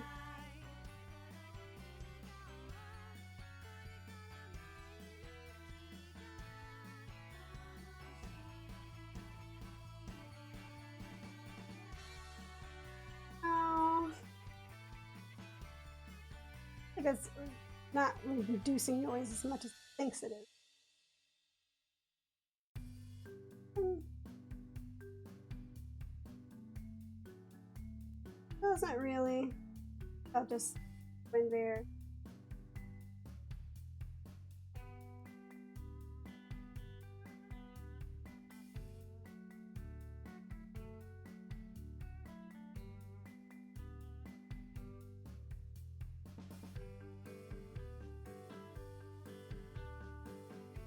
I guess not really reducing noise as much as it thinks it is. Doesn't really. I'll just go in there.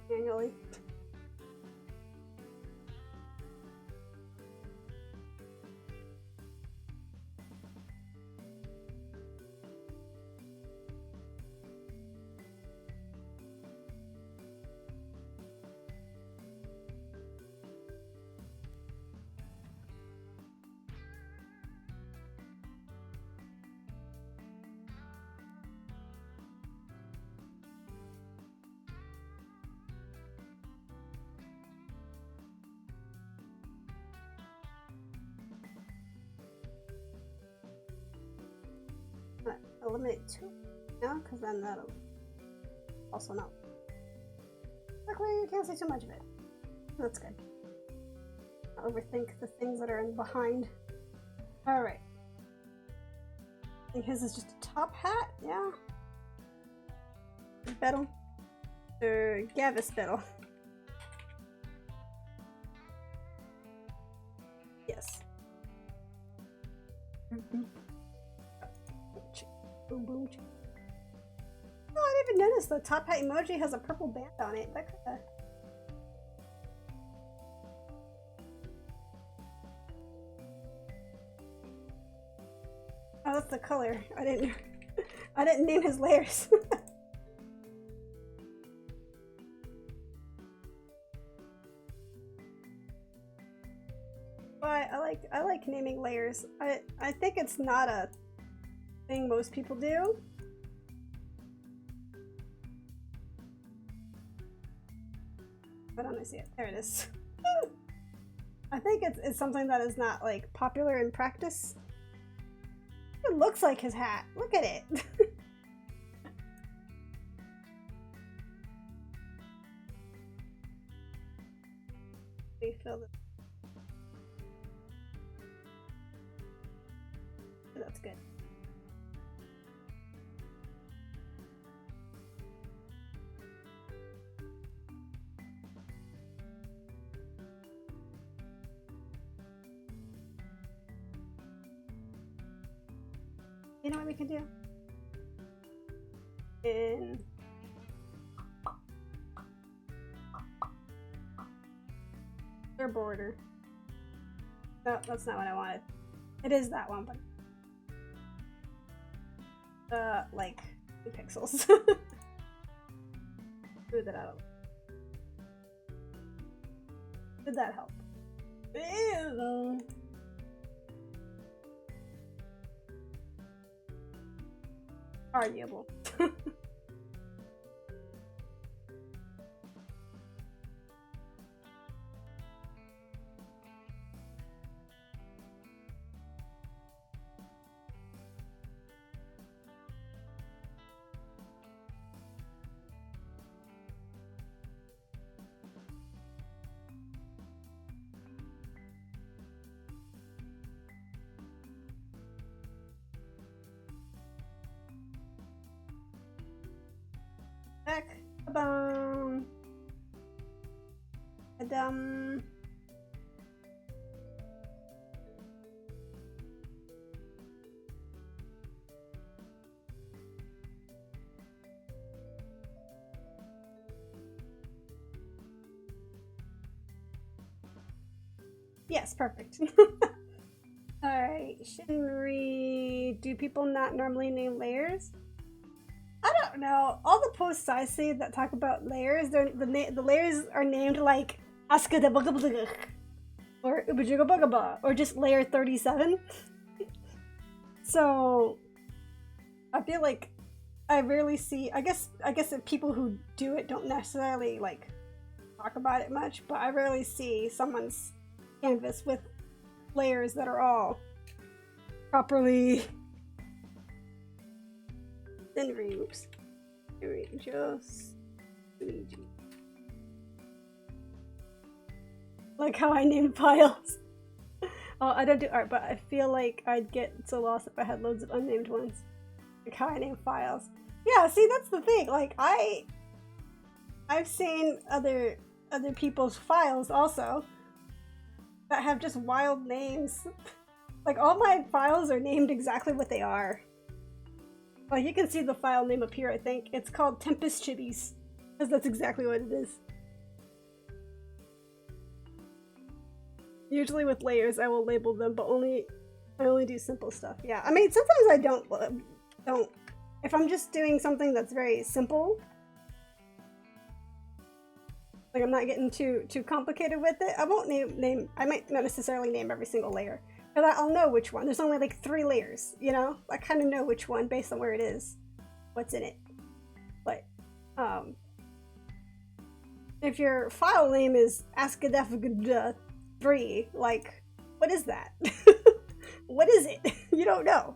Manually. eliminate 2 now, because then that'll also not. Luckily, you can't see too much of it. That's good. I'll overthink the things that are in behind. Alright. I think his is just a top hat, yeah. Betel. Or Gavis Betel. Yes. Boom, boom. Oh, I didn't even notice the top hat emoji has a purple band on it. That kinda... Oh, that's the color. I didn't name his layers. But I like naming layers. I think it's not a thing most people do. Why don't I see it? There it is. I think it's something that is not like popular in practice. It looks like his hat. Look at it. Refill this. That's good. You know what we can do? In their border. No, that's not what I wanted. It is that one, but like 2 pixels. Smooth it out. Did that help? Ew. Arguable. Back. Ba-bum. Adam. Yes, perfect. Alright, Shinri. Do people not normally name layers? I don't know. All the posts I see that talk about layers, the layers are named like Askadabugabugag or Ubajugabugaba or just layer 37. So I feel like I rarely see. I guess if people who do it don't necessarily like talk about it much, but I rarely see someone's canvas with layers that are all properly. Oops. Just like how I name files. Oh, I don't do art, but I feel like I'd get so lost if I had loads of unnamed ones. Like how I name files. Yeah, see, that's the thing. Like I've seen other people's files also that have just wild names. Like all my files are named exactly what they are. Well, you can see the file name up here, I think. It's called Tempus Chibis, because that's exactly what it is. Usually with layers, I will label them, but I only do simple stuff. Yeah, I mean, sometimes I don't. If I'm just doing something that's very simple, like I'm not getting too complicated with it, I won't name. I might not necessarily name every single layer. But I'll know which one. There's only like 3 layers, you know? I kind of know which one based on where it is, what's in it. But, if your file name is Askadef3, like, what is that? What is it? You don't know.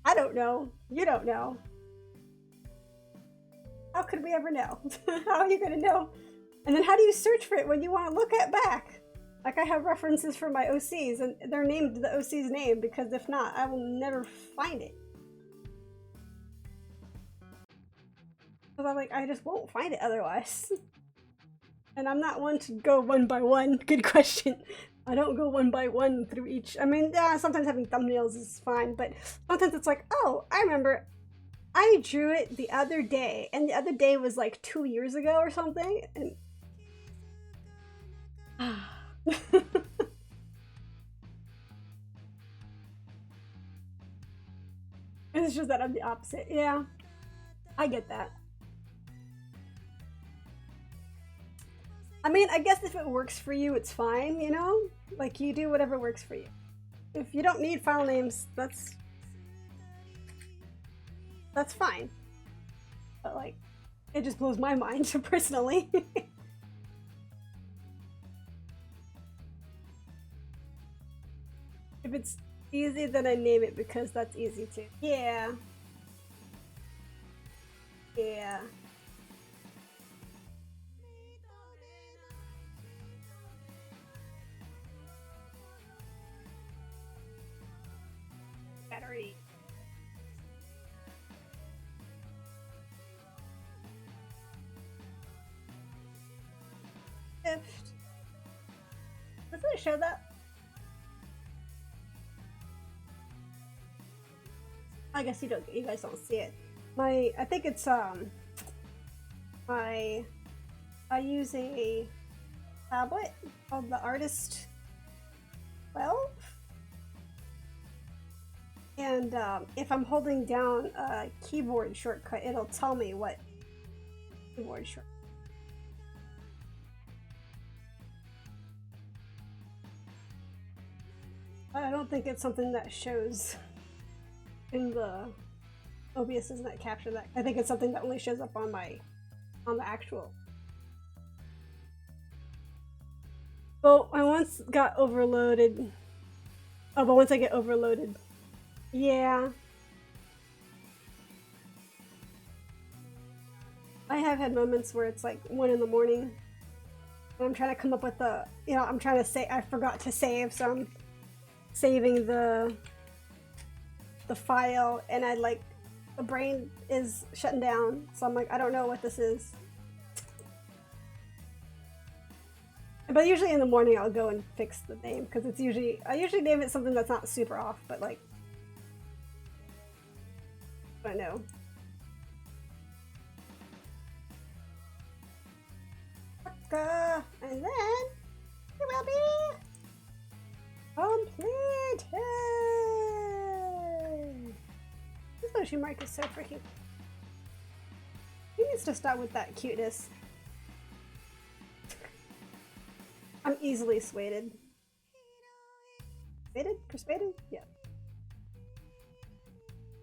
I don't know. You don't know. How could we ever know? How are you gonna know? And then how do you search for it when you want to look at back? Like, I have references for my OCs, and they're named the OC's name, because if not, I will never find it. Because I'm like, I just won't find it otherwise. And I'm not one to go one by one. Good question. I don't go one by one through each. I mean, yeah, sometimes having thumbnails is fine, but sometimes it's like, oh, I remember I drew it the other day, and the other day was like 2 years ago or something, and it's just that I'm the opposite. Yeah, I get that. I mean, I guess if it works for you, it's fine, you know? Like, you do whatever works for you. If you don't need file names, that's fine. But, like, it just blows my mind, personally. If it's easy, then I name it because that's easy too. Yeah. Yeah. Battery. Shift. Doesn't it show that? I guess you guys don't see it. I think it's I use a tablet called the Artist 12. And if I'm holding down a keyboard shortcut, it'll tell me what keyboard shortcut. I don't think it's something that shows in the OBS doesn't that capture that. I think it's something that only shows up on the actual. Well, I once got overloaded. Oh, but once I get overloaded, yeah. I have had moments where it's like 1 in the morning and I'm trying to come up with I'm trying to say, I forgot to save, so I'm saving the file, and the brain is shutting down, so I'm like, I don't know what this is. But usually in the morning I'll go and fix the name, because I usually name it something that's not super off, but like, I don't know. And then it will be completed. This ocean mark is so freaking. He needs to stop with that cuteness. I'm easily swayed. Persuaded? Yeah.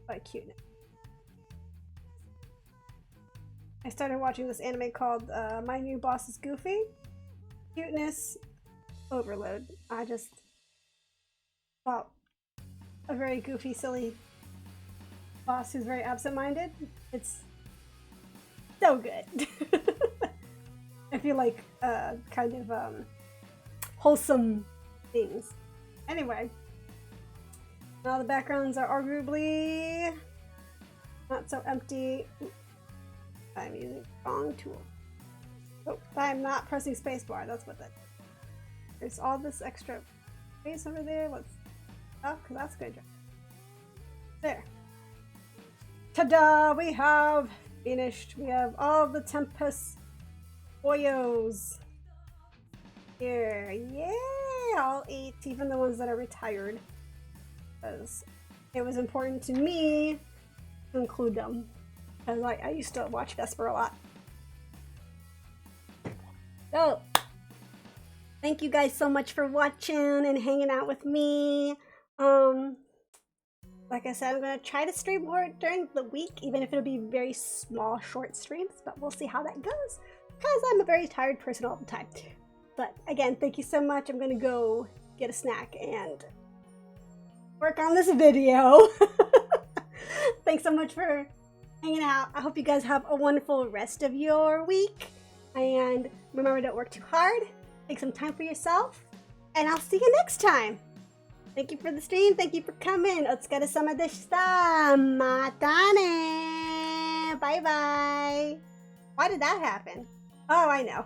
By cuteness. I started watching this anime called My New Boss is Goofy. Cuteness overload. I just thought a very goofy, silly boss who's very absent-minded. It's so good. I feel like kind of wholesome things. Anyway, now the backgrounds are arguably not so empty. I'm using the wrong tool. Oh, I'm not pressing spacebar. That's what that is. There's all this extra space over there. Let's because that's good. There. Ta-da! We have finished. We have all the Tempus Boyos here. Yeah, all 8, even the ones that are retired, because it was important to me to include them. Because I used to watch Vesper a lot. So, thank you guys so much for watching and hanging out with me. Like I said, I'm going to try to stream more during the week, even if it'll be very small, short streams, but we'll see how that goes, because I'm a very tired person all the time. But again, thank you so much. I'm going to go get a snack and work on this video. thanks so much for hanging out. I hope you guys have a wonderful rest of your week. And remember, don't work too hard. Take some time for yourself. And I'll see you next time. Thank you for the stream. Thank you for coming. Otsukaresama deshita. Mata ne. Bye-bye. Why did that happen? Oh, I know.